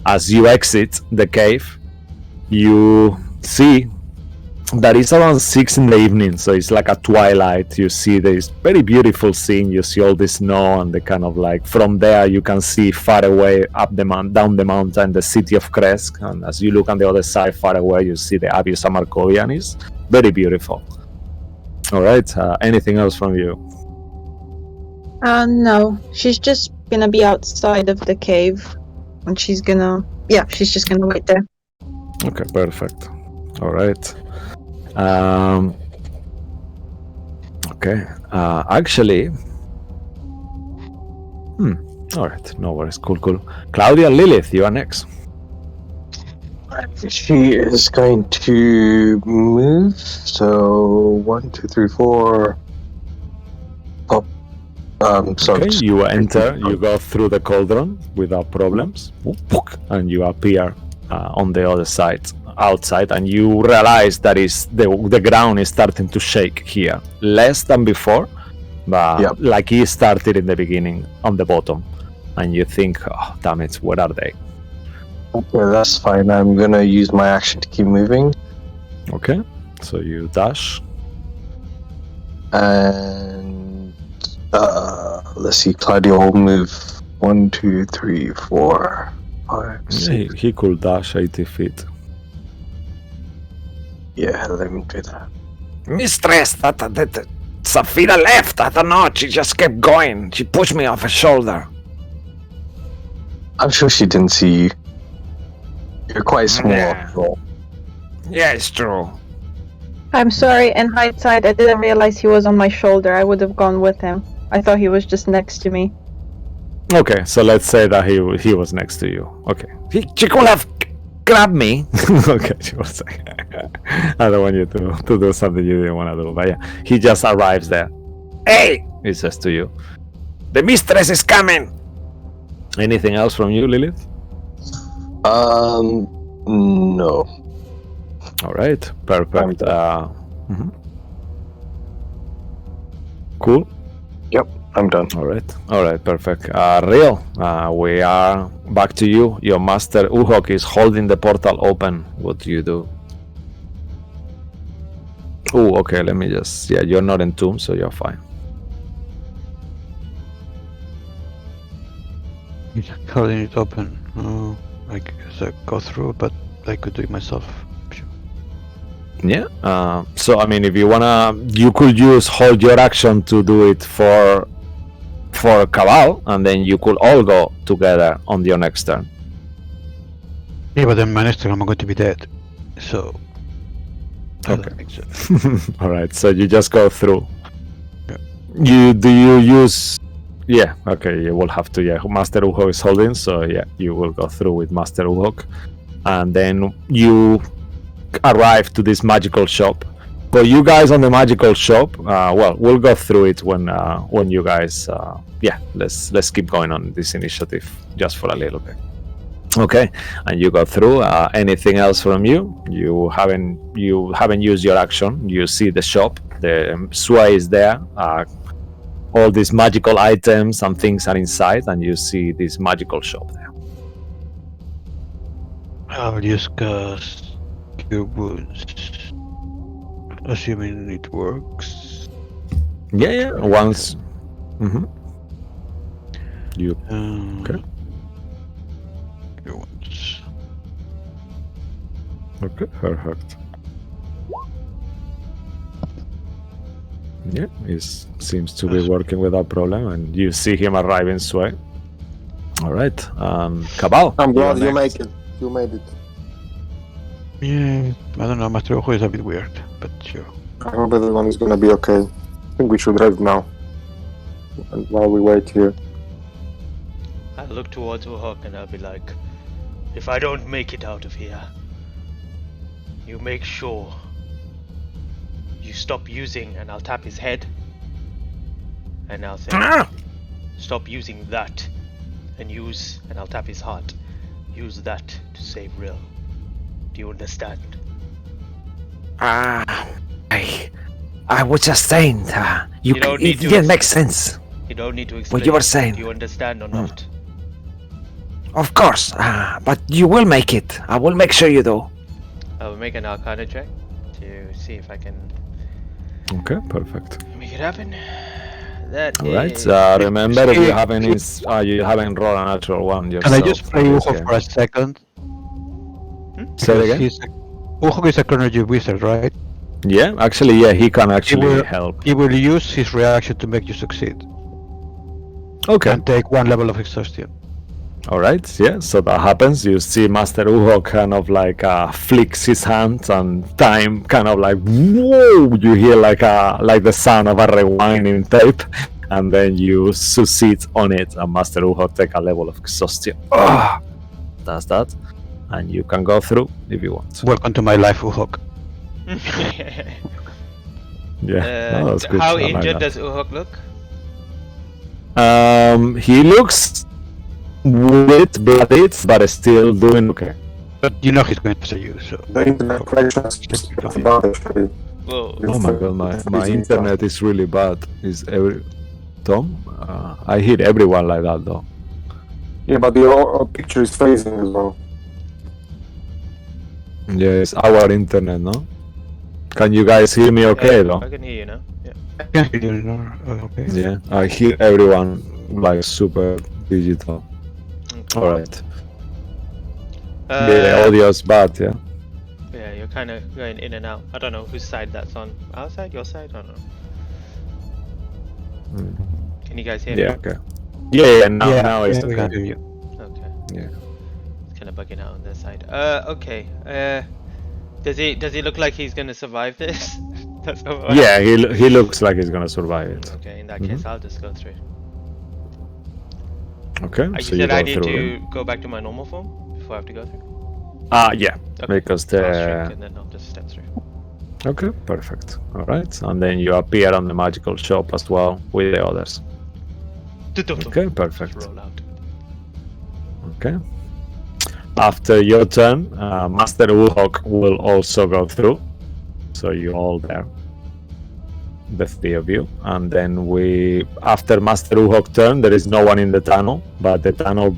As you exit the cave, you see that it's around 6 in the evening, so it's like a twilight. You see this very beautiful scene. You see all the snow, and the kind of like from there you can see far away up the down the mountain the city of Kresk, and as you look on the other side far away you see the Abyss of Markovia, and it's very beautiful. All right, anything else from you? No, she's just gonna be outside of the cave, and she's just gonna wait there. Okay, perfect. All right. Okay. Actually. All right. No worries. Cool. Claudia, Lilith, you are next. She is going to move. So 1, 2, 3, 4. Up. Okay. You enter. You go through the cauldron without problems, and you appear on the other side. Outside, and you realize that is the ground is starting to shake here, less than before, but like it started in the beginning on the bottom, and you think, oh damn it, where are they? Okay, that's fine. I'm gonna use my action to keep moving. Okay, so you dash, and let's see, Claudia will move 1, 2, 3, 4, 5, 6. He could dash 80 feet. Yeah, let me do that. Mistress, that Saphira left. I don't know. She just kept going. She pushed me off her shoulder. I'm sure she didn't see you. You're quite small. Yeah, it's true. I'm sorry, in hindsight, I didn't realize he was on my shoulder. I would have gone with him. I thought he was just next to me. Okay, so let's say that he was next to you. Okay. She could have grabbed me. Okay, she was saying, I don't want you to do something you didn't want to do, but yeah, he just arrives there. Hey, He says to you. the mistress is coming. Anything else from you, Lilith? No. All right, perfect. cool? I'm done. All right, perfect. Real, we are back to you. Your master Uhok is holding the portal open. What do you do? Oh, okay, let me just... Yeah, you're not entombed, so you're fine. He's holding it open. Oh, I guess I go through, but I could do it myself. Sure. Yeah. So I mean, if you wanna, you could use hold your action to do it for Cabal, and then you could all go together on your next turn. Yeah, but then my next turn I'm going to be dead. So. I Okay. don't think so. All right. So you just go through. Yeah. Do you use? Yeah. Okay. You will have to. Yeah. Master Uhok is holding, so yeah, you will go through with Master Uhok, and then you arrive to this magical shop. For you guys on the magical shop, well, we'll go through it when you guys. Yeah. Let's keep going on this initiative just for a little bit. Okay, and you go through. Anything else from you? You haven't used your action. You see the shop. The sway is there. All these magical items and things are inside, and you see this magical shop there. I'll just cast Cure Wounds. Assuming it works. Yeah. Once. Mm-hmm. You okay? Cure Wounds. Okay, perfect. Yeah, he seems to be working without problem, and you see him arrive in Sway. All right, Cabal. I'm glad you're you next. make it. You made it. Yeah, I don't know. Master Ojo is a bit weird, but sure. I hope everyone is gonna be okay. I think we should drive now. And while we wait here. I'll look towards Uhok and I'll be like, if I don't make it out of here, you make sure you stop using, and I'll tap his head, and I'll say, stop using that, and I'll tap his heart, use that to save Rill. Do you understand? I was just saying, it didn't make sense. You don't need to explain What you were saying. Do you understand or not? Of course, but you will make it. I will make sure you do. I will make an Arcana check to see if I can Okay, perfect. make it happen. That All right. is... Remember, if you haven't rolled a natural one yourself. Can I just play in this Ujo game. for a second? Say it again. Ujo is a Chronology wizard, right? Yeah, actually, yeah, he can actually help. He will use his reaction to make you succeed. Okay. And take 1 level of exhaustion. All right. Yeah. So that happens. You see Master Uho kind of like flicks his hands, and time kind of like whoa. You hear like the sound of a rewinding tape, and then you succeed on it, and Master Uho take a level of exhaustion. Does that, and you can go through if you want. Welcome to my life, Uhok. Yeah. No, that's good. How I like injured that. does Uhok look? He looks bit bloodied, but still doing okay. But you know he's going to say you, so. The internet connection is just about actually. Whoa. Oh my god, my internet is really bad. Tom? I hear everyone like that though. Yeah, but the picture is phasing as well. Yeah, it's our internet, no? Can you guys hear me okay though? I can hear you now. Yeah. I can hear you now. Okay. Yeah, I hear everyone like super digital. Alright. The audio's bad, yeah? Yeah, you're kind of going in and out. I don't know whose side that's on. Our side? Your side? I don't know. Can you guys hear me? Yeah, okay. Yeah, now it's we can okay. hear you. Okay. Yeah. It's kind of bugging out on their side. Okay. Does he look like he's gonna survive this? That's what Yeah, he looks like he's gonna survive it. Okay, in that case, I'll just go through. Okay, You so you said go I need through. to go back to my normal form before I have to go through? Yeah, Okay. because So I'll the... shrink and then I'll just step through. Okay, perfect. Alright, and then you appear on the magical shop as well with the others. Okay, perfect. Just roll out. Okay. After your turn, Master Uhok will also go through. So you're all there. the three of you, and then after Master Uhok turn, there is no one in the tunnel, but the tunnel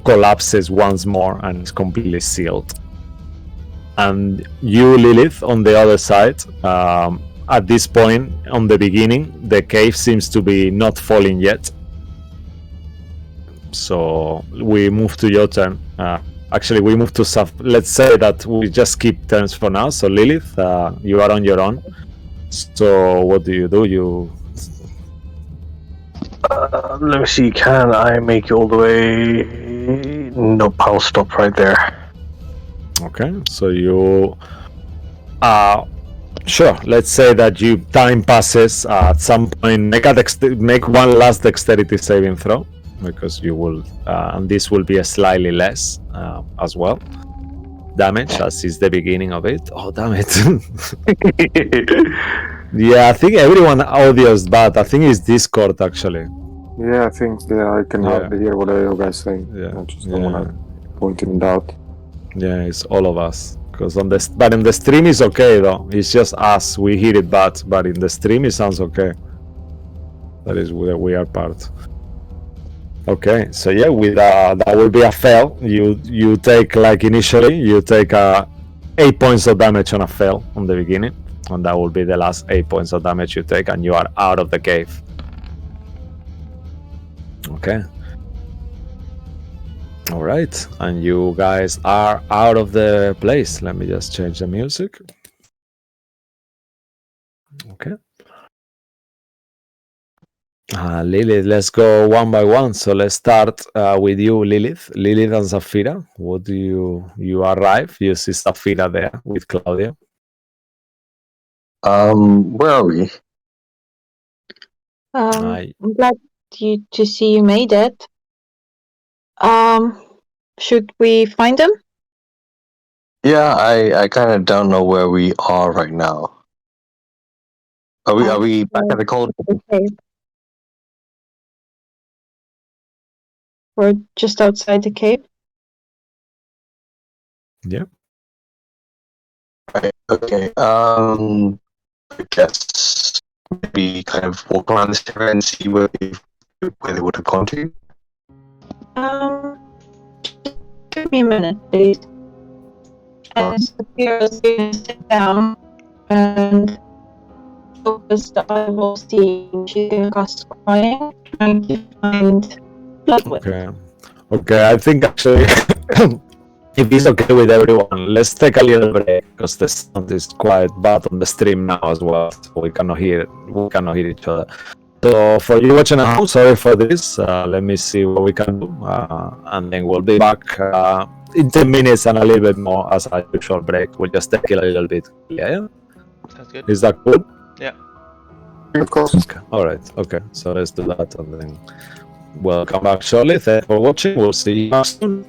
collapses once more and is completely sealed. And you, Lilith, on the other side, at this point, on the beginning, the cave seems to be not falling yet. So we move to your turn. Actually, we move to let's say that we just keep turns for now. So Lilith, you are on your own. So what do? You Let me see, can I make it all the way? Nope, I'll stop right there. okay? So you sure. Let's say that time passes. At some point, make one last dexterity saving throw, because you will, and this will be a slightly less as well damage, as is the beginning of it. Oh, damn it. Yeah, I think everyone audios bad. I think it's Discord, actually. Yeah, I think I can hardly hear what you guys saying. Yeah, I just don't want to point it out. Yeah, it's all of us. But in the stream it's okay though. It's just us. We hear it bad, but in the stream it sounds okay. That is where we are part. Okay, so yeah, with that will be a fail. You take, like initially, you take 8 points of damage on a fail on the beginning, and that will be the last 8 points of damage you take, and you are out of the cave. Okay. All right, and you guys are out of the place. Let me just change the music. Okay. Lilith, let's go one by one. So let's start with you, Lilith. Lilith and Zafira. What do you arrive? You see Zafira there with Claudia. Where are we? I'm glad to see you made it. Should we find him? Yeah, I kind of don't know where we are right now. Are we back at the cold? Okay. We're just outside the cave. Yeah. Right. Okay. I guess maybe kind of walk around this area and see where they would have gone to. Give me a minute, please. And Saphira's gonna sit down and focus the eyeball seeing. She's gonna cast crying, trying to find Bloodwood. Okay, I think actually if it's okay with everyone, let's take a little break, because the sound is quite bad on the stream now as well. So we cannot hear each other. So for you watching at home, sorry for this. Let me see what we can do, and then we'll be back in 10 minutes and a little bit more as a usual break. We'll just take it a little bit. Yeah. Sounds good. Is that cool? Yeah. Of course. Okay. All right. Okay. So let's do that, and then we'll come back shortly. Thanks for watching. We'll see you soon.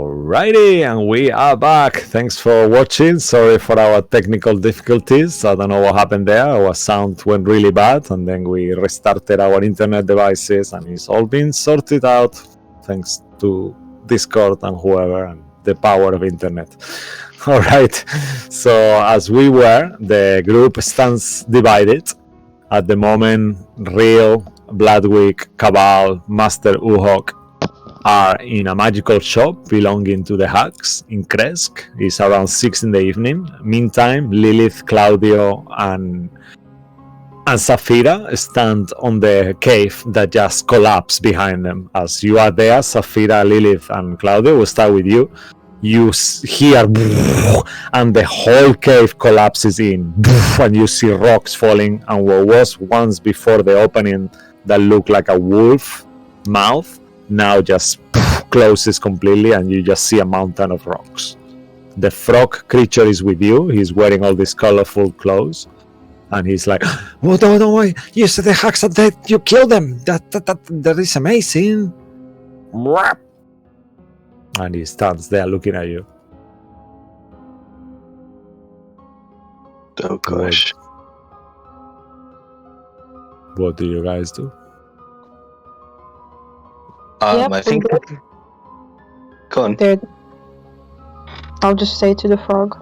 Alrighty, and we are back. Thanks for watching. Sorry for our technical difficulties. I don't know what happened there. Our sound went really bad, and then we restarted our internet devices, and it's all been sorted out thanks to Discord and whoever, and the power of internet. Alright, so as we were, the group stands divided. At the moment, Real, Bloodwick, Cabal, Master Uhok are in a magical shop belonging to the Hags in Kresk. It's around 6 in the evening. Meantime, Lilith, Claudio, and Saphira stand on the cave that just collapsed behind them. As you are there, Saphira, Lilith, and Claudio, we'll start with you. You hear and the whole cave collapses in, and you see rocks falling, and what was once before the opening that looked like a wolf mouth now just closes completely, and you just see a mountain of rocks. The frog creature is with you. He's wearing all these colorful clothes, and he's like, "Oh, don't worry. You said the Hags are dead. You killed them. That is amazing." And he stands there looking at you. Oh gosh. What do you guys do? Yep, I think. Go on. I'll just say to the frog.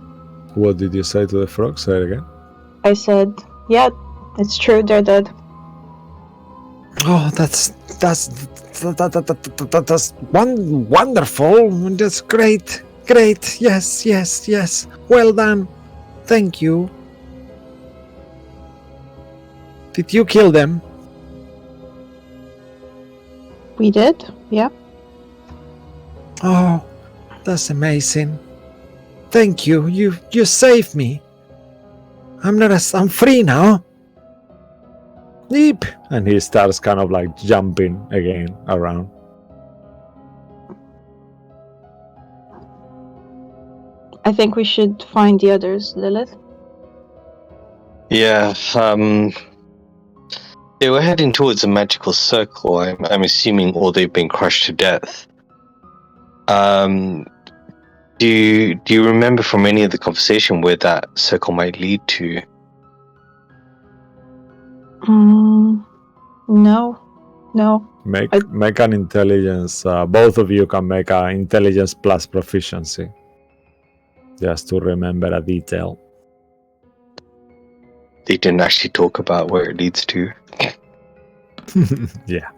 What did you say to the frog? Say it again. I said, yeah, it's true, they're dead. Oh, that's wonderful. That's great. Yes. Well done. Thank you. Did you kill them? We did, yeah. Oh, that's amazing. Thank you. You saved me. I'm free now. Leap! And he starts kind of like jumping again around. I think we should find the others, Lilith. Yeah. They were heading towards a magical circle. I'm assuming, or they've been crushed to death. Do you remember from any of the conversation where that circle might lead to? No. Make an intelligence. Both of you can make an intelligence plus proficiency. Just to remember a detail. They didn't actually talk about where it leads to. Yeah.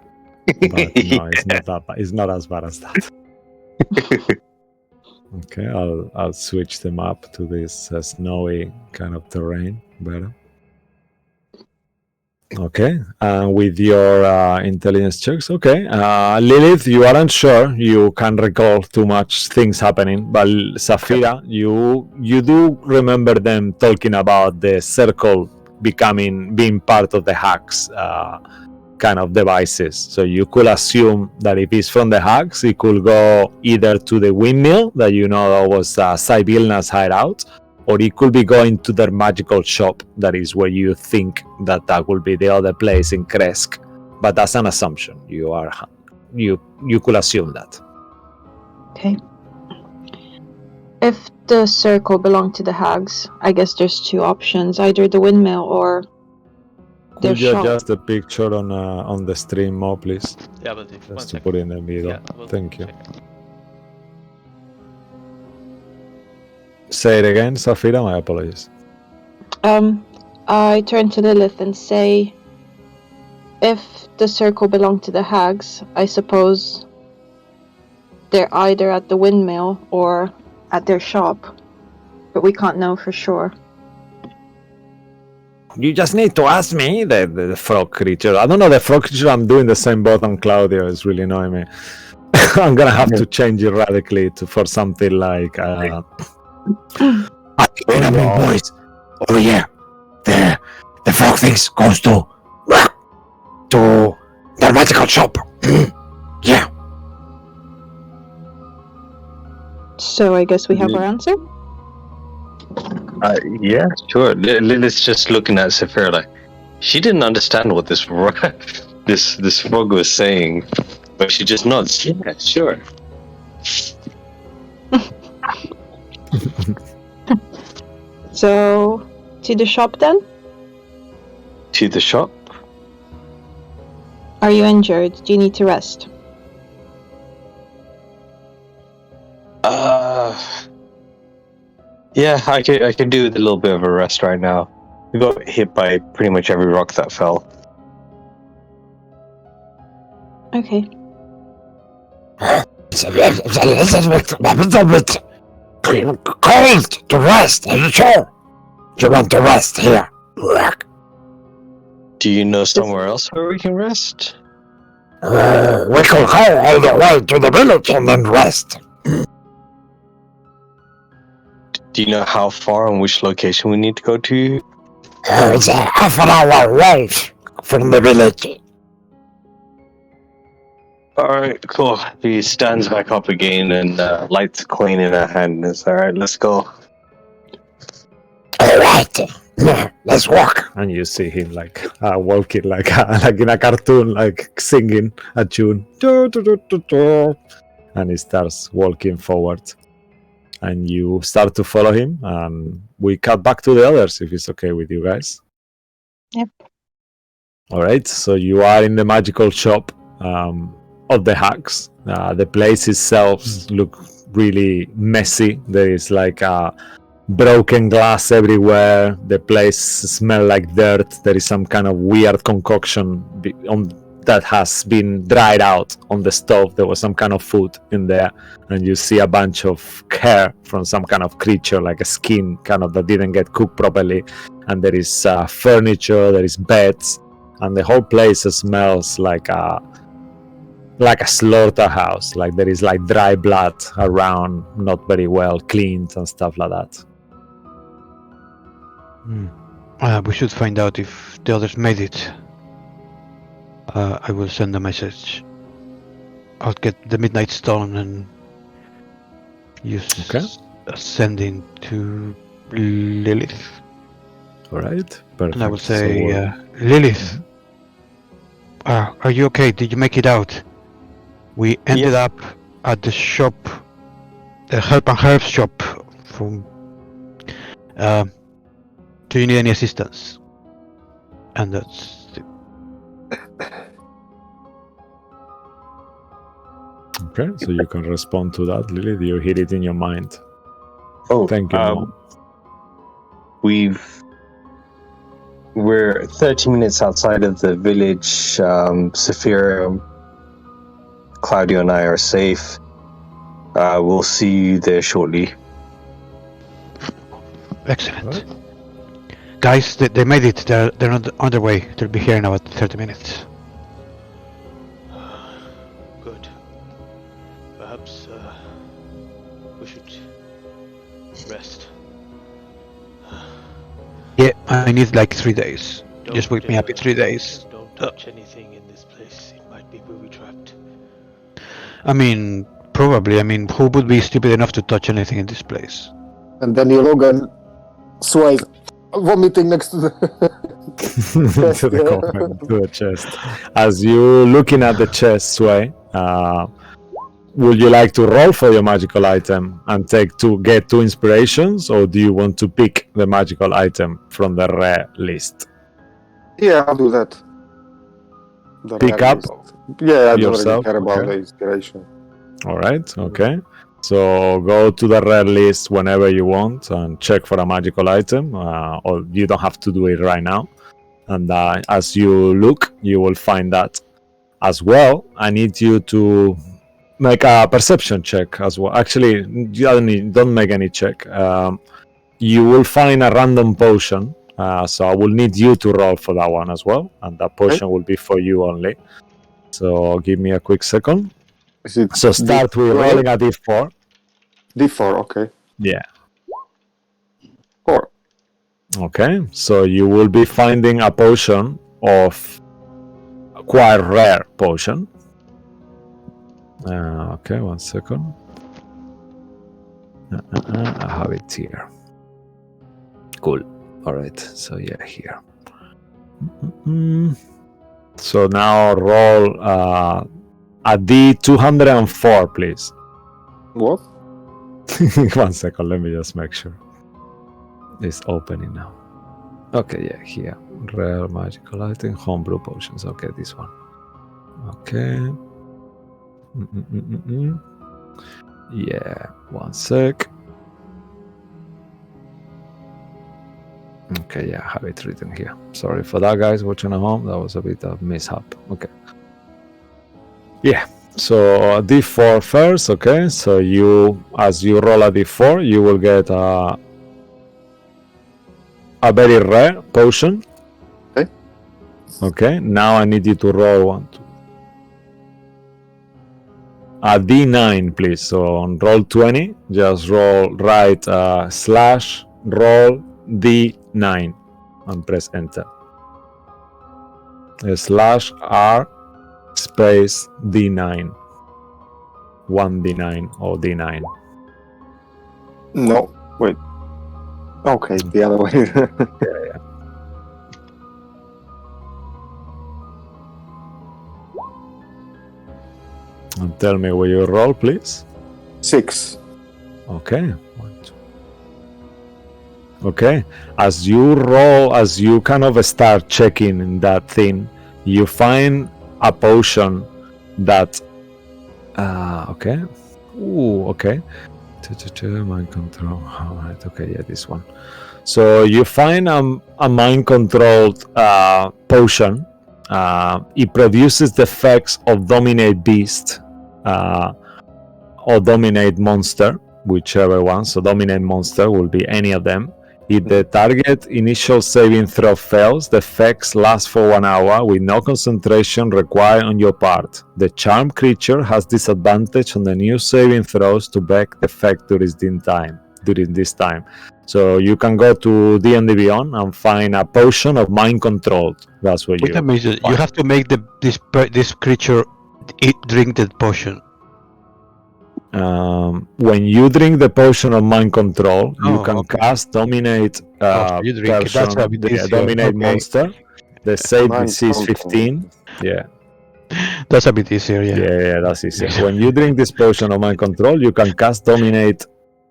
But no, it's not that bad. It's not as bad as that. Okay, I'll switch them up to this snowy kind of terrain better. Okay, with your intelligence checks, okay. Lilith, you aren't sure. You can't recall too much things happening, but Saphira, you do remember them talking about the circle being part of the Hags kind of devices. So you could assume that if it's from the Hags, it could go either to the windmill that you know was Sibylna's hideout, or it could be going to their magical shop. That is where you think that will be the other place in Kresk. But that's an assumption. You could assume that. Okay. If the circle belonged to the Hags, I guess there's two options: either the windmill or their Could you shop. adjust the picture on the stream more, please? Yeah, but if Just to put in the middle. Yeah, we'll Thank you. check. Say it again, Saphira. My apologies. I turn to Lilith and say, if the circle belonged to the Hags, I suppose they're either at the windmill or at their shop, but we can't know for sure. You just need to ask me, the frog creature. I don't know, the frog creature, I'm doing the same both on Claudio. It's really annoying me. I'm gonna have to change it radically for something like... I Come on, boys. Over here. The frog things goes to the magical shop. Yeah. So I guess we have our answer? Yeah, sure. Lilith's just looking at Saphira like she didn't understand what this frog was saying, but she just nods. Yeah, sure. So, to the shop then? To the shop? Are you injured? Do you need to rest? Yeah, I could do with a little bit of a rest right now. We got hit by pretty much every rock that fell. Okay. It's a little bit cold to rest. Are you sure? You want to rest here? Do you know somewhere else where we can rest? We could go all the way to the village and then rest. Do you know how far and which location we need to go to? It's a half an hour walk from the village. Alright, cool. He stands back up again and lights a coin in her hand and says, alright, let's go. Alright, let's walk. And you see him like walking like in a cartoon, like singing a tune. And he starts walking forward. And you start to follow him, and we cut back to the others if it's okay with you guys. Yep. All right, so you are in the magical shop of the hacks. The place itself look really messy. There is like broken glass everywhere. The place smells like dirt. There is some kind of weird concoction that has been dried out on the stove. There was some kind of food in there, and you see a bunch of hair from some kind of creature, like a skin kind of that didn't get cooked properly. And there is furniture, there is beds, and the whole place smells like a slaughterhouse. Like there is like dry blood around, not very well cleaned and stuff like that. We should find out if the others made it. I will send a message. I'll get the Midnight Stone and use sending to Lilith. All right, perfect. And I will say, Lilith, are you okay? Did you make it out? We ended up at the shop, the Help and Herbs shop. Do you need any assistance? And that's it. Okay, so you can respond to that, Lilith. You hear it in your mind. Oh, thank you. Mom. We're 30 minutes outside of the village. Saphira, Claudio and I are safe. We'll see you there shortly. Excellent. Guys, they made it. They're on their way. They'll be here in about 30 minutes. Good. Perhaps we should rest. Yeah, I need like 3 days. Just wake me up in 3 days. Don't touch anything in this place. It might be booby-trapped. I mean, probably. I mean, who would be stupid enough to touch anything in this place? And then you Logan Sway vomiting next to the to the chest. As you looking at the chest, Sway, would you like to roll for your magical item and get 2 inspirations, or do you want to pick the magical item from the rare list? Yeah, I'll do that. Pick up Yeah, I don't yourself. really care about Okay. the inspiration. All right, okay. So go to the rare list whenever you want and check for a magical item, or you don't have to do it right now. And as you look, you will find that as well. I need you to make a perception check as well. Actually, you don't make any check. You will find a random potion, so I will need you to roll for that one as well, and that potion will be for you only. So give me a quick second. So start with rolling a d4. D4, okay. Yeah. 4. Okay, so you will be finding a potion of quite rare potion. Okay, 1 second. I have it here. Cool. All right, so yeah, here. So now roll a D204, please. What? 1 second, let me just make sure. It's opening now. Okay, yeah, here. Rare magical item, homebrew potions. Okay, this one. Okay. Yeah, 1 sec. Okay, yeah, I have it written here. Sorry for that, guys watching at home. That was a bit of mishap. Okay. Yeah, so d4 first. Okay, so as you roll a d4, you will get a very rare potion. Okay. Okay, now I need you to roll 1, 2. A d9, please. So on roll 20, just write /roll d9 and press enter. /r space d9. 1d9 or d9. No, wait. Okay, the other way. Yeah. And tell me where you roll, please. 6. Okay. 1, 2. Okay. As you roll, as you kind of start checking that thing, you find a potion that. Okay. Ooh. Okay. Mind control. All right. Okay. Yeah, this one. So you find a mind-controlled potion. It produces the effects of Dominate Beast or Dominate Monster, whichever one. So Dominate Monster will be any of them. If the target initial saving throw fails, the effects last for 1 hour with no concentration required on your part. The charmed creature has disadvantage on the new saving throws to break the effect during this time. So you can go to D&D Beyond and find a potion of mind controlled. That's what Wait you a minute, you have to make this creature drink the potion. When you drink the potion of mind control, you can okay. cast dominate so you drink it. That's a bit easier. dominate Okay. monster. The save Mind DC is control. 15. Yeah. That's a bit easier, yeah. Yeah, that's easy. When you drink this potion of mind control, you can cast dominate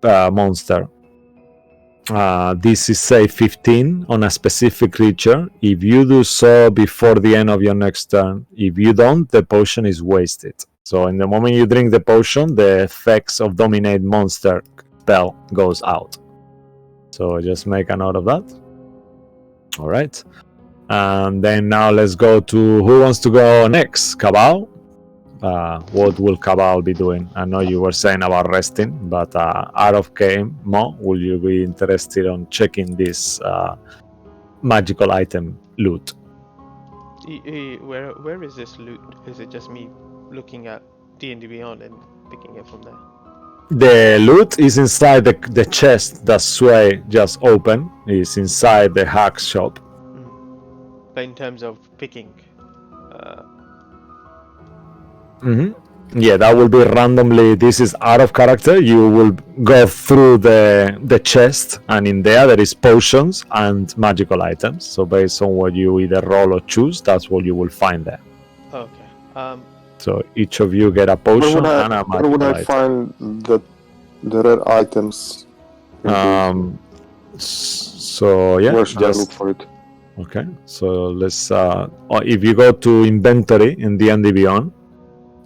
monster. This is save 15 on a specific creature. If you do so before the end of your next turn, if you don't, the potion is wasted. So in the moment you drink the potion, the effects of dominate monster spell goes out. So just make a note of that. All right. And then now let's go to who wants to go next? Cabal? What will Cabal be doing? I know you were saying about resting, but out of game, Mo, will you be interested on checking this magical item loot? Where is this loot? Is it just me looking at D&D Beyond and picking it from there? The loot is inside the chest that Sway just opened. It's inside the hack shop. But in terms of picking, Yeah, that will be randomly. This is out of character. You will go through the chest, and in there is potions and magical items. So based on what you either roll or choose, that's what you will find there. okay. So each of you get a potion and a where would magical I item. find the rare items? So yeah, Where should I look for it? Okay. So let's. If you go to inventory in D&D Beyond,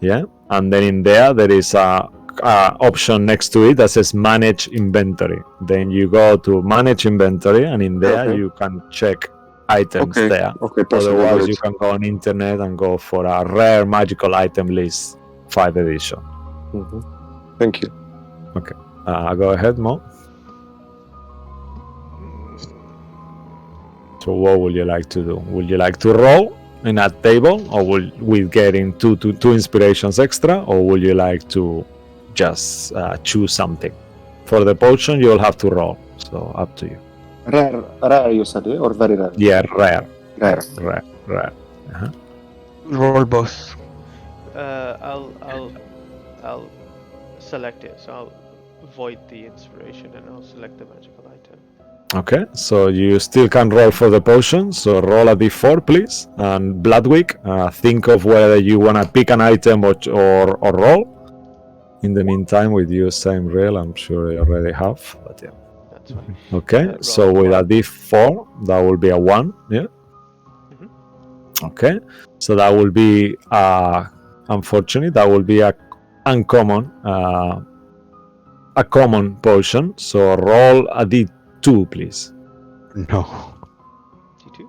yeah, and then in there is a option next to it that says manage inventory. Then you go to manage inventory, and in there Okay. you can check items Okay. there. Okay, possible. Otherwise, you can go on internet and go for a rare magical item list, 5th edition. Thank you. Go ahead, Mo. So what would you like to do? Would you like to roll in a table, or will we getting two inspirations extra, or would you like to just choose something? For the potion, you'll have to roll. So up to you. Rare you said, or very rare? Yeah, rare. Rare. Roll both. I'll select it. So I'll void the inspiration and I'll select the magical item. Okay, so you still can roll for the potion. So roll a d4, please. And Bloodwick, think of whether you want to pick an item or roll. In the meantime, with you, same reel, I'm sure you already have, but yeah. That's fine. Okay, so with a d4, that will be a 1, yeah? Okay, so that will be, unfortunately, that will be a uncommon, a common potion. So roll a d2, please. No. D2.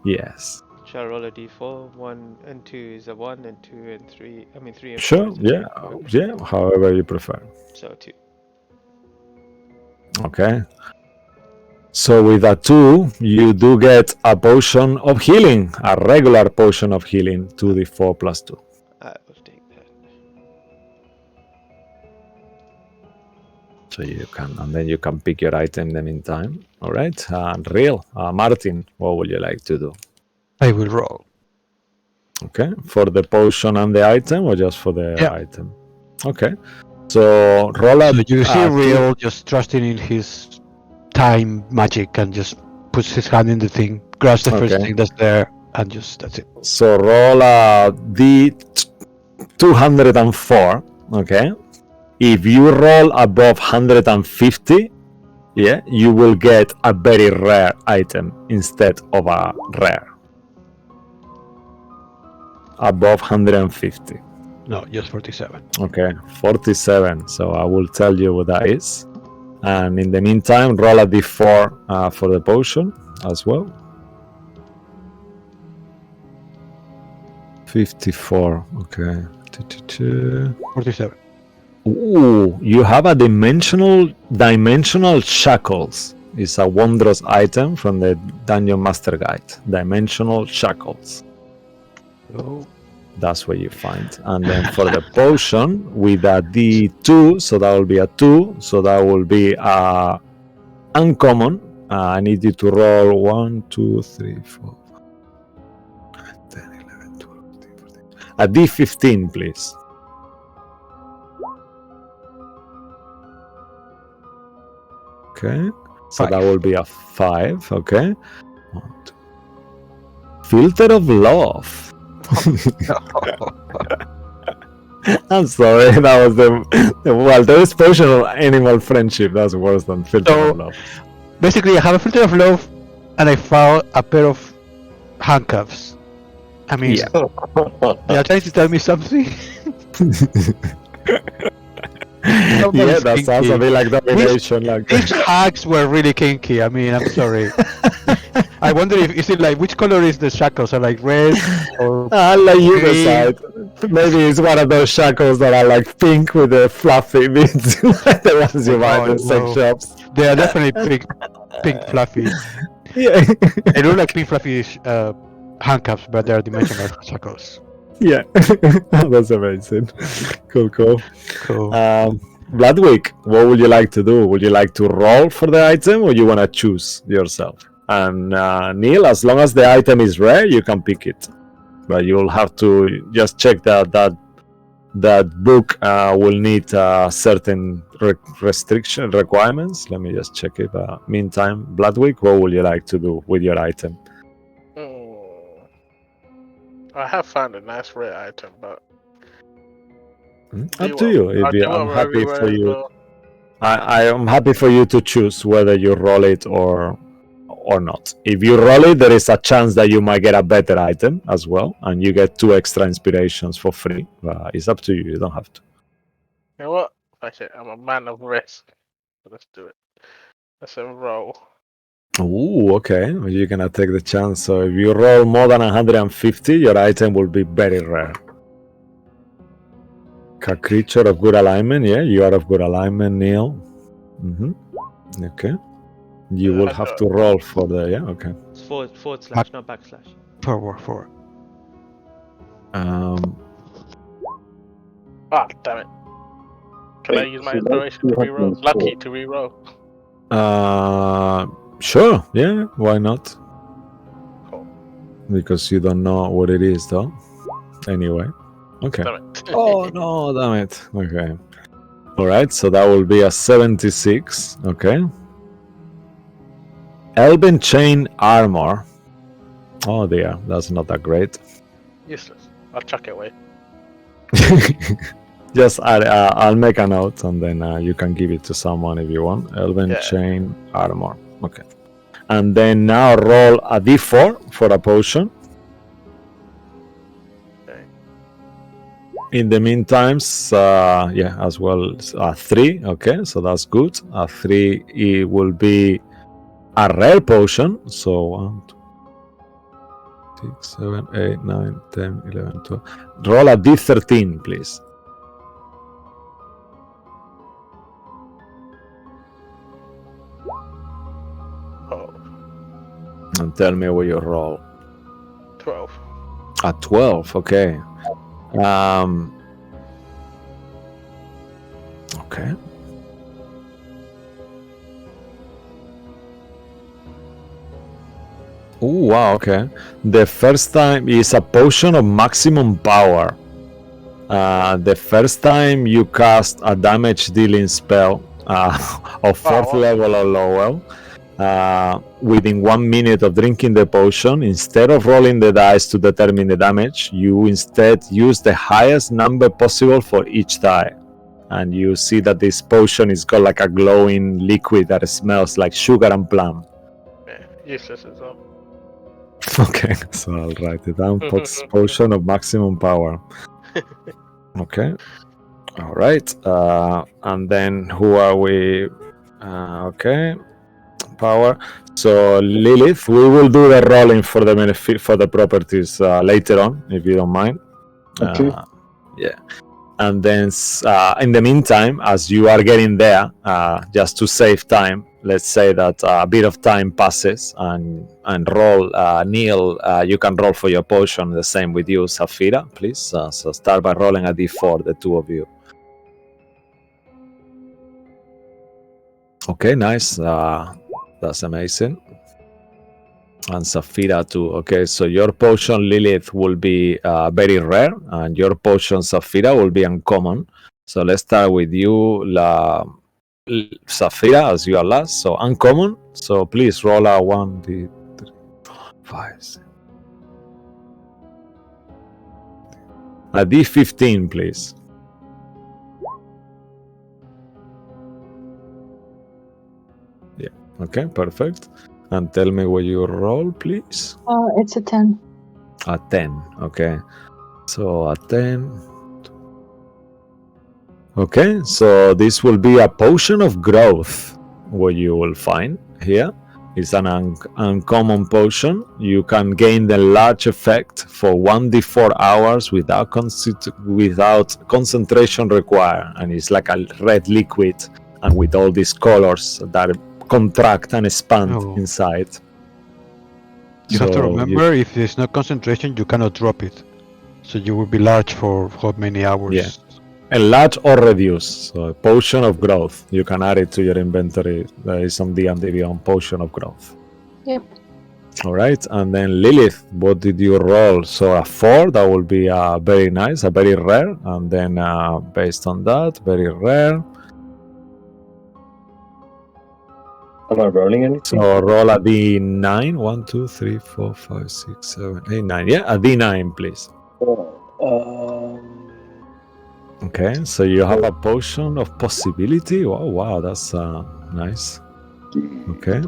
Yes. Shall I roll a d4? 1 and 2 is a 1, and 2 and 3. I mean 3 and 4 Sure, is a 2. yeah, Okay. yeah, however you prefer. So 2. Okay. So with a 2, you do get a potion of healing, a regular potion of healing, 2d4 plus 2. I will take that. So you can, and then you can pick your item in the meantime. All right. Real, Martin, what would you like to do? I will roll. Okay, for the potion and the item, or just for the item? Okay. So roll a. So you see two- Real just trusting in his time magic and just puts his hand in the thing, grabs the first Okay. thing that's there, and just that's it. So roll a d204. Okay. If you roll above 150, yeah, you will get a very rare item instead of a rare. Above 150. No, just 47. Okay, 47. So I will tell you what that is. And in the meantime, roll a d4 for the potion as well. 54. Okay. 47. Ooh, you have a dimensional shackles. It's a wondrous item from the Dungeon Master Guide. Dimensional shackles. Oh. That's what you find. And then for the potion with a d2, so that will be a 2, so that will be uncommon. I need you to roll 1, 2, 3, 4, 5, 10, 11, 12, 13, 14. A d15, please. Okay, so 5. that will be a 5. Okay. 1, 2. Filter of love. I'm sorry, that was the well. There is potion of animal friendship. That's worse than filter of love. Basically, I have a filter of love, and I found a pair of handcuffs. I mean, Yeah. they are trying to tell me something. Yeah, that sounds a bit like domination. These hacks were really kinky. I mean, I'm sorry. I wonder if is it like which color is the shackles? Are like red or I'll let you green? decide. Maybe it's one of those shackles that are like pink with the fluffy bits, the ones you buy in the sex shops. They are definitely pink fluffy. Yeah. They look like pink fluffy handcuffs, but they are dimensional shackles. Yeah, that's amazing. Cool. Cool. Bloodwick, what would you like to do? Would you like to roll for the item, or you want to choose yourself? And Neil, as long as the item is rare, you can pick it, but you'll have to just check that book will need certain restriction requirements. Let me just check it. Meantime, Bloodwick, what would you like to do with your item? I have found a nice rare item, but Up to you. I'm happy for you. I am happy for you to choose whether you roll it or not. If you roll it, there is a chance that you might get a better item as well, and you get 2 extra inspirations for free. It's up to you. You don't have to. You know what? Okay, I'm a man of risk. Let's do it. Let's have a roll. Ooh, okay. You're gonna take the chance. So if you roll more than 150, your item will be very rare. A creature of good alignment. Yeah, you are of good alignment, Neil. Okay. You will have to roll for the okay. It's forward slash, not backslash. Forward. Ah, damn it. Can I use my inspiration to reroll? Lucky to reroll. Sure. Yeah. Why not? Cool. Because you don't know what it is, though. Anyway. Okay. Damn it. Oh no! Damn it. Okay. All right. So that will be a 76. Okay. Elven chain armor. Oh dear, that's not that great. Useless. I'll chuck it away. Just I'll make a note, and then you can give it to someone if you want. Elven Yeah. chain armor. Okay. And then now roll a d4 for a potion. Okay. In the meantime, as well, 3. Okay, so that's good. 3, it will be a rare potion. So 1, 2, 6, 7, 8, 9, 10, 11, 12. Roll a d13, please. Oh, And tell me what you roll. 12. A 12, okay. Okay. Oh, wow, okay. The first time is a potion of maximum power. The first time you cast a damage dealing spell of 4th level or lower, within 1 minute of drinking the potion, instead of rolling the dice to determine the damage, you instead use the highest number possible for each die. And you see that this potion is got like a glowing liquid that smells like sugar and plum. Yeah, useless as well. Okay, so I'll write it down. Potion of maximum power. Okay. All right. And then who are we? Okay. Power. So Lilith, we will do the rolling for the benefit for the properties later on, if you don't mind. Okay. Yeah. And then in the meantime, as you are getting there, just to save time, let's say that a bit of time passes and roll. Neil, you can roll for your potion. The same with you, Saphira, please. So start by rolling a d4, the two of you. Okay, nice. That's amazing. And Saphira too. Okay, so your potion, Lilith, will be very rare, and your potion, Saphira, will be uncommon. So let's start with you, Saphira, as you are last. So uncommon. So please roll a 1, 2, 3, 5, 6. A d15, please. Yeah. Okay, perfect. And tell me what you roll, please. It's a 10. A 10. Okay. So a 10. Okay, so this will be a potion of growth. What you will find here is an uncommon potion. You can gain the large effect for 1d4 hours without concentration required, and it's like a red liquid, and with all these colors that contract and expand inside. You have to remember, if there's no concentration, you cannot drop it. So you will be large for how many hours? Yeah. Enlarge or reduce. So a potion of growth. You can add it to your inventory. There is some D&D on potion of growth. Yep. All right. And then Lilith, what did you roll? So a 4, that will be very nice, a very rare. And then based on that, very rare. Am I rolling anything? So roll a D9. 1, 2, 3, 4, 5, 6, 7, 8, 9. Yeah, a D9, please. Okay, so you have a potion of possibility. Oh, wow, that's nice. Okay,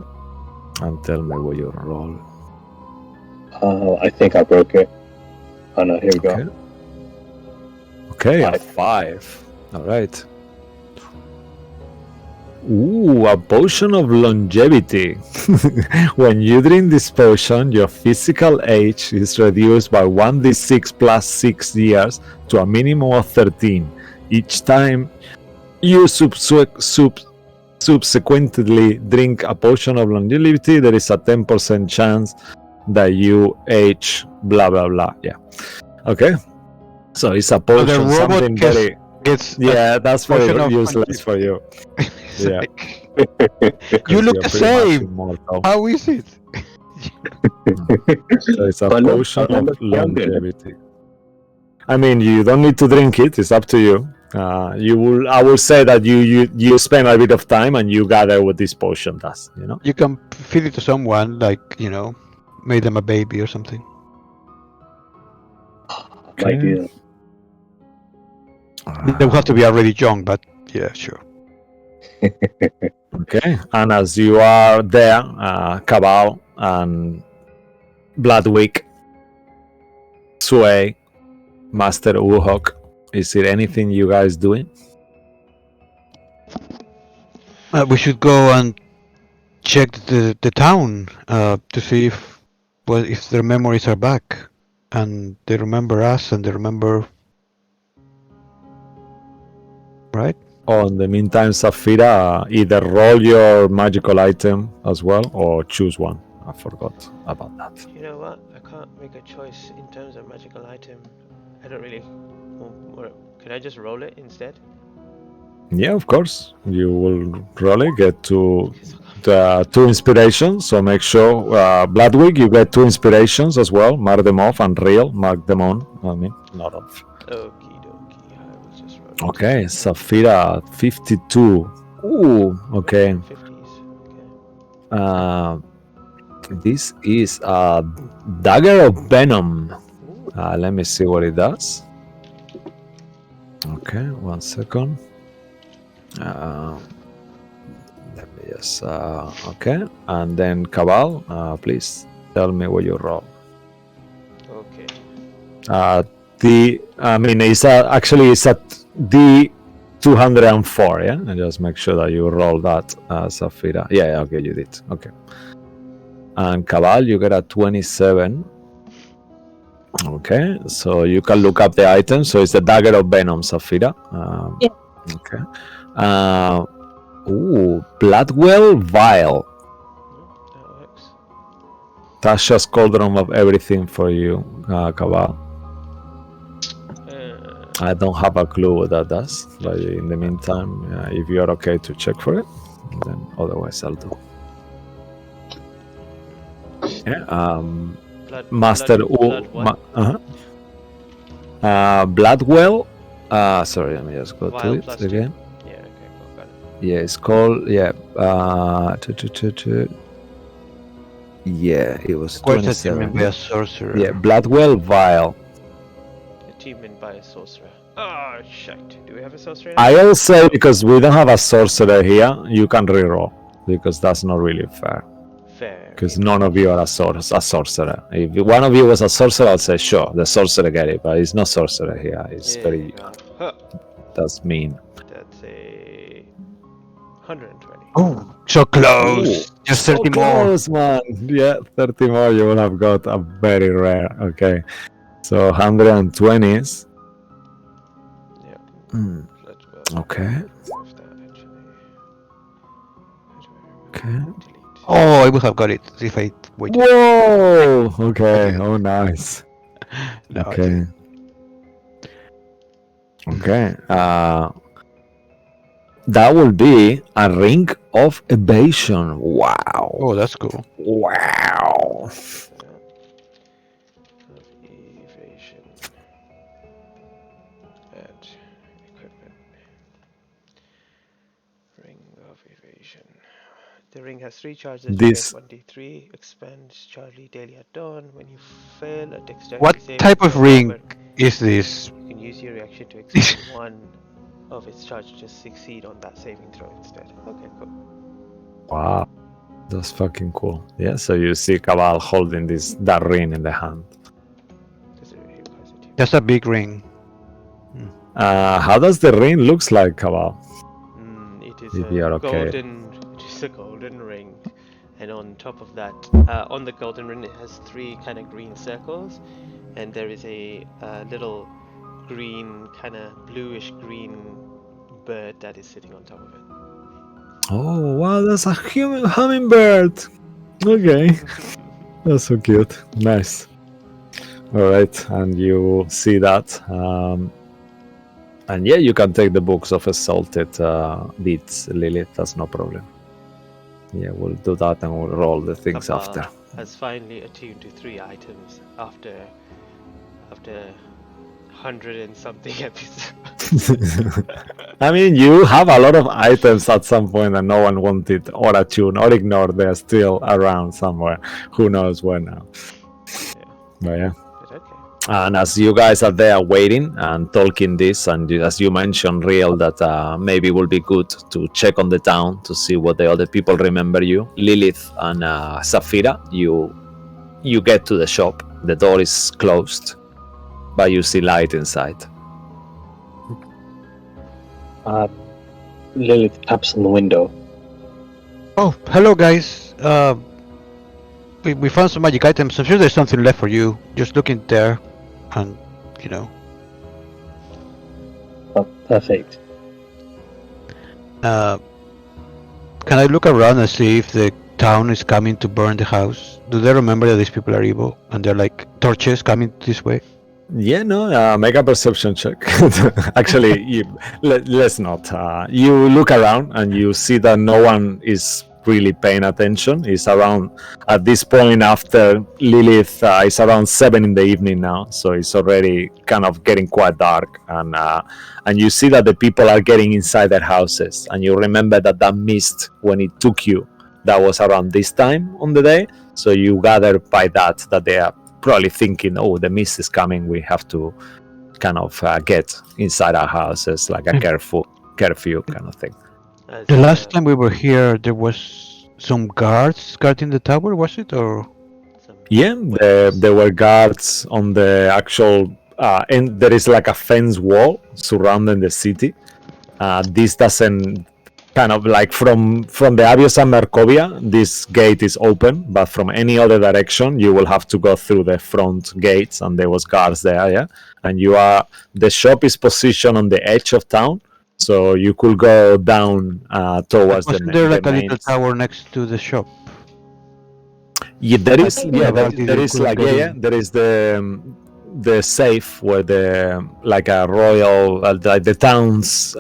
and tell me what you roll. I think I broke it. Oh no, here we go. Okay, a 5. All right. Ooh, a potion of longevity. When you drink this potion, your physical age is reduced by 1d6 plus 6 years to a minimum of 13. Each time you subsequently drink a potion of longevity, there is a 10% chance that you age blah blah blah. Yeah. Okay. So it's a potion, something very... Yeah, that's very useless for you. Yeah. You look the same. How is it? So it's a potion of longevity. I mean, you don't need to drink it. It's up to you. I will say that you spend a bit of time and you gather what this potion does. You know. You can feed it to someone, like made them a baby or something. Okay. They will have to be already young, but yeah, sure. Okay, and as you are there, Cabal and Bloodwick, Sway, Master Uhok, is there anything you guys doing? We should go and check the town to see if their memories are back and they remember us and they remember, right? Or in the meantime, Saphira, either roll your magical item as well or choose one. I forgot about that. You know what? I can't make a choice in terms of magical item. I don't really. Can I just roll it instead? Yeah, of course. You will roll it, get two inspirations. So make sure, Bloodwig, you get 2 inspirations as well. Mark them off, and Real, mark them on. I mean, not off. Okie dokie. I will just roll it. Okay, Saphira, 52. Ooh, okay. 50s. Okay. This is a Dagger of Venom. Let me see what it does. Okay, 1 second. Let me just okay, and then Cabal, please tell me what you roll. Okay. Actually it's at D204, yeah, and just make sure that you roll that, Saphira. Yeah, okay, you did. Okay, and Cabal, you get a 27. Okay, so you can look up the item. So it's the Dagger of Venom, Saphira. Yeah. Okay. Bloodwell Vial. That works. Tasha's Cauldron of everything for you, Cabal. I don't have a clue what that does, but in the meantime, if you're okay to check for it, then otherwise I'll do. Yeah. Master Bloodwell. Sorry, let me just go to it again. Yeah, okay, cool, got it. Yeah, it's called yeah. Yeah, it was Quite 27. by a sorcerer. Yeah, Bloodwell Vial. Achievement by a sorcerer. Oh, shite. Do we have a sorcerer? I will say, because we don't have a sorcerer here, you can reroll, because that's not really fair. Fair. Because none of you are a sorcerer. If one of you was a sorcerer, I'll say sure, the sorcerer get it, but it's not sorcerer here. It's very. That's mean. That's a 120. Oh, so close. Ooh, Just so 30 more. close, man. Yeah, 30 more. You will have got a very rare. Okay, so 120s. Yeah. Mm. Okay. Okay. Oh, I would have got it if I waited. Whoa! Okay. Oh, nice. No, I Okay. didn't. Okay. That will be a ring of evasion. Wow. Oh, that's cool. Wow. Evasion. And equipment. Ring of evasion. The ring has 3 charges. This- You get 1d3. Expands Charlie daily at dawn. When you fail a dexterity What save, type of your ring armor- is this? You can use your reaction to expend one of its charge to succeed on that saving throw instead. Okay, cool. Wow. That's fucking cool. Yeah, so you see Cabal holding that ring in the hand. Does it really positive? That's a big ring. How does the ring looks like, Cabal? It is If a you're okay. golden. It is a golden ring, and on top of that, on the golden ring, it has 3 kind of green circles, and there is a little green, kind of bluish green bird that is sitting on top of it. Oh, wow, that's a human hummingbird. Okay. That's so cute. Nice. All right, and you see that. And yeah, you can take the books of Assaulted Deeds, Lilith. That's no problem. Yeah, we'll do that and we'll roll the things Kappa after. has finally attuned to 3 items after 100 and something episodes. I mean, you have a lot of items at some point that no one wanted or attune or ignored. They're still around somewhere. Who knows where now. Yeah. But yeah. But okay. And as you guys are there waiting and talking this, and as you mentioned, Real, that maybe it will be good to check on the town to see what the other people remember you. Lilith and Safira, you get to the shop. The door is closed, but you see light inside. Lilith taps on the window. Oh, hello guys. We found some magic items. I'm sure there's something left for you. Just look in there, and you know. Oh, perfect. Can I look around and see if the town is coming to burn the house? Do they remember that these people are evil and they're like torches coming this way? Yeah, no, make a perception check. Actually, let's not. You look around and you see that no one is really paying attention. It's around, at this point after Lilith, it's around 7 in the evening now, so it's already kind of getting quite dark. And you see that the people are getting inside their houses. And you remember that mist, when it took you, that was around this time on the day. So you gather by that they are probably thinking, oh, the mist is coming, we have to kind of get inside our houses, like a curfew kind of thing. The last time we were here, there was some guards guarding the tower, was it? Or yeah, there were guards on the actual and there is like a fence wall surrounding the city. This doesn't kind of like from the Abios and Markovia, this gate is open, but from any other direction you will have to go through the front gates, and there was guards there. Yeah, and the shop is positioned on the edge of town, so you could go down towards wasn't there like a little tower next to the shop? Yeah, there is. Yeah, there is like there is the safe where the like a royal like the town's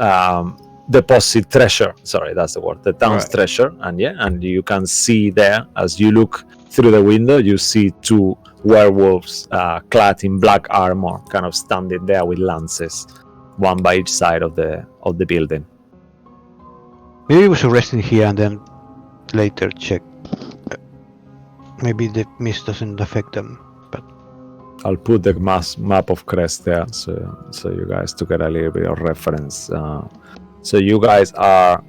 deposit treasure. Sorry, that's the word. The town's treasure, and you can see there as you look through the window, you see 2 werewolves clad in black armor, kind of standing there with lances, one by each side of the building. Maybe we should rest in here and then later check. Maybe the mist doesn't affect them, but I'll put the map of Crest there, so you guys to get a little bit of reference. So you guys are,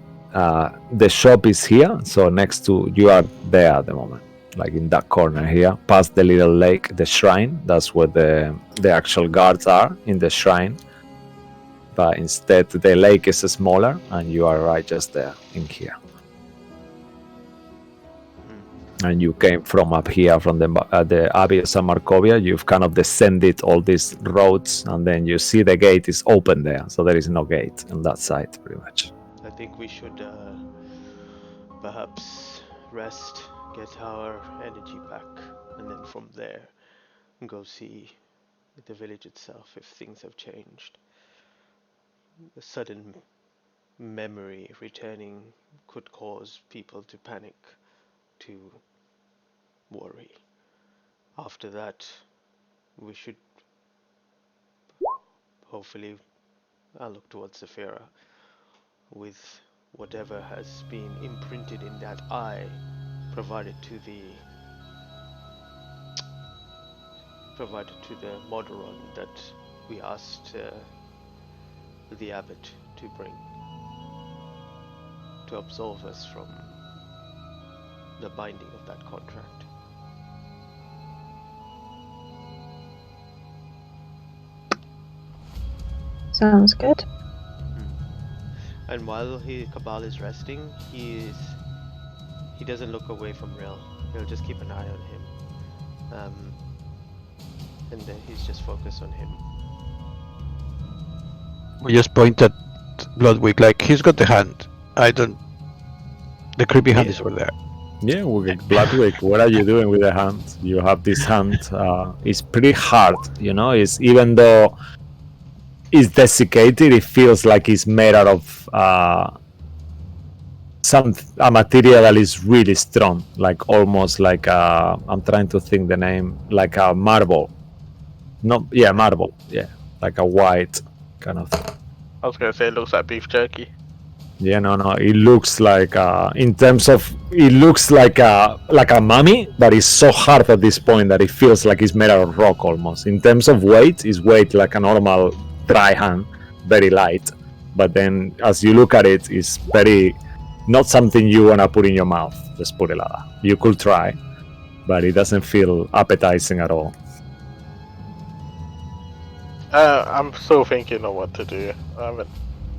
the shop is here, so next to, you are there at the moment, like in that corner here, past the little lake, the shrine, that's where the actual guards are, in the shrine. But instead, the lake is smaller, and you are right just there, in here. And you came from up here, from the Abios and Markovia. You've kind of descended all these roads, and then you see the gate is open there, so there is no gate on that side, pretty much. I think we should perhaps rest, get our energy back, and then from there go see the village itself if things have changed. The sudden memory returning could cause people to panic, to worry. After that, we should hopefully look towards Safira with whatever has been imprinted in that eye provided to the Moderon that we asked the abbot to bring to absolve us from the binding of that contract. Sounds good. And while Cabal is resting, he doesn't look away from Rill. He'll just keep an eye on him, and then he's just focused on him. We just point at Bloodwick, like he's got the hand. The creepy hand is over there. Yeah, Bloodwick, what are you doing with the hand? You have this hand. It's pretty hard, you know. It's, even though it's desiccated, it feels like it's made out of a material that is really strong, like almost like I'm trying to think the name, like a marble. Marble. Yeah, like a white kind of thing. I was gonna say it looks like beef jerky. Yeah, no. It looks like, in terms of, it looks like a mummy, but it's so hard at this point that it feels like it's made out of rock almost. In terms of weight, it's weight like a normal dry hand, very light. But then, as you look at it, it's very not something you wanna put in your mouth. Let's put it like that. You could try, but it doesn't feel appetizing at all. I'm still thinking of what to do. I haven't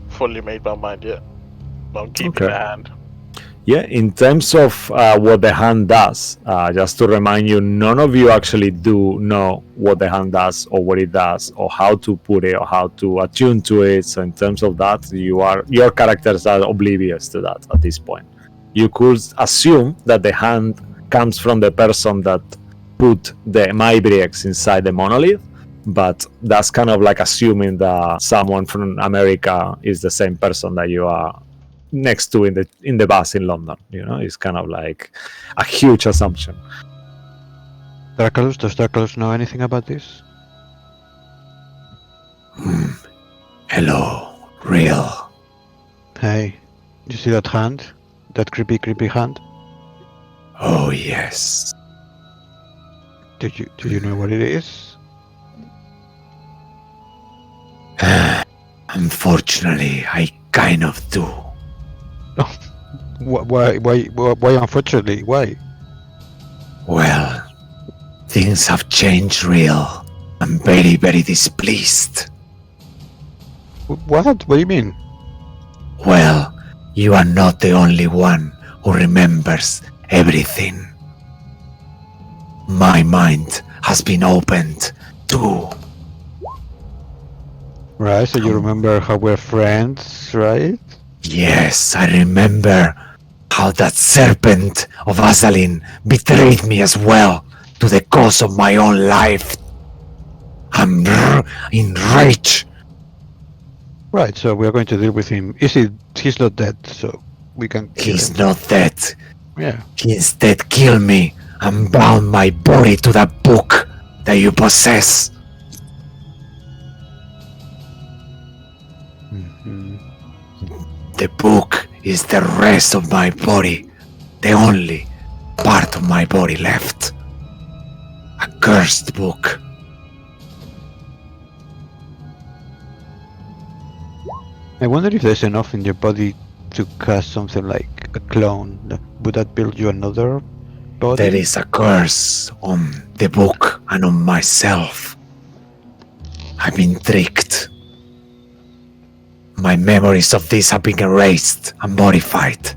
fully made my mind yet. I'm keeping Okay. the hand. Yeah, in terms of what the hand does, just to remind you, none of you actually do know what the hand does or what it does or how to put it or how to attune to it. So in terms of that, your characters are oblivious to that at this point. You could assume that the hand comes from the person that put the Mybriex inside the monolith, but that's kind of like assuming that someone from America is the same person that you are next to in the bus in London. It's kind of like a huge assumption. Does Darkalus know anything about this? Hello, real. Hey, you see that hand? That creepy hand? Oh yes. Do you know what it is? Unfortunately, I kind of do. Why unfortunately? Why? Well, things have changed, real. I'm very, very displeased. What? What do you mean? Well, you are not the only one who remembers everything. My mind has been opened too. Right, so you remember how we're friends, right? Yes, I remember how that serpent of Azalin betrayed me as well, to the cause of my own life. I'm enraged. Right, so we're going to deal with him. He's not dead, so we can kill He's him. not dead. Yeah. He instead killed me and bound my body to that book that you possess. Mhm. The book is the rest of my body, the only part of my body left. A cursed book. I wonder if there's enough in your body to cast something like a clone. Would that build you another body? There is a curse on the book and on myself. I've been tricked. My memories of this have been erased and modified.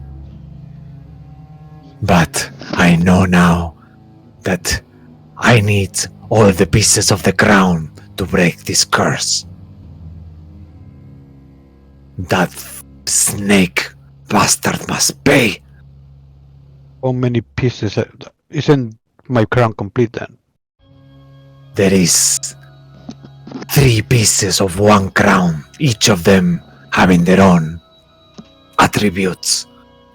But I know now that I need all the pieces of the crown to break this curse. That snake bastard must pay. How many pieces? Isn't my crown complete then? There is 3 pieces of one crown, each of them having their own attributes.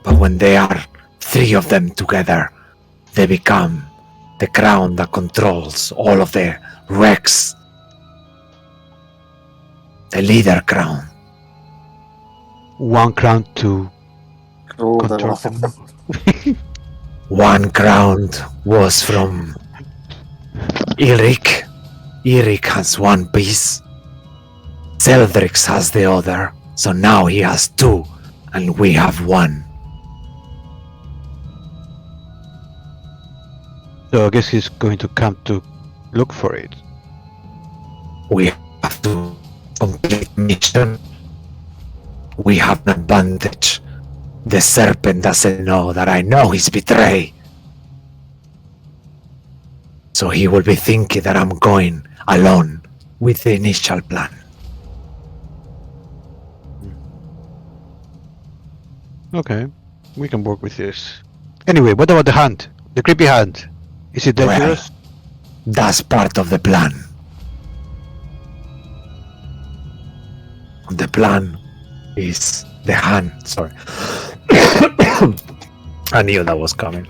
But when they are 3 of them together, they become the crown that controls all of the wrecks. The leader crown. One crown to Rule the control world. them. One crown was from Eric. Eric has 1 piece. Zeldrix has the other. So now he has 2, and we have 1. So I guess he's going to come to look for it. We have to complete mission. We have an advantage. The serpent doesn't know that I know his betray. So he will be thinking that I'm going alone with the initial plan. Okay, we can work with this. Anyway, what about the hand? The creepy hand? Is it dangerous? That's part of the plan. The plan is the hand. Sorry. I knew that was coming.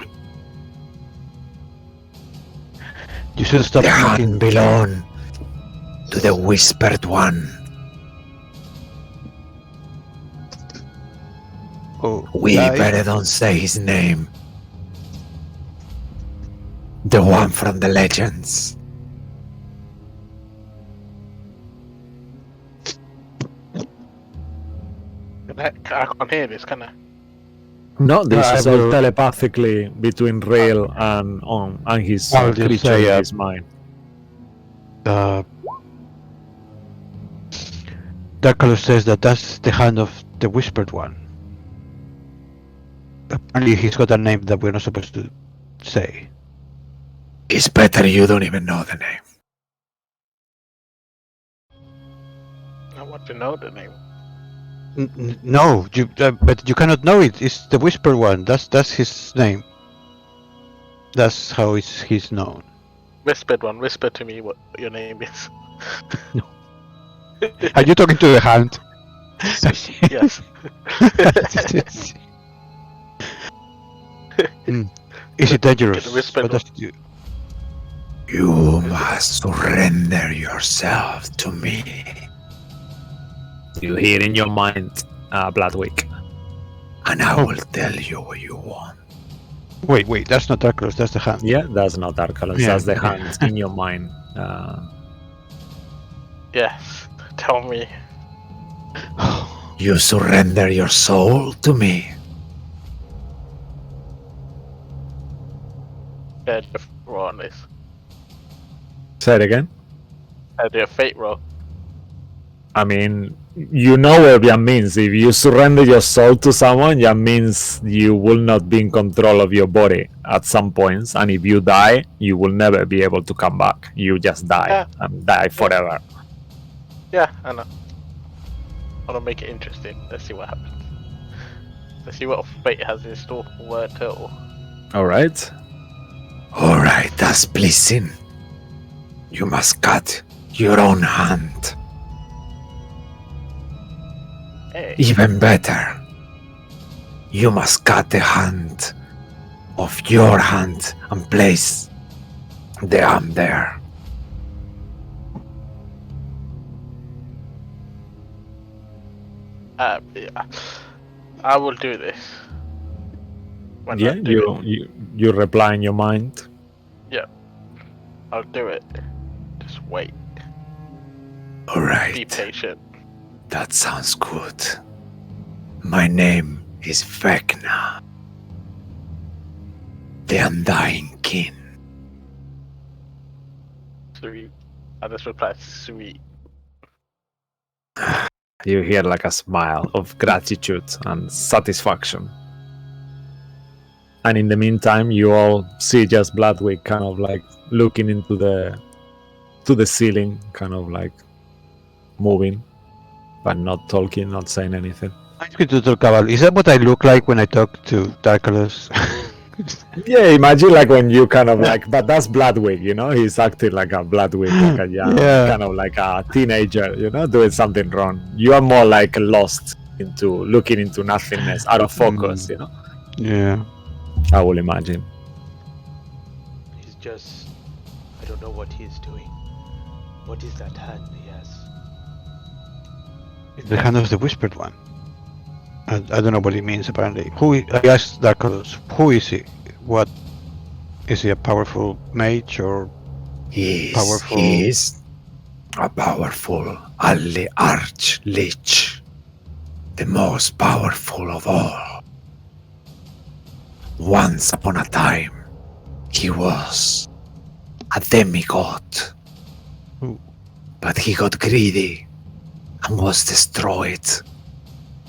You should stop The smoking. hand belongs to the Whispered One. who We died? better don't say his name. The one from the legends. I can't hear this, can I? No, this I is all will- telepathically between Rail and his I'll just creature say, in his mind. Darkalus says that that's the hand of the Whispered One. Apparently he's got a name that we're not supposed to say. It's better you don't even know the name. I want to know the name. No, but you cannot know it. It's the Whispered One. That's his name. That's how he's known. Whispered one, whisper to me what your name is. Are you talking to the hand? Yes. Is it dangerous? Whispered What does it do? You must surrender yourself to me. You hear in your mind, Bloodwick. And I will tell you what you want. Wait, that's not Darkalus, that's the hand. Yeah, that's not Darkalus. Yeah, That's the okay. hand in your mind. Yes. Tell me. You surrender your soul to me. Dead roll on this. Say it again. I do a fate roll. I mean, you know what that means. If you surrender your soul to someone, that means you will not be in control of your body at some points. And if you die, you will never be able to come back. You just die Yeah. and die forever. Yeah, I know. I want to make it interesting. Let's see what happens. Let's see what fate has in store for Word Turtle. All right. Alright, that's pleasing. You must cut your own hand. Hey. Even better. You must cut the hand of your hand and place the arm there. Yeah. I will do this. When Yeah, I do you reply in your mind. I'll do it. Just wait. Be Alright, patient. that sounds good. My name is Vecna, the Undying King. Sweet. I just replied, sweet. You hear like a smile of gratitude and satisfaction. And in the meantime, you all see just Bloodwick kind of like looking into the ceiling, kind of like moving, but not talking, not saying anything. I'm going to talk about. Is that what I look like when I talk to Darkalus? Yeah, imagine like when you kind of like, but that's Bloodwick, you know, he's acting like a Bloodwick, like a young, Yeah. kind of like a teenager, you know, doing something wrong. You are more like lost into looking into nothingness, out of focus, you know, Yeah. I will imagine. He's just... I don't know what he's doing. What is that hand he has? It's the hand of the Whispered One. I don't know what it means apparently. I asked Darkalus, who is he? What is he, a powerful mage or powerful? He is a powerful arch-lich, the most powerful of all. Once upon a time, he was a demigod, Ooh. but he got greedy and was destroyed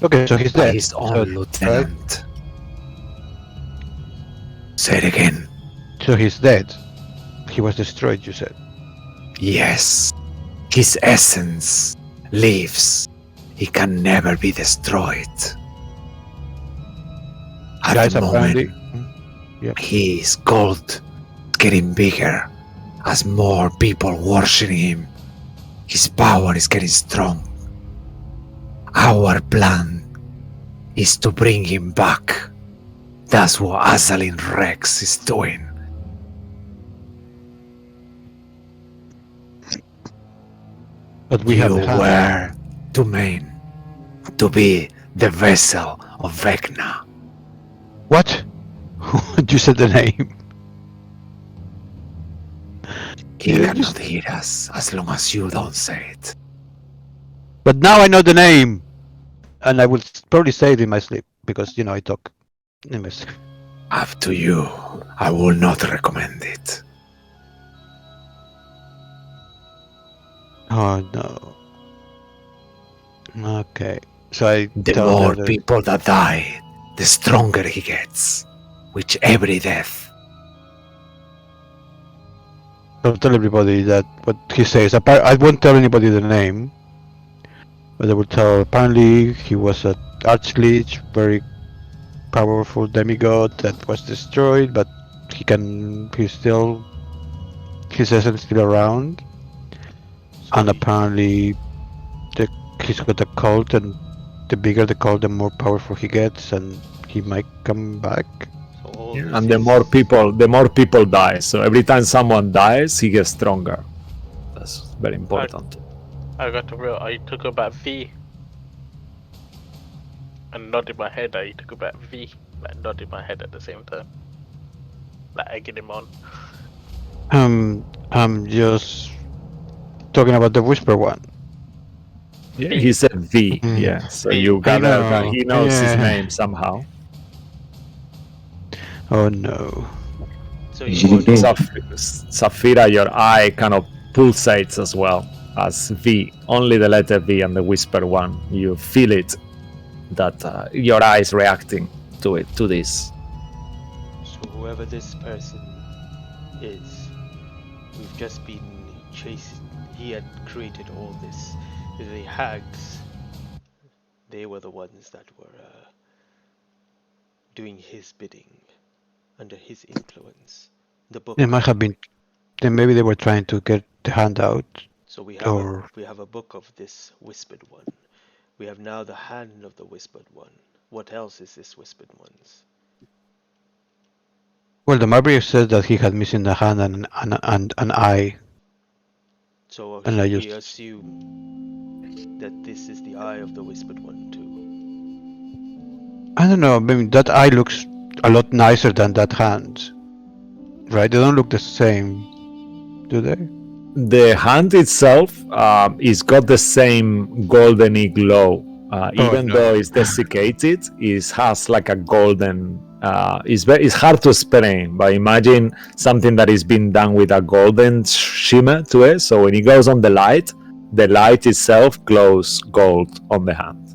Okay, so he's by dead. his own So, lieutenant. Say it again. So he's dead. He was destroyed, you said. Yes, his essence lives. He can never be destroyed. At Guys, the apparently. moment, his cult is getting bigger as more people worship him. His power is getting strong. Our plan is to bring him back. That's what Azalin Rex is doing. But we have You the hand. were to be The vessel of Vecna. What? You said the name. He Yeah, cannot hear us as long as you don't say it. But now I know the name, and I will probably say it in my sleep because I talk in my sleep. Up to you. I will not recommend it. Oh no. Okay, so I The tell more her that- people that die, the stronger he gets. With every death. I'll tell everybody that what he says. I won't tell anybody the name, but I will tell. Apparently, he was an archlich, very powerful demigod that was destroyed, but his essence still around, and apparently, he's got a cult, and the bigger the cult, the more powerful he gets, and he might come back. And the more people die. So every time someone dies, he gets stronger. That's very important. I got the real. I took about V. And nodded my head. I took about V. Like nodded my head at the same time. Like egging him on. I'm just talking about the Whisper one. Yeah, he said V. Yeah, so you gather that he knows his name somehow. Oh no. So Saphira, your eye kind of pulsates as well as V. Only the letter V and the whisper one. You feel it, that your eye is reacting to this. So whoever this person is, we've just been chasing. He had created all this. The hags, they were the ones that were doing his bidding, under his influence. The book. It might have been. Then maybe they were trying to get the hand out. So we have a book of this whispered one. We have now the hand of the whispered one. What else is this whispered one's? Well, the Marbury said that he had missing a hand and an eye. So and should we assume that this is the eye of the whispered one too? I don't know. I mean, that eye looks a lot nicer than that hand, right? They don't look the same, do they? The hand itself is got the same goldeny glow. Even though it's desiccated, it has like a golden. It's hard to explain, but imagine something that is being done with a golden shimmer to it. So when it goes on the light itself glows gold on the hand.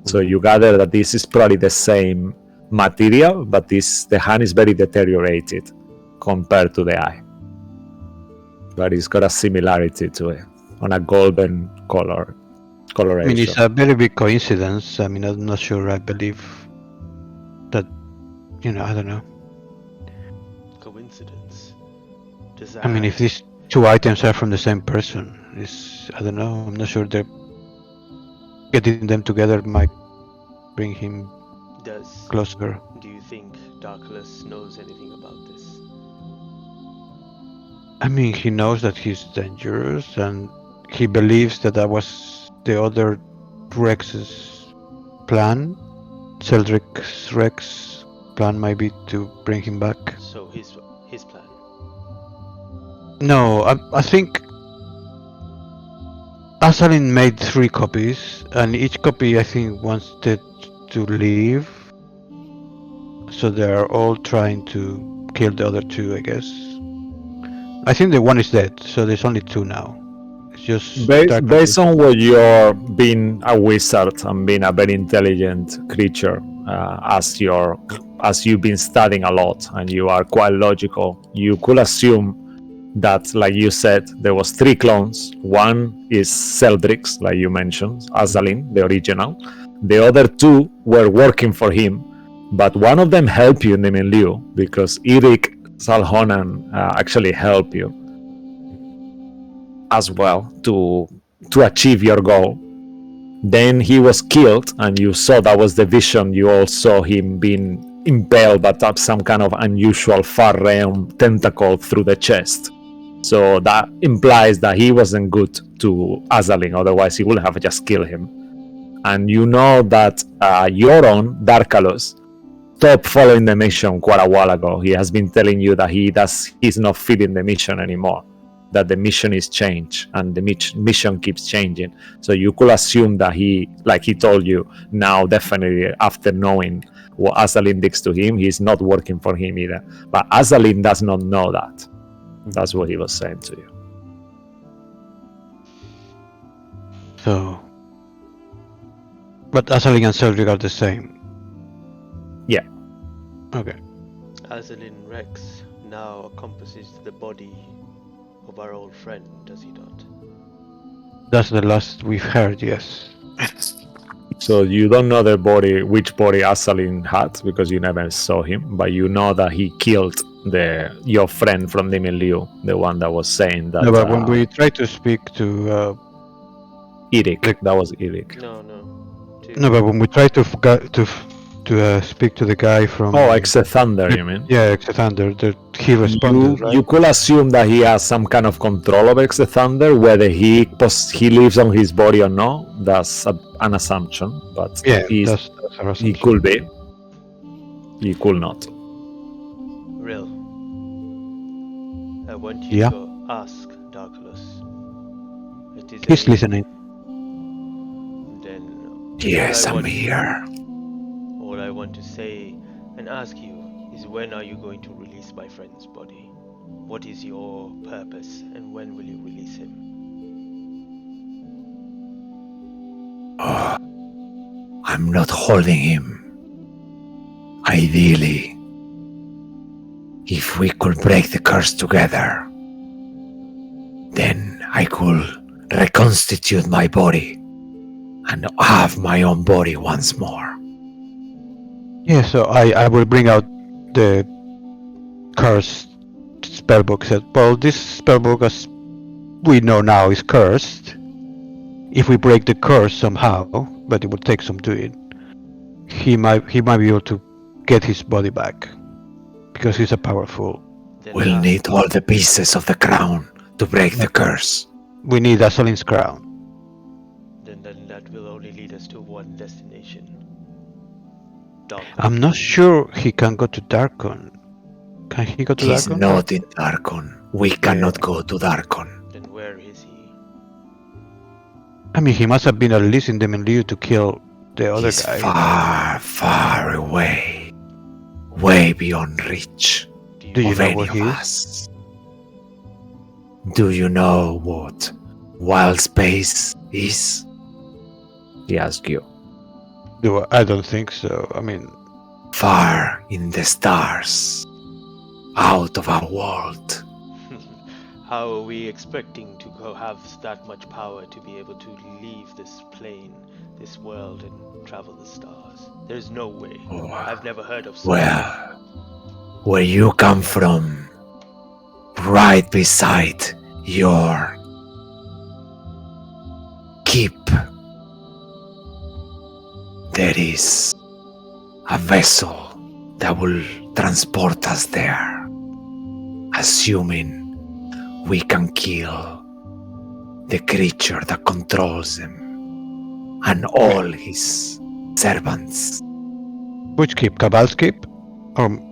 So you gather that this is probably the same material, but the hand is very deteriorated compared to the eye. But it's got a similarity to it on a golden coloration. I mean, it's a very big coincidence. I mean, I'm not sure. I believe that, I don't know. Coincidence? I mean, if these two items are from the same person, I don't know. I'm not sure they're getting them together might bring him closer. Do you think Darkless knows anything about this? I mean, he knows that he's dangerous, and he believes that was the other Rex's plan. Celdric's Rex plan might be to bring him back. So his plan? No, I think Azalin made 3 copies, and each copy I think wants to leave. So they are all trying to kill the other 2, I guess. I think the one is dead, so there's only 2 now. It's just based on what you're being a wizard and being a very intelligent creature, as you've been studying a lot and you are quite logical, you could assume that, like you said, there was 3 clones. One is Celdric's, like you mentioned, Azalin, the original. The other 2 were working for him, but one of them helped you in the milieu because Eric Salhonan actually helped you as well to achieve your goal. Then he was killed, and you saw that was the vision. You all saw him being impaled by some kind of unusual far realm tentacle through the chest. So that implies that he wasn't good to Azalin, otherwise he would have just killed him. and you know that Euron Darkalus stopped following the mission quite a while ago. He has been telling you that he's not feeding the mission anymore, that the mission is changed and the mission keeps changing. So you could assume that he, like he told you now, definitely after knowing what Azalin did to him, he's not working for him either. But Azalin does not know that. That's what he was saying to you. So, but Azalin and Cedric are the same. Yeah. Okay. Azalin Rex now encompasses the body of our old friend, does he not? That's the last we've heard. Yes. So you don't know which body Azalin had because you never saw him, but you know that he killed your friend from the milieu, the one that was saying that. No, but when we tried to speak to Eric, that was Eric. No. no, but when we tried to speak to the guy from Exe Thunder, you mean? Yeah, Exe Thunder, he responded, right? You could assume that he has some kind of control over Exe Thunder, whether he lives on his body or not. That's an assumption, but yeah, that's our assumption. he could be. He could not. Real. I want you to ask Darkalus. He's listening. Then. Yes, I'm here. All I want to say and ask you is, when are you going to release my friend's body? What is your purpose, and when will you release him? I'm not holding him. Ideally, if we could break the curse together, then I could reconstitute my body and have my own body once more. Yeah, so I will bring out the cursed spellbook. Said, well, this spellbook, as we know now, is cursed. If we break the curse somehow, but it will take some doing, he might be able to get his body back, because he's a powerful. We'll need all the pieces of the crown to break the curse. We need Azalin's crown. Then that will only lead us to one destination. Darkon. I'm not sure he can go to Darkon. Can he go to He's Darkon? not in Darkon. We cannot go to Darkon. Then where is he? I mean, he must have been at least in the milieu to kill the other He's guy. far, far away. Way beyond reach Do you of know any where of he is? us. Do you know what wild space is? He asked you. I don't think so. I mean, Far in the stars. Out of our world. How are we expecting to go have that much power to be able to leave this plane, this world, and travel the stars? There's no way. Oh, I've never heard of such. Well, where you come from, right beside your keep, there is a vessel that will transport us there, assuming we can kill the creature that controls him and all his servants. which keep? Cabal's keep?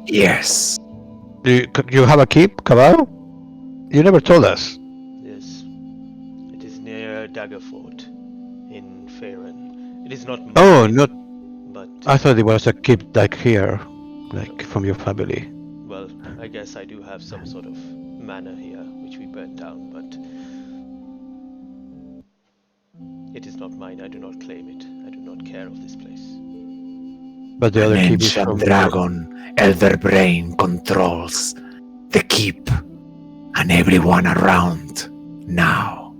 Yes, Do you have a keep, Cabal? You never told us. Yes. It is near Daggerfort in Faerun. It is not mine, Oh, not. but I thought it was a keep like here, like from your family. well, I guess I do have some sort of manor here which we burnt down, but it is not mine. I do not claim it. I do not care of this place. But the an other keep is ancient from dragon, Elder Brain, controls the keep and everyone around now.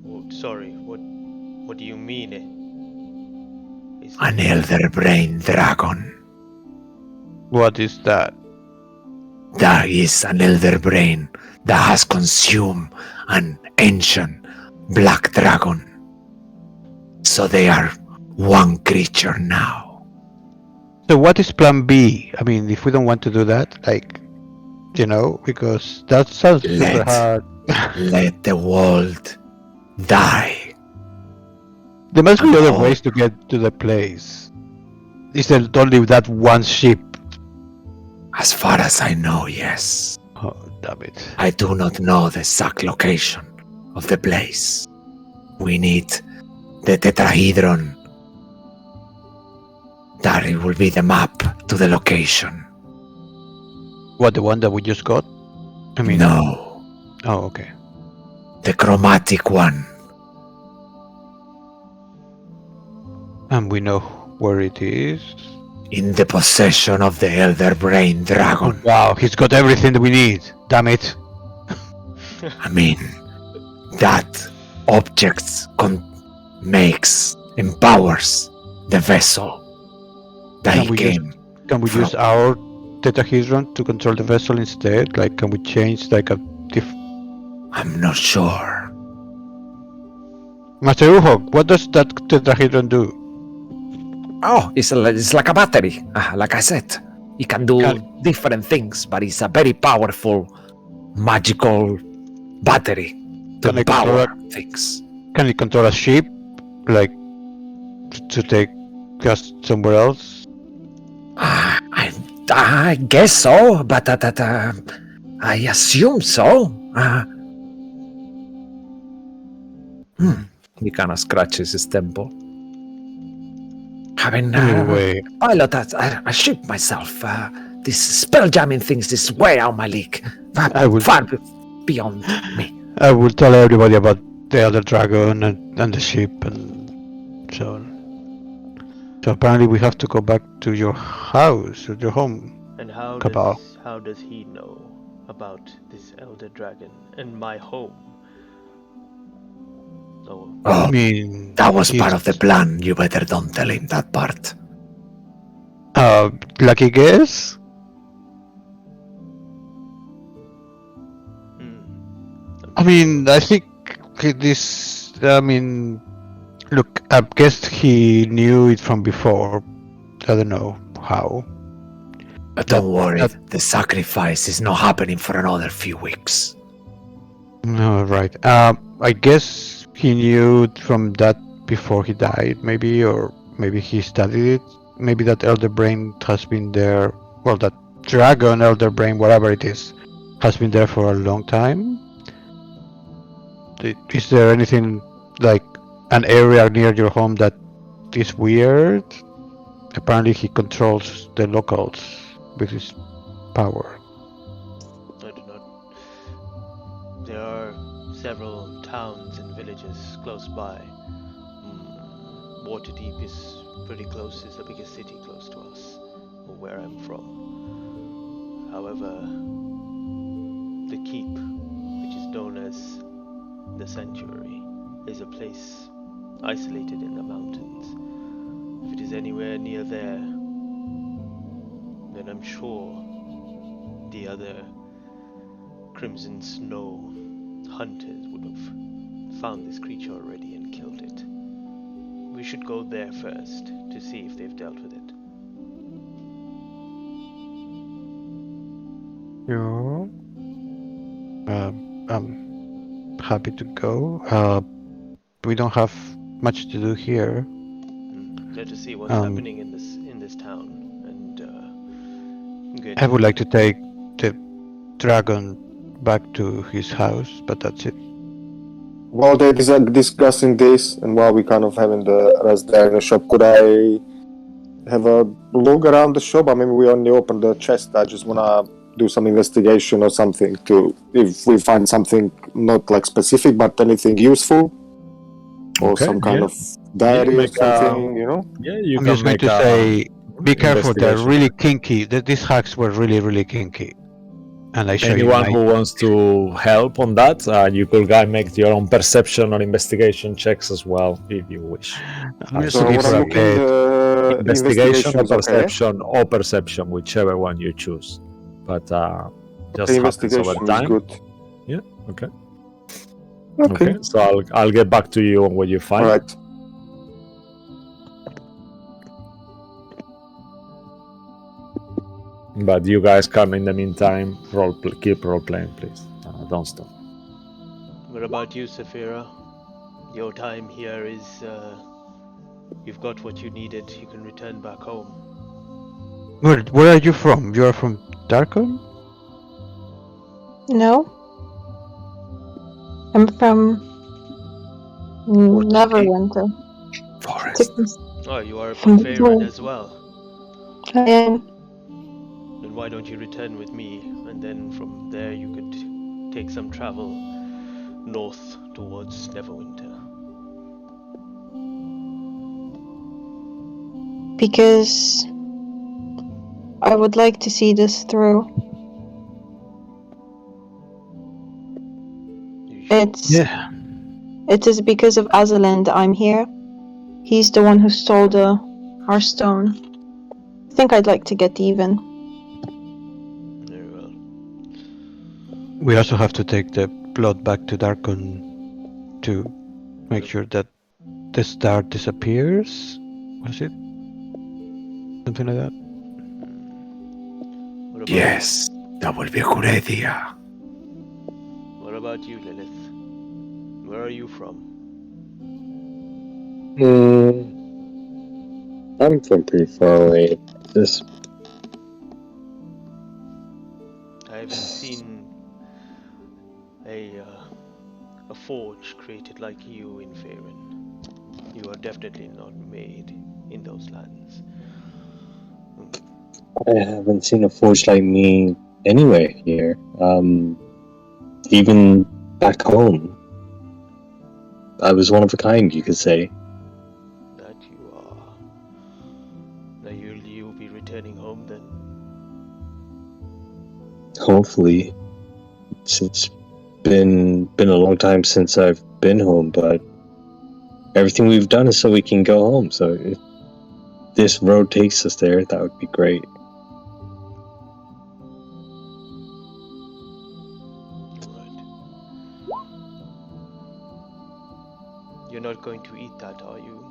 Oh, sorry, what do you mean? Is An Elder Brain dragon. What is that? That is an Elder Brain that has consumed an ancient black dragon. So they are one creature now. So what is plan B? I mean, if we don't want to do that, like, because that sounds super Let- hard. Let the world die. There must be other No. ways to get to the place. Is there only that one ship? As far as I know, yes. Oh, damn it. I do not know the exact location of the place. We need the tetrahedron. That it will be the map to the location. What, the one that we just got? I mean, No, oh, okay. the chromatic one. And we know where it is. In the possession of the Elder Brain Oh, Dragon. wow, he's got everything that we need. Damn it. I mean, that objects empowers the vessel that Can he we came. Can we from. use our tetrahedron to control the vessel instead? Like, can we change like a I'm not sure. Master Uhog, what does that tetrahedron do? Oh, it's like a battery. Like I said, it can do Can- different things, but it's a very powerful, magical battery to Can I control empower things. Can it control a ship? Like, to take us somewhere else? I guess so, but I assume so. He kind of scratches his temple. Having Anyway, pilot a ship myself. This spell jamming things is way out my league. I will- Far beyond me. I will tell everybody about the other dragon and the ship and so on. So apparently we have to go back to your house, or your home. And how Cabal. does he know about this elder dragon and my home? Oh, I Oh, mean, that was he's- part of the plan. You better don't tell him that part. Lucky guess? I mean, I think this. I mean, look, I guess he knew it from before. I don't know how. But don't worry, that- the sacrifice is not happening for another few weeks. No, right. I guess he knew it from that before he died, maybe, or maybe he studied it. Maybe that elder brain has been there. Well, that dragon, elder brain, whatever it is, has been there for a long time. Is there anything like an area near your home that is weird? Apparently, he controls the locals with his power. I do not. There are several towns and villages close by. Waterdeep is pretty close, is the biggest city close to us, or where I'm from. However, the keep, which is known as the Sanctuary, is a place isolated in the mountains. If it is anywhere near there, then I'm sure the other Crimson Snow hunters would have found this creature already and killed it. We should go there first to see if they've dealt with it. Yeah. I'm happy to go. We don't have much to do here. Let us see what's happening in this town, and get. I would like to take the dragon back to his house, but that's it. While they're discussing this, and while we kind of having the rest there in the shop, could I have a look around the shop? I mean, we only opened the chest. I just wanna do some investigation or something to, if we find something not like specific, but anything useful, or Okay, some kind yeah. of diary or make something, you know? Yeah, you I'm can just going make to say, be careful. They're investigation. really kinky. These hacks were really, really kinky. And I show you Anyone my... who wants to help on that, you could make your own perception or investigation checks as well, if you wish. I'm just So looking what for I'm a looking bed. the Investigation or investigations, okay? perception, or perception, whichever one you choose. But just The happens investigation over is time. good. Yeah. Okay. Okay. Okay. So I'll get back to you on what you find. All right. But you guys can, in the meantime, keep role playing, please. Don't stop. What about you, Saphira? Your time here is you've got what you needed, you can return back home. Where are you from? You are from Darkon? No, I'm from Neverwinter. Forest. Oh, you are From from Faerun as well. I am. Then why don't you return with me, and then from there you could take some travel north towards Neverwinter. Because I would like to see this through. You should. It is because of Azalin that I'm here. He's the one who stole our stone. I think I'd like to get even. Very well. We also have to take the blood back to Darkon to make sure that the star disappears. Was it? Something like that? What about Yes, that would be a good idea. What about you, Lilith? Where are you from? I'm from pretty far away. This I haven't seen a forge created like you in Faerun. You are definitely not made in those lands. I haven't seen a forge like me anywhere here. Even back home, I was one of a kind, you could say. That you are. Now you'll be returning home then? Hopefully, it's been a long time since I've been home, but everything we've done is so we can go home. So if this road takes us there, that would be great. You're not going to eat that, are you?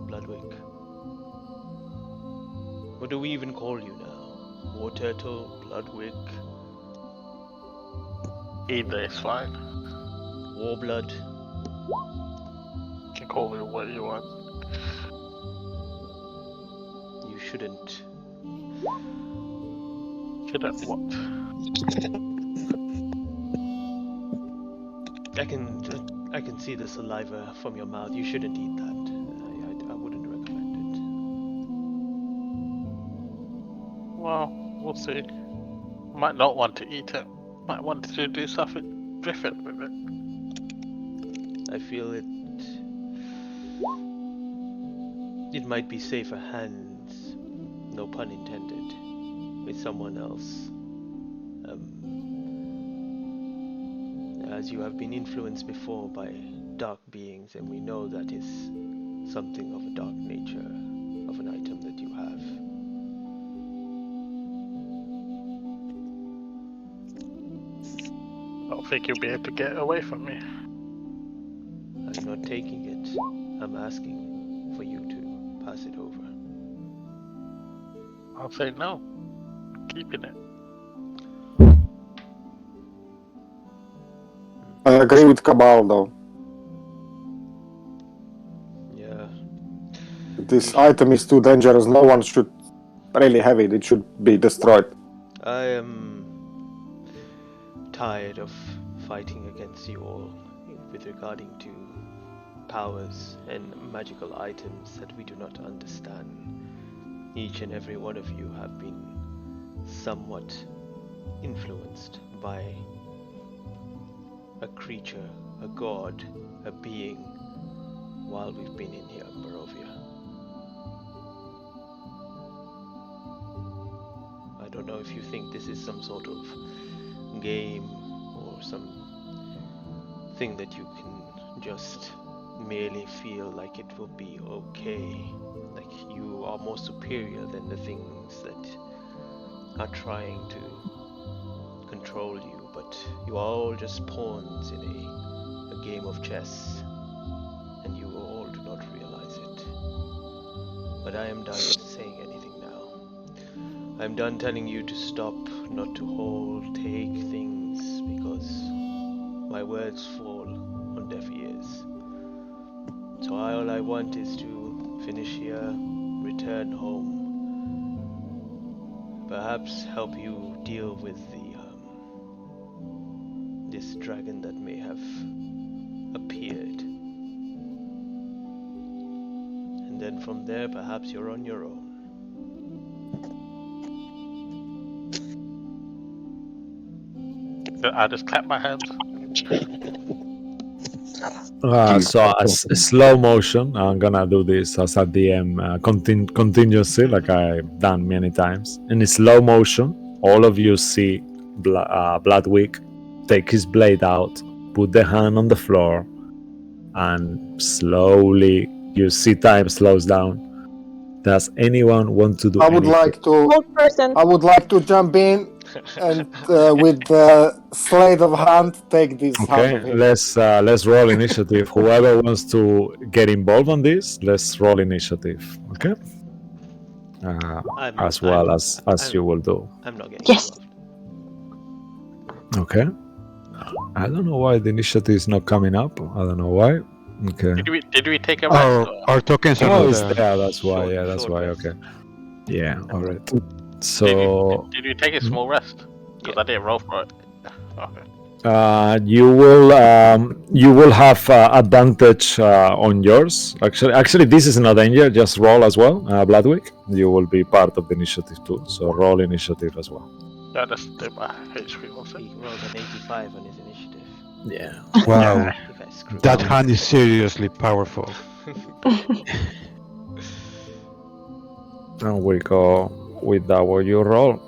Bloodwick. What do we even call you now? War Turtle? Bloodwick? Either is fine. Warblood? You can call me what you want. You shouldn't. Shouldn't what? I can see the saliva from your mouth. You shouldn't eat that. I wouldn't recommend it. Well, we'll see. Might not want to eat it. Might want to do something different with it. I feel it might be safer hands, no pun intended, with someone else. As you have been influenced before by dark beings, and we know that is something of a dark nature of an item that you have. I don't think you'll be able to get away from me. I'm not taking it. I'm asking for you to pass it over. I'll say no. I'm keeping it. I agree with Cabal though. Yeah. This item is too dangerous. No one should really have it. It should be destroyed. I am tired of fighting against you all with regarding to powers and magical items that we do not understand. Each and every one of you have been somewhat influenced by a creature, a god, a being, while we've been in here in Barovia. I don't know if you think this is some sort of game or some thing that you can just merely feel like it will be okay, like you are more superior than the things that are trying to control you, but you are all just pawns in a game of chess, and you all do not realize it. But I am done saying anything now. I'm done telling you to stop, not to hold, take things, because my words fall on deaf ears. So all I want is to finish here, return home. Perhaps help you deal with this dragon that may have appeared. And then from there, perhaps you're on your own. I just clap my hands. So as slow motion, I'm gonna do this as a DM contingency, like I've done many times. In slow motion, all of you see Bloodwick take his blade out, put the hand on the floor, and slowly you see time slows down. Does anyone want to do? I would like to. Hold person. I would like to jump in and with the sleight of hand take this hand of Okay, him. let's roll initiative. Whoever wants to get involved on this, let's roll initiative. Okay, as well as you will do. I'm not getting Yes. involved. Okay. I don't know why the initiative is not coming up. I don't know why. Okay. Did we take a rest? Our tokens are Oh, not it's there. there. That's why. Short- Yeah, that's short why. rest. Okay. Yeah. All right. So Did we take a small rest? Because I didn't roll for it. Okay. you will have advantage on yours. Actually, this is not danger. Just roll as well, Bloodwick. You will be part of the initiative too. So roll initiative as well. Yeah, that's my HP also. He rolled an 85 on his initiative. Yeah. Wow, If I screw that up. hand is seriously powerful. And we go with that. What you roll?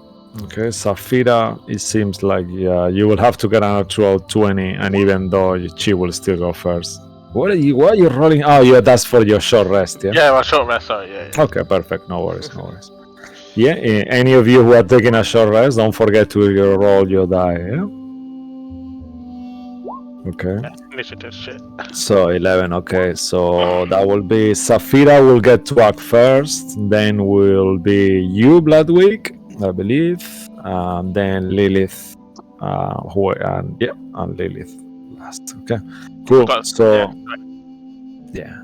Okay, Safira. It seems like you will have to get an actual 20, and even though she will still go first. What are you? Why are you rolling? Oh, yeah, that's for your short rest. Yeah. Yeah, my short rest. Sorry. Yeah. Okay, perfect. No worries. No worries. Yeah. Any of you who are taking a short rest, don't forget to roll your die. Yeah. Okay. Initiative shit. So 11. Okay. So that will be Safira will get to act first. Then will be you, Bloodwick, I believe. Then Lilith. And Lilith last. Okay. Cool. So yeah.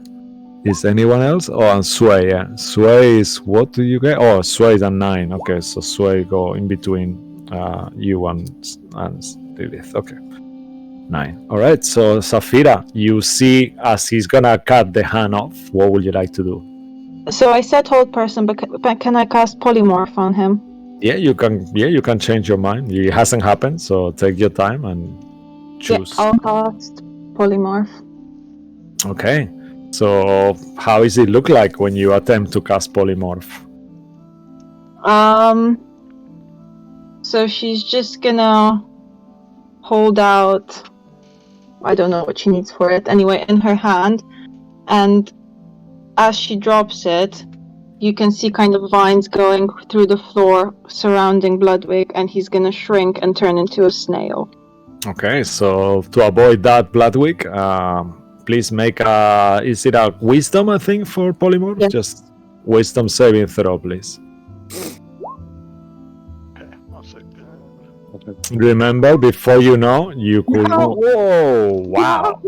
Is anyone else? Oh, and Sway. Yeah. Sway is what do you get? Oh, Sway is a 9. Okay. So Sway go in between you and Lilith. Okay. 9. All right. So Safira, you see as he's gonna cut the hand off. What would you like to do? So I said hold person, but can I cast polymorph on him? Yeah, you can. Yeah, you can change your mind. It hasn't happened, so take your time and choose. Yeah, I'll cast polymorph. Okay. So how does it look like when you attempt to cast polymorph? So she's just gonna hold out. I don't know what she needs for it. Anyway, in her hand, and as she drops it, you can see kind of vines going through the floor surrounding Bloodwick, and he's gonna shrink and turn into a snail. Okay, so to avoid that, Bloodwick, please make a. Is it a wisdom, I think, for polymorph? Yeah. Just wisdom saving throw, please. Okay. One second. Remember, before you know, you could. No. Whoa! Wow!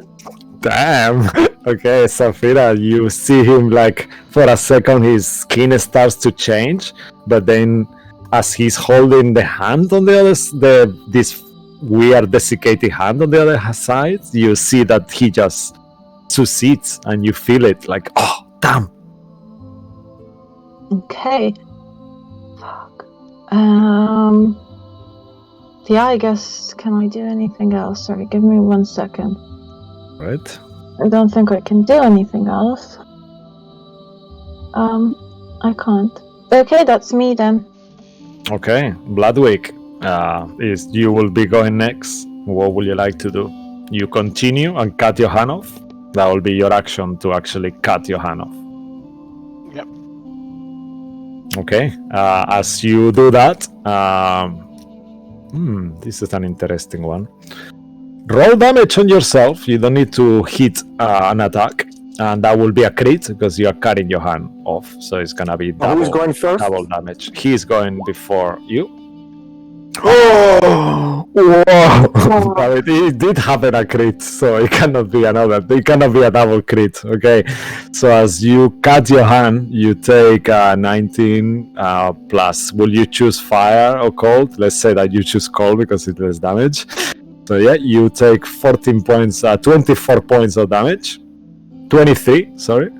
Damn! Okay, Safira, you see him like for a second, his skin starts to change, but then as he's holding the hand on the other, this weird desiccated hand on the other side, you see that he just succeeds, and you feel it like, oh, damn! Okay. Fuck. Yeah, I guess. Can I do anything else? Sorry, give me 1 second. Right? I don't think I can do anything else. I can't. Okay, that's me then. Okay, Bloodwick, is you will be going next. What would you like to do? You continue and cut your hand off. That will be your action to actually cut your hand off. Yep. Okay. As you do that, this is an interesting one. Roll damage on yourself. You don't need to hit an attack, and that will be a crit because you are cutting your hand off. So it's gonna be Who's going first? double damage. He's going before you. Oh, whoa! But it did happen a crit, so it cannot be another. It cannot be a double crit. Okay, so as you cut your hand, you take 19 plus. Will you choose fire or cold? Let's say that you choose cold because it's less damage. So yeah, you take 14 points, 24 points of damage. 23, sorry.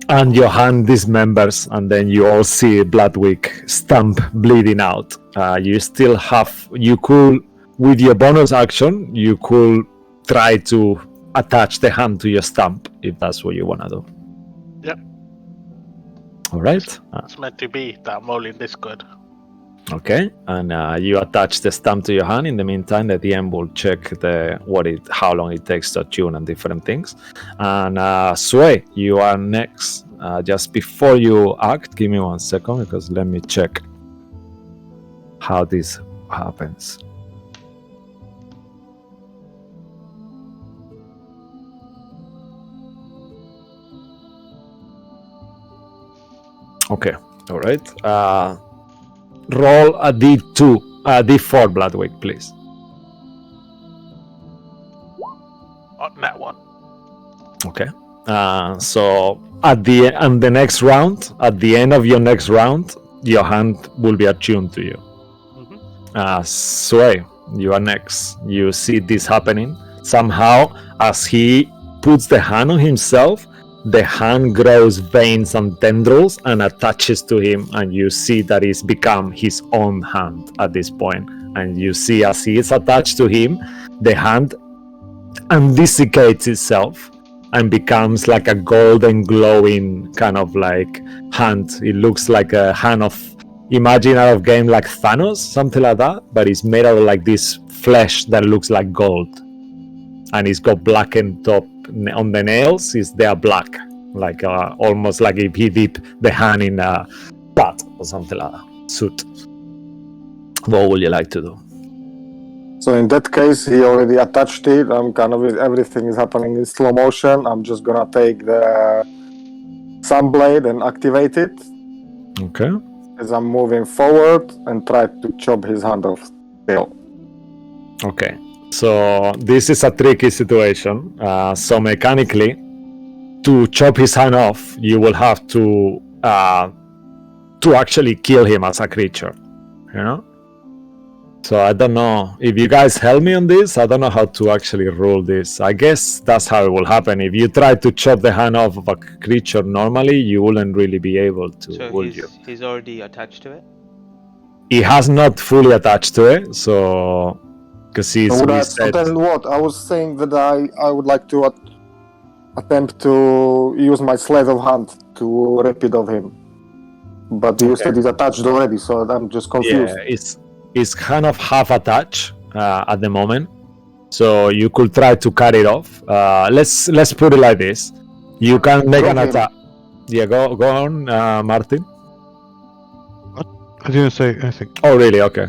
And your hand dismembers, and then you all see Bloodwick stump bleeding out. You still have, you could, with your bonus action, you could try to attach the hand to your stump if that's what you want to do. Yep. All right. It's meant to be that I'm rolling this good. Okay, and you attach the stump to your hand. In the meantime, the DM will check how long it takes to attune and different things. And Sway, you are next. Just before you act, give me 1 second because let me check how this happens. Okay, all right. Roll a D2, D4 Bloodwick, please. On that one. Okay. So at the next round, at the end of your next round, your hand will be attuned to you. Sway, you are next. You see this happening. Somehow, as he puts the hand on himself, the hand grows veins and tendrils and attaches to him, and you see that it's become his own hand at this point. And you see as he is attached to him, the hand undesiccates itself and becomes like a golden glowing kind of like hand. It looks like a hand of, imagine out of game like Thanos, something like that, but it's made out of like this flesh that looks like gold. And it's got blackened top on the nails. They are black, like almost like if he dipped the hand in a pot or something like that. Suit. What would you like to do? So in that case, he already attached it. I'm kind of, everything is happening in slow motion. I'm just gonna take the Sunblade and activate it. Okay. As I'm moving forward and try to chop his hand off still. Okay. So this is a tricky situation. So mechanically, to chop his hand off, you will have to actually kill him as a creature. You know. So I don't know if you guys help me on this. I don't know how to actually rule this. I guess that's how it will happen. If you try to chop the hand off of a creature normally, you wouldn't really be able to. So he's already attached to it. He has not fully attached to it, so. Because So then what? I was saying that I would like to attempt to use my sleight of hand to rip it of him. But you said it's attached already, so I'm just confused. Yeah, it's kind of half attached at the moment. So you could try to cut it off. Let's put it like this. You can make an attack. Yeah, go on, Martin. I didn't say anything. Oh, really? Okay.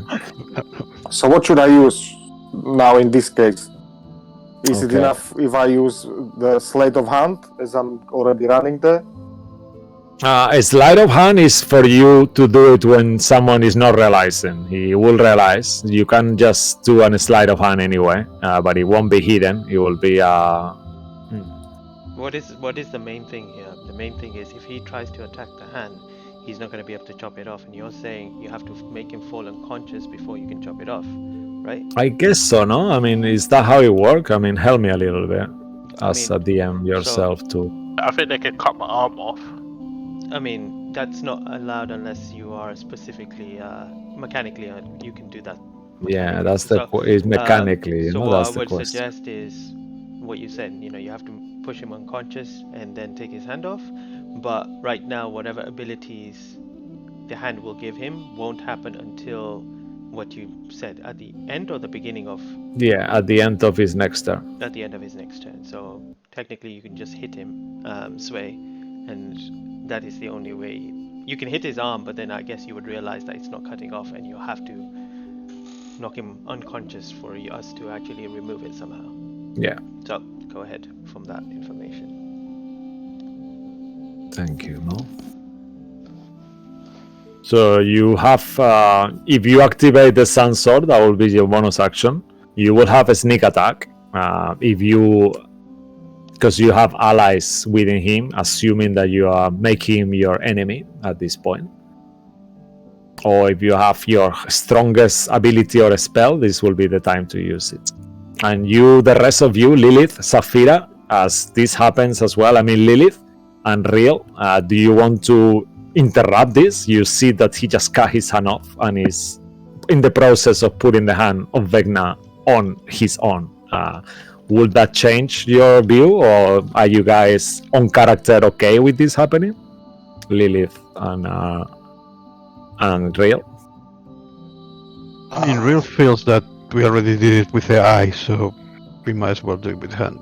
So what should I use now in this case? Is it enough if I use the sleight of hand as I'm already running there? A sleight of hand is for you to do it when someone is not realizing. He will realize. You can just do a sleight of hand anyway, but it won't be hidden. It will be. What is the main thing here? The main thing is if he tries to attack the hand, he's not going to be able to chop it off. And you're saying you have to make him fall unconscious before you can chop it off, right? I guess so, no? I mean, is that how it works? I mean, help me a little bit as a DM yourself too. I think they could cut my arm off. I mean, that's not allowed unless you are specifically mechanically you can do that. Yeah, that's the is mechanically. So you know, what that's I the would question. suggest is what you said. You know, you have to push him unconscious and then take his hand off. But right now, whatever abilities the hand will give him won't happen until what you said at the end or the beginning of. Yeah, at the end of his next turn. At the end of his next turn. So technically, you can just hit him, Sway, and that is the only way. You can hit his arm, but then I guess you would realize that it's not cutting off, and you have to knock him unconscious for us to actually remove it somehow. Yeah. So go ahead from that information. Thank you, Mo. So you have, if you activate the Sun Sword, that will be your bonus action. You will have a sneak attack. Because you have allies within him, assuming that you are making him your enemy at this point. Or if you have your strongest ability or a spell, this will be the time to use it. And you, the rest of you, Lilith, Saphira, as this happens as well, I mean Lilith and Real, do you want to interrupt this? You see that he just cut his hand off and is in the process of putting the hand of Vecna on his own. Would that change your view, or are you guys on character okay with this happening? Lilith and Real? I mean, Real feels that we already did it with the eye, so we might as well do it with the hand.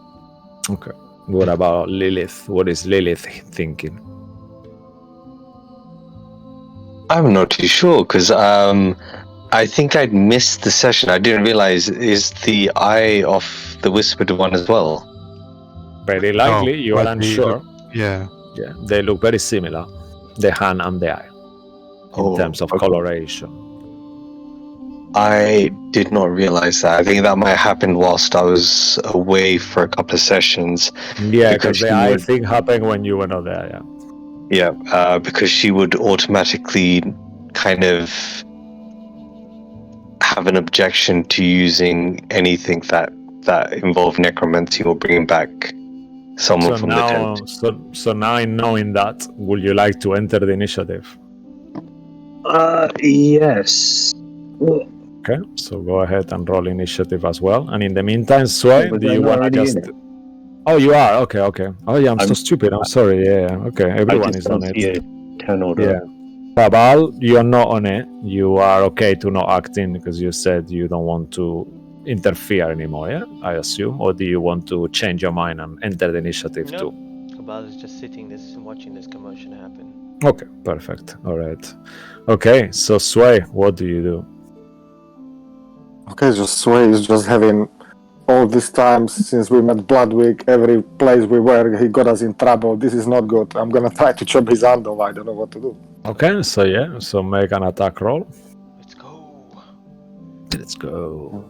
Okay. What about Lilith? What is Lilith thinking? I'm not too sure because I think I'd missed the session. I didn't realize is the eye of the Whispered One as well. Very likely, you are but unsure. Yeah. Yeah, they look very similar, the hand and the eye, in terms of okay. coloration. I did not realize that. I think that might happen whilst I was away for a couple of sessions. Yeah, because the she eye would- thing happened when you were not there, yeah. Yeah, because she would automatically kind of have an objection to using anything that involved necromancy or bringing back someone from the tent. So now in knowing that, would you like to enter the initiative? Yes. Okay, so go ahead and roll initiative as well. And in the meantime, Sway, do you want to just... Oh, you are? Okay. Oh, yeah, I'm so stupid. I'm sorry. Yeah, okay. Everyone is on it. Turn order. Yeah. Babal, you're not on it. You are okay to not act in because you said you don't want to interfere anymore, yeah? I assume. Or do you want to change your mind and enter the initiative too? Cabal is just sitting this and watching this commotion happen. Okay, perfect. All right. Okay, so Sway, what do you do? Okay, just Sway is just having all this time since we met Bloodwick, every place we were, he got us in trouble. This is not good. I'm gonna try to chop his hand off. I don't know what to do. Okay, so yeah, so make an attack roll. Let's go. Let's go.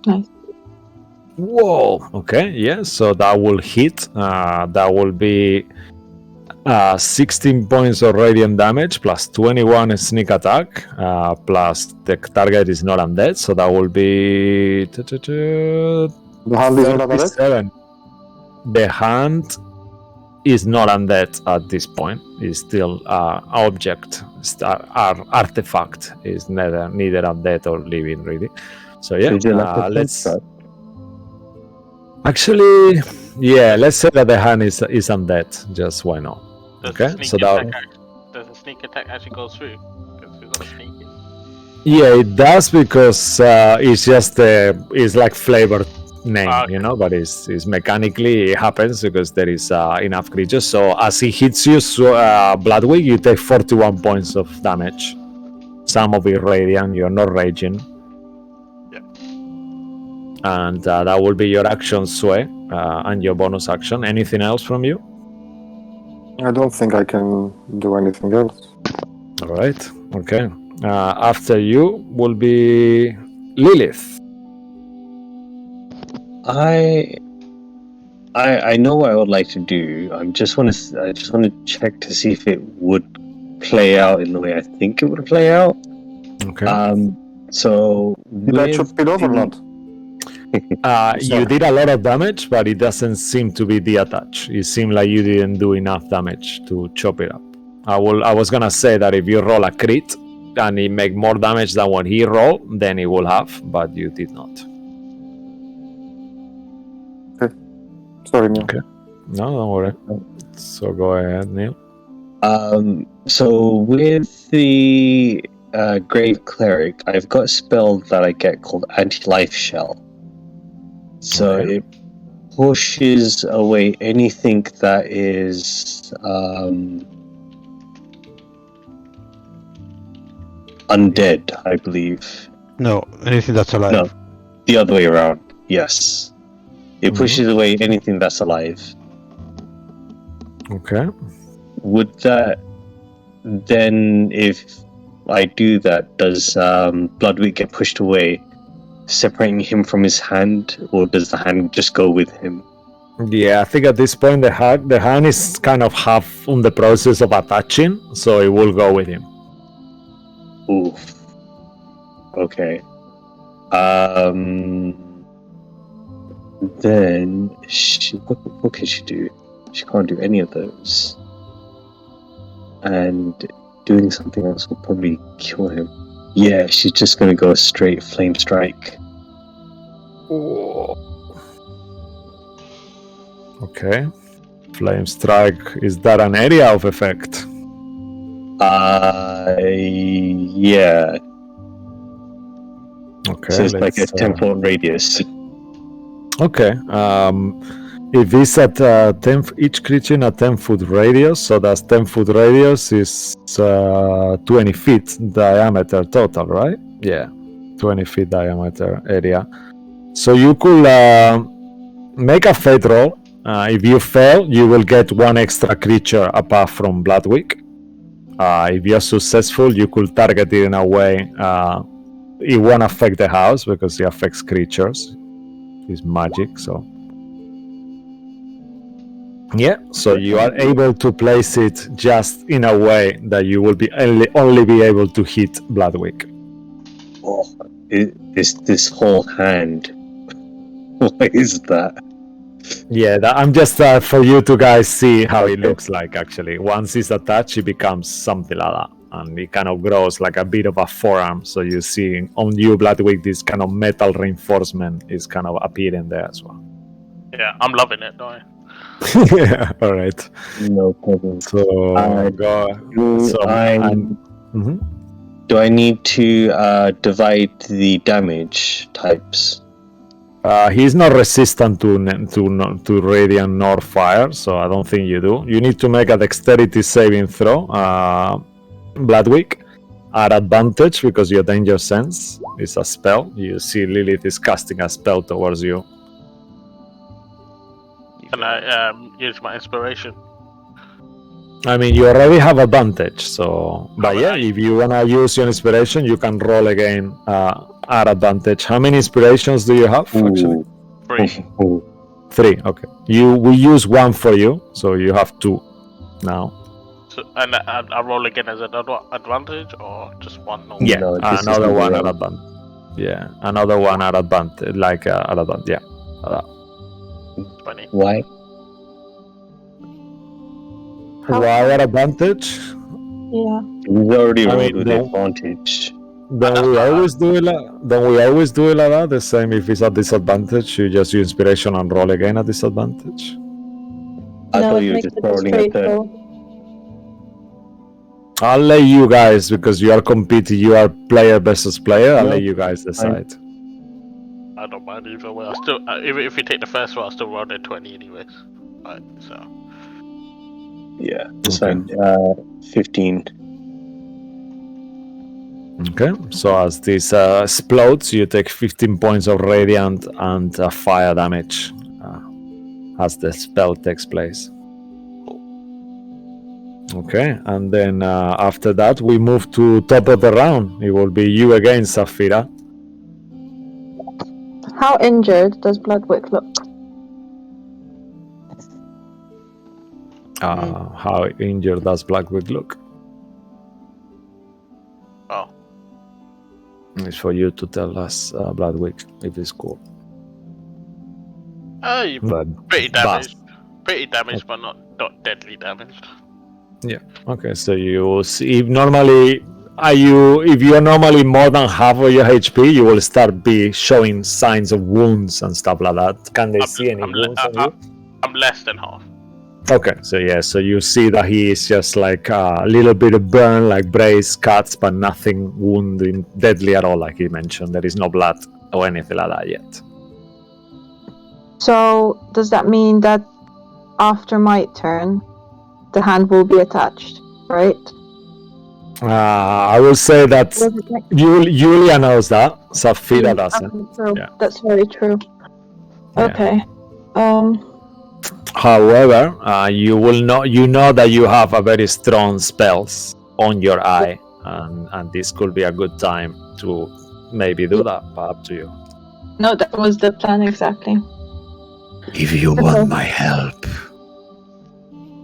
Nice. Whoa. Okay, yeah, so that will hit. That will be 16 points of radiant damage plus 21 sneak attack, plus the target is not undead, so that will be The hand is not undead? 37. The hand is not undead at this point. It's still object, artifact. Is neither undead or living really. So yeah, let's. Actually, yeah, let's say that the hand is undead. Just why not? Does Okay, so that. Does the sneak attack actually go through? Because we're gonna sneak it. Yeah, it does because it's just it's like flavored name, Okay. you know, but it's mechanically it happens because there is enough creatures. So as he hits you, Bloodwick, you take 41 points of damage. Some of it radiant. You're not raging. Yeah. And that will be your action, Sway, and your bonus action. Anything else from you? I don't think I can do anything else. All right. Okay. After you will be Lilith. I know what I would like to do. I just want to check to see if it would play out in the way I think it would play out. Okay. So Did I chop it off or not? You did a lot of damage, but it doesn't seem to be the attach. It seemed like you didn't do enough damage to chop it up. I was gonna say that if you roll a crit and it make more damage than what he rolled, then it will have, but you did not. Sorry, Neil. Okay. No, don't worry. So go ahead, Neil. So with the Grave Cleric, I've got a spell that I get called Anti-Life Shell. So Okay. it pushes away anything that is undead, I believe. No, anything that's alive. No, the other way around. Yes. It pushes away anything that's alive. Okay. Would that then, if I do that, does Bloodwick get pushed away, separating him from his hand, or does the hand just go with him? Yeah, I think at this point the hand is kind of half on the process of attaching, so it will go with him. Oof. Okay. Then what can she do? She can't do any of those. And doing something else will probably kill him. Yeah, she's just gonna go straight flame strike. Okay. Flame strike. Is that an area of effect? Yeah. Okay. So it's like a 10-foot radius. Okay. If it's at 10, each creature in a 10-foot radius, so that's 10-foot radius is 20 feet diameter total, right? Yeah, 20 feet diameter area. So you could make a fate roll. If you fail, you will get one extra creature apart from Bloodwick. If you're successful, you could target it in a way it won't affect the house because it affects creatures. It's magic, so yeah. So you are able to place it just in a way that you will be only be able to hit Bloodwick. Oh, this whole hand. What is that? Yeah, I'm just for you to guys see how it looks like. Actually, once it's attached, it becomes something like that, and it kind of grows like a bit of a forearm. So you see on you, Bloodwick, this kind of metal reinforcement is kind of appearing there as well. Yeah, I'm loving it, don't I? Yeah, all right. No problem. So go. Do I need to divide the damage types? He's not resistant to radiant nor fire, so I don't think you do. You need to make a dexterity saving throw, Bloodwick, at advantage because your danger sense is a spell. You see Lilith is casting a spell towards you. Can I use my inspiration? I mean, you already have advantage, so... But yeah, if you want to use your inspiration, you can roll again at advantage. How many inspirations do you have, actually? 3. 3, okay. We use 1 for you, so you have 2 now. So, and I roll again as another advantage, or just one? Normal? Yeah, No, another one at advantage. Yeah, another one at advantage, like at advantage, yeah. 20. Why? Why at advantage? Yeah. We already rolled with don't- advantage. Don't we always do it like that? The same if it's at disadvantage, you just use inspiration and roll again at disadvantage. I No, thought it you were makes just it a rolling a straight third. roll. I'll let you guys, because you are competing, you are player versus player, I'll No, let you guys decide. I don't mind either way. I still, if you take the first one, I still roll a 20 anyways. Right, so. Yeah, it's Okay. fine. 15. Okay, so as this explodes, you take 15 points of radiant and fire damage as the spell takes place. Okay, and then after that, we move to top of the round. It will be you again, Saphira. How injured does Bloodwick look? How injured does Blackwood look? Oh. It's for you to tell us, Bloodwick, if it's cool. You But pretty damaged. Pretty damaged, but not deadly damaged. yeah. Okay, so you see, if you're normally more than half of your HP, you will start showing signs of wounds and stuff like that. Can they see any wounds on you? I'm less than half. Okay, so yeah, so you see that he is just like a little bit of burn, like brace cuts, but nothing wounding deadly at all, like he mentioned. There is no blood or anything like that yet. So, does that mean that after my turn, the hand will be attached, right? I will say that Julia knows that, Saphira doesn't. True. Yeah. That's very true. Yeah. Okay. However, you know that you have a very strong spells on your eye, and this could be a good time to maybe do that. But up to you. No, that was the plan exactly. If you Okay. want my help,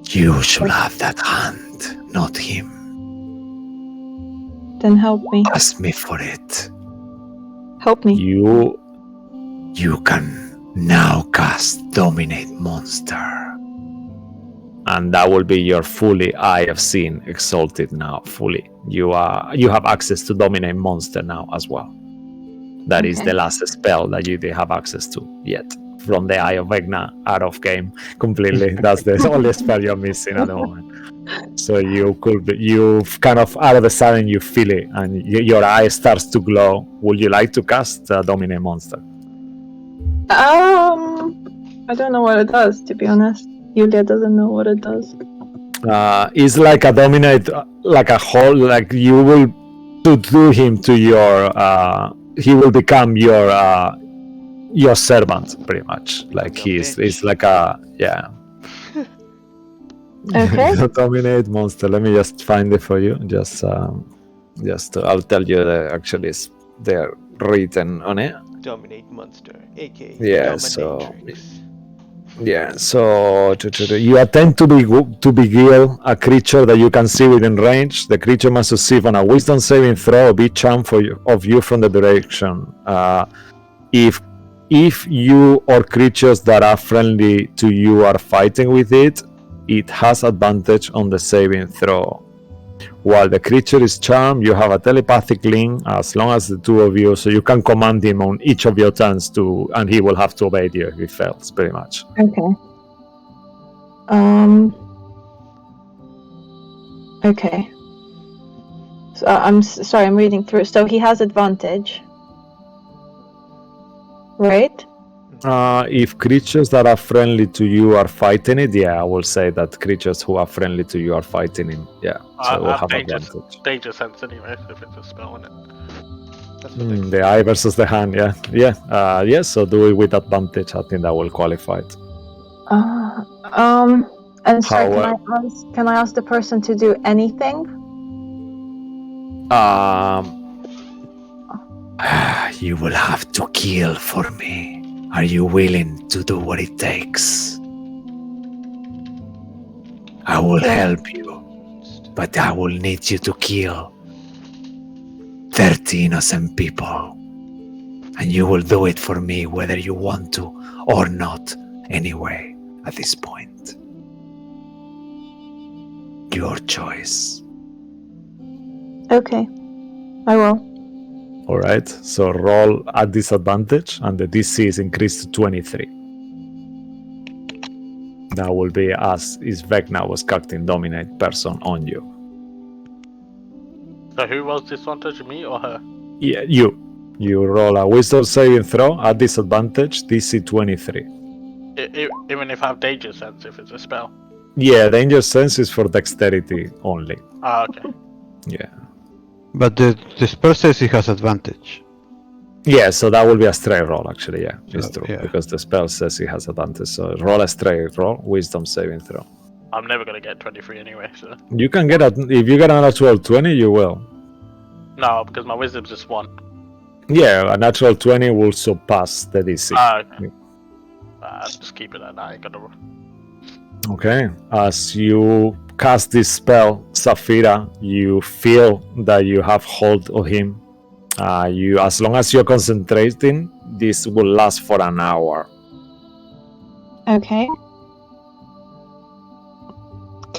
you should have that hand, not him. Then help me. Ask me for it. Help me. You can now cast Dominate Monster. And that will be your fully Eye of Sin exalted now. Fully, you have access to Dominate Monster now as well. That is Okay. the last spell that you didn't have access to yet. From the Eye of Vecna out of game completely. That's the only spell you're missing at the moment. So you kind of out of the sudden you feel it and your eye starts to glow. Would you like to cast Dominate Monster? I don't know what it does, to be honest. Julia doesn't know what it does. It's like a dominate, like a whole, like you will do him to your. He will become your servant, pretty much. Like it's like a Okay. Dominate Monster. Let me just find it for you. I'll tell you they're written on it. Dominate Monster, aka Yeah, Dominatrix. So you attempt to beguile a creature that you can see within range. The creature must receive on a Wisdom saving throw or be charmed of you from the direction. If you or creatures that are friendly to you are fighting with it, it has advantage on the saving throw. While the creature is charmed, you have a telepathic link as long as the two of you, so you can command him on each of your turns and he will have to obey you if he fails, pretty much. Okay. Okay. So I'm sorry, I'm reading through. So he has advantage, right? If creatures that are friendly to you are fighting it, I will say that creatures who are friendly to you are fighting him. Yeah, so we'll have advantage. Danger sense anyway, if it's a spell, isn't it? That's what they The eye versus the hand, yeah. So do it with advantage. I think that will qualify it. And sorry, can I ask the person to do anything? You will have to kill for me. Are you willing to do what it takes? I will help you, but I will need you to kill 30 innocent people. And you will do it for me whether you want to or not, anyway, at this point. Your choice. Okay, I will. All right, so roll at disadvantage, and the DC is increased to 23. That will be as is Vecna was casting Dominate Person on you. So who rolls disadvantage, me or her? Yeah, you. You roll a Wisdom saving throw at disadvantage, DC 23. Even if I have danger sense, if it's a spell. Yeah, danger sense is for dexterity only. Ah, okay. Yeah. But the spell says he has advantage. Yeah, so that will be a straight roll, actually. Yeah, it's So, true. yeah. Because the spell says he has advantage. So roll a straight roll, Wisdom saving throw. I'm never gonna get 23 anyway, so. You can get if you get a natural 20, you will. No, because my wisdom's just 1. Yeah, a natural 20 will surpass the DC. Ah, okay. Just keep it at 9. Okay, as you cast this spell, Saphira, you feel that you have hold of him. As long as you're concentrating, this will last for an hour. Okay.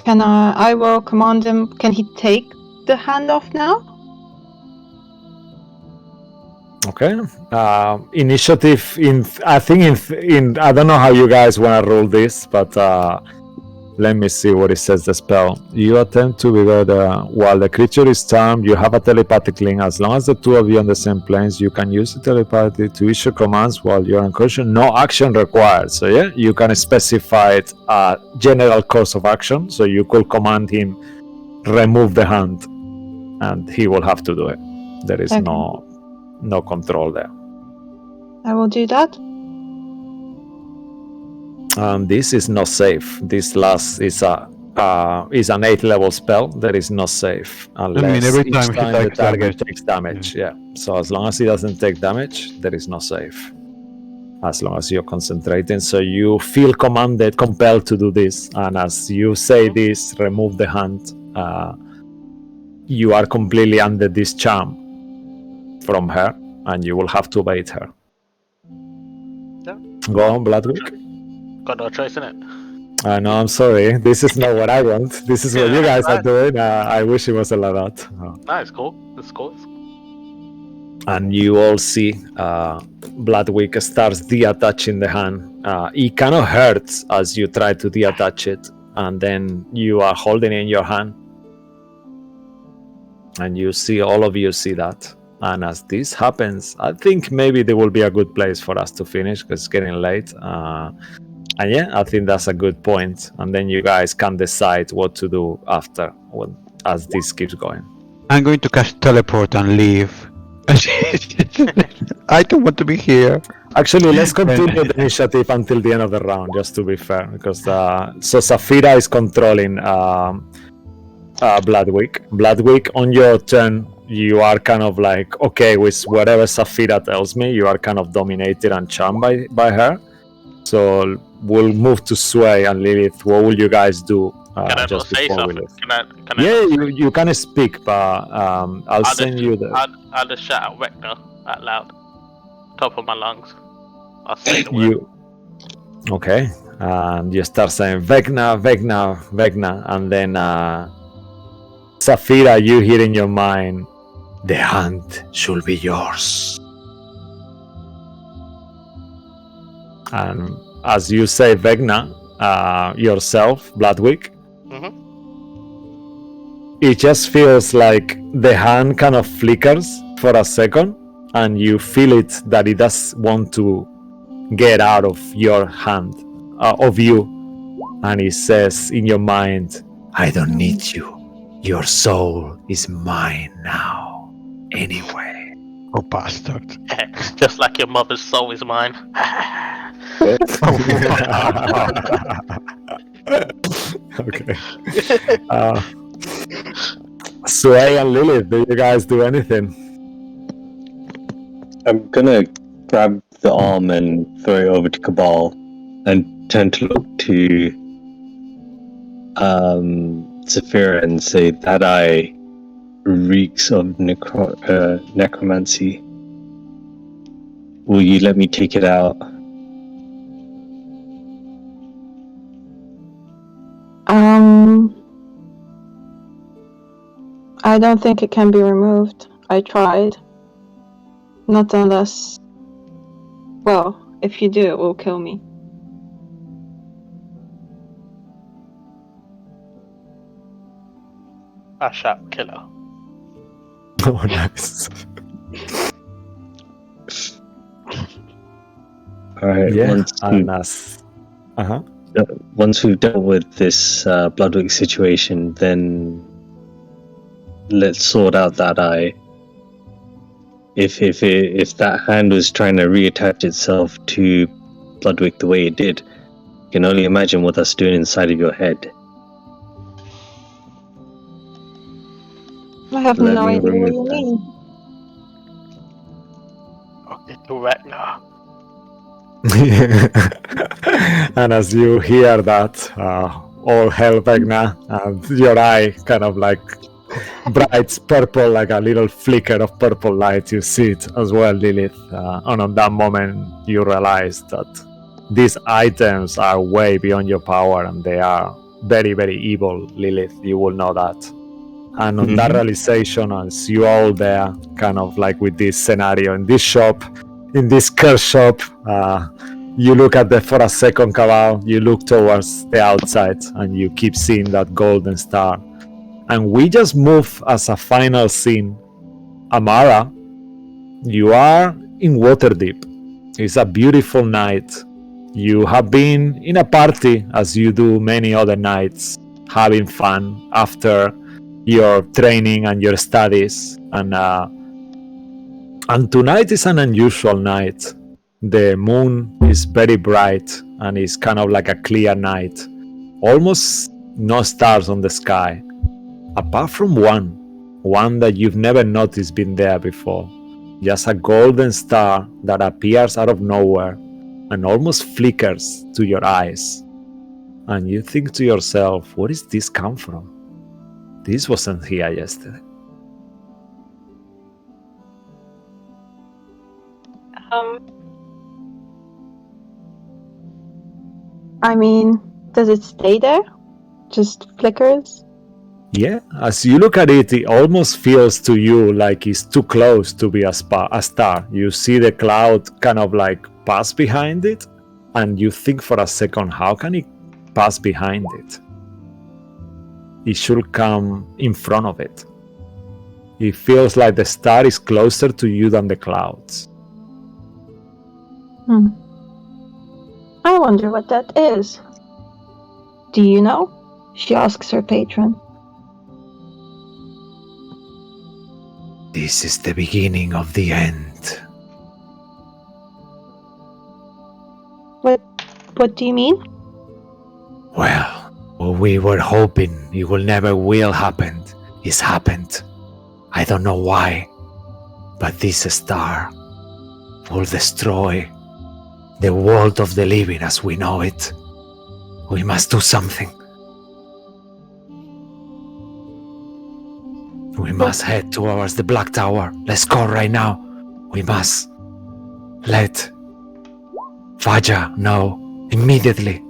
I will command him. Can he take the hand off now? Okay. Initiative I don't know how you guys want to roll this, but let me see what it says. The spell. You attempt to beguile while the creature is charmed. You have a telepathic link. As long as the two of you on the same planes, you can use the telepathy to issue commands while you're unconscious. No action required. So yeah, you can specify it a general course of action. So you could command him remove the hand, and he will have to do it. There is no control there. I will do that. This is not safe. This last is an 8th level spell that is not safe unless every each time he time the takes target damage. takes damage. Yeah. So as long as he doesn't take damage, there is no safe. As long as you're concentrating, so you feel compelled to do this, and as you say this, remove the hand. You are completely under this charm from her, and you will have to bait her. Yeah. Go on, Bloodwick. Got no choice in it. No, I'm sorry. This is not what I want. This is what you guys are Right. doing. I wish it was like that. No, it's cool. It's cool. And you all see Bloodwick starts deattaching the hand. It kind of hurts as you try to deattach it, and then you are holding it in your hand. And you see, all of you see that. And as this happens, I think maybe there will be a good place for us to finish because it's getting late. And yeah, I think that's a good point. And then you guys can decide what to do after, as this keeps going. I'm going to cast teleport and leave. I don't want to be here. Actually, let's continue the initiative until the end of the round, just to be fair. Because so Saphira is controlling Bloodwick. Bloodwick, on your turn, you are kind of like, okay, with whatever Saphira tells me, you are kind of dominated and charmed by her. So we'll move to Sway and Lilith. What will you guys do? Can I just not say before we something? leave? Can I You can speak, but I'll send you the. I'll just shout out Vecna out loud. Top of my lungs. I'll say the word. Okay. And you start saying Vecna, Vecna, Vecna, and then Saphira, you hear in your mind, The hunt should be yours. and as you say Vecna, yourself, Bloodwick, it just feels like the hand kind of flickers for a second, and you feel it that it does want to get out of your hand, of you, and it says in your mind, I don't need you. Your soul is mine now. Anyway. Oh, bastard. Just like your mother's soul is mine. Okay. Sway and Lilith, do you guys do anything? I'm gonna grab the arm and throw it over to Cabal and turn to look to Saphira and say that eye reeks of necromancy. Will you let me take it out? I don't think it can be removed. I tried. Not unless... Well, if you do, it will kill me. I shout killer. Oh, nice. Alright, Yeah, and once we've dealt with this Bloodwick situation, then let's sort out that eye. If that hand was trying to reattach itself to Bloodwick the way it did, you can only imagine what that's doing inside of your head. I have Let no me idea what remove you that. mean. Okay, to Vecna. and as you hear that, all hell Vecna, and your eye kind of like bright purple, like a little flicker of purple light. You see it as well, Lilith. And on that moment, you realize that these items are way beyond your power, and they are very, very evil, Lilith. You will know that. And on that realization, as you all there, kind of like with this scenario in this shop, in this curse shop, you look at for a second, Cabal, you look towards the outside, and you keep seeing that golden star. And we just move as a final scene. Amara, you are in Waterdeep. It's a beautiful night. You have been in a party, as you do many other nights, having fun after your training and your studies. And tonight is an unusual night. The moon is very bright, and it's kind of like a clear night. Almost no stars on the sky, apart from one that you've never noticed been there before. Just a golden star that appears out of nowhere and almost flickers to your eyes. And you think to yourself, where does this come from? This wasn't here yesterday. I mean, does it stay there? Just flickers? Yeah, as you look at it, it almost feels to you like it's too close to be a star. You see the cloud kind of like pass behind it, and you think for a second, how can it pass behind it? It should come in front of it. It feels like the star is closer to you than the clouds. I wonder what that is. Do you know? She asks her patron. This is the beginning of the end. What do you mean? Well, what we were hoping it will never will happen is happened. I don't know why, but this star will destroy the world of the living as we know it. We must do something. We must head towards the Black Tower. Let's go right now. We must let Faja know immediately.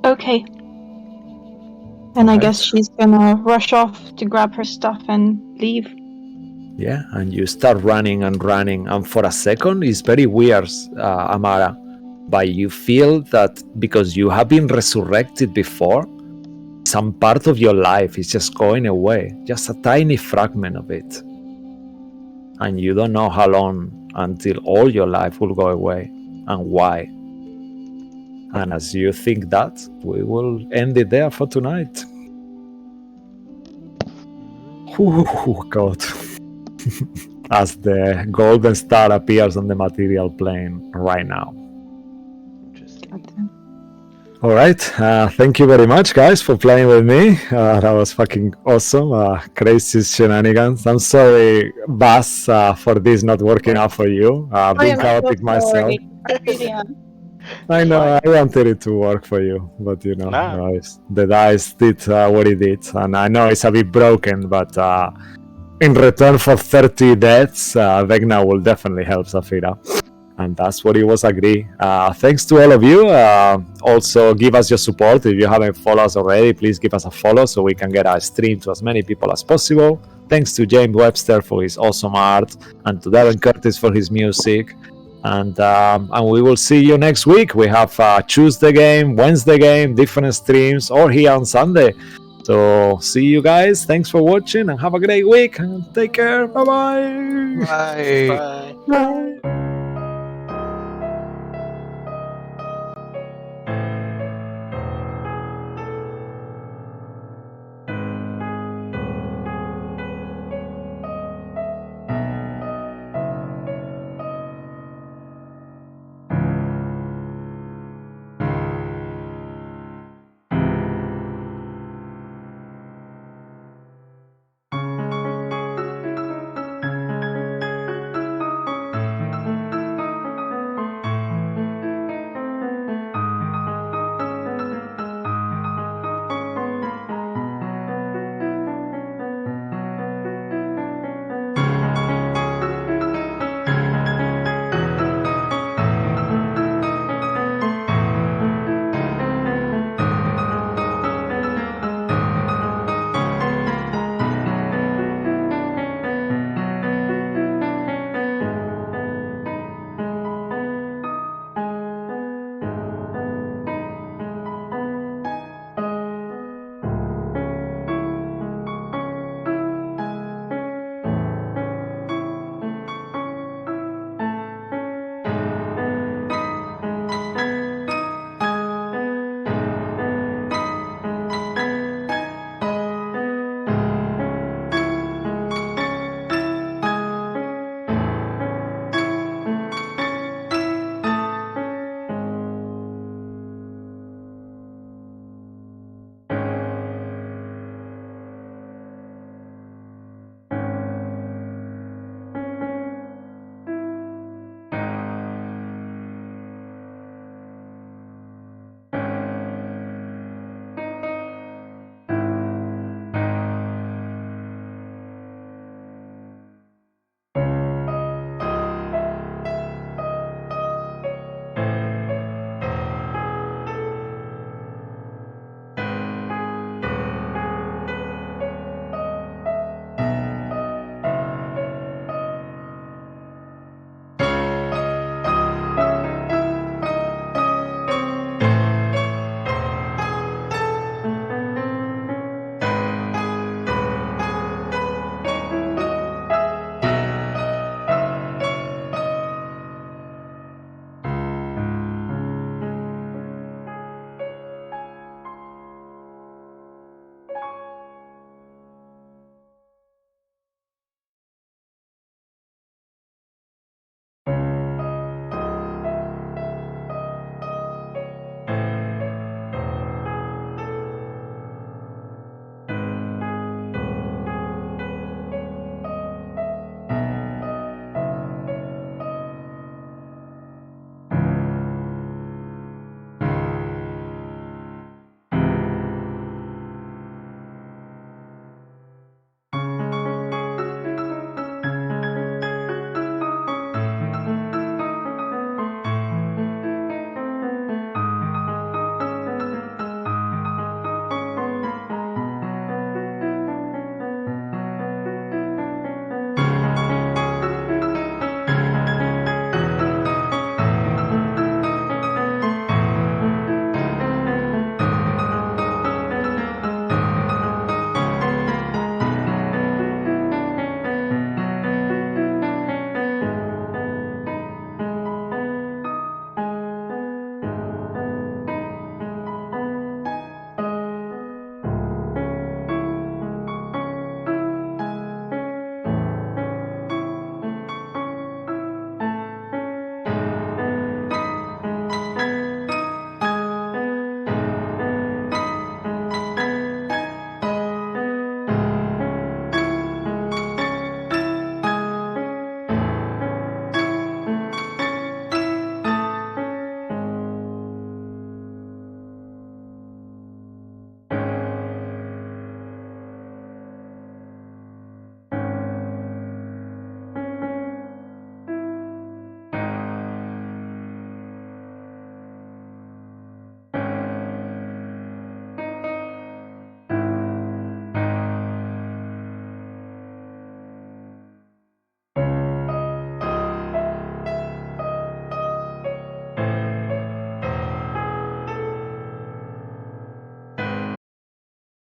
Okay. And I guess she's gonna rush off to grab her stuff and leave. Yeah, and you start running, and for a second, it's very weird, Amara, but you feel that because you have been resurrected before, some part of your life is just going away, just a tiny fragment of it. And you don't know how long until all your life will go away, and why. And as you think that, we will end it there for tonight. Oh, God. As the golden star appears on the material plane right now. Interesting. All right. Thank you very much, guys, for playing with me. That was fucking awesome. Crazy shenanigans. I'm sorry, Bas, for this not working out for you. Being chaotic myself. I really am. I know, I wanted it to work for you, but you know, No. the dice did what it did. And I know it's a bit broken, but in return for 30 deaths, Vecna will definitely help Zafira. And that's what it was agreed. Thanks to all of you. Also, give us your support. If you haven't followed us already, please give us a follow so we can get our stream to as many people as possible. Thanks to James Webster for his awesome art, and to Darren Curtis for his music. And we will see you next week. We have Tuesday game, Wednesday game, different streams, or here on Sunday. So see you guys. Thanks for watching, and have a great week. And take care. Bye-bye. Bye. Bye. Bye.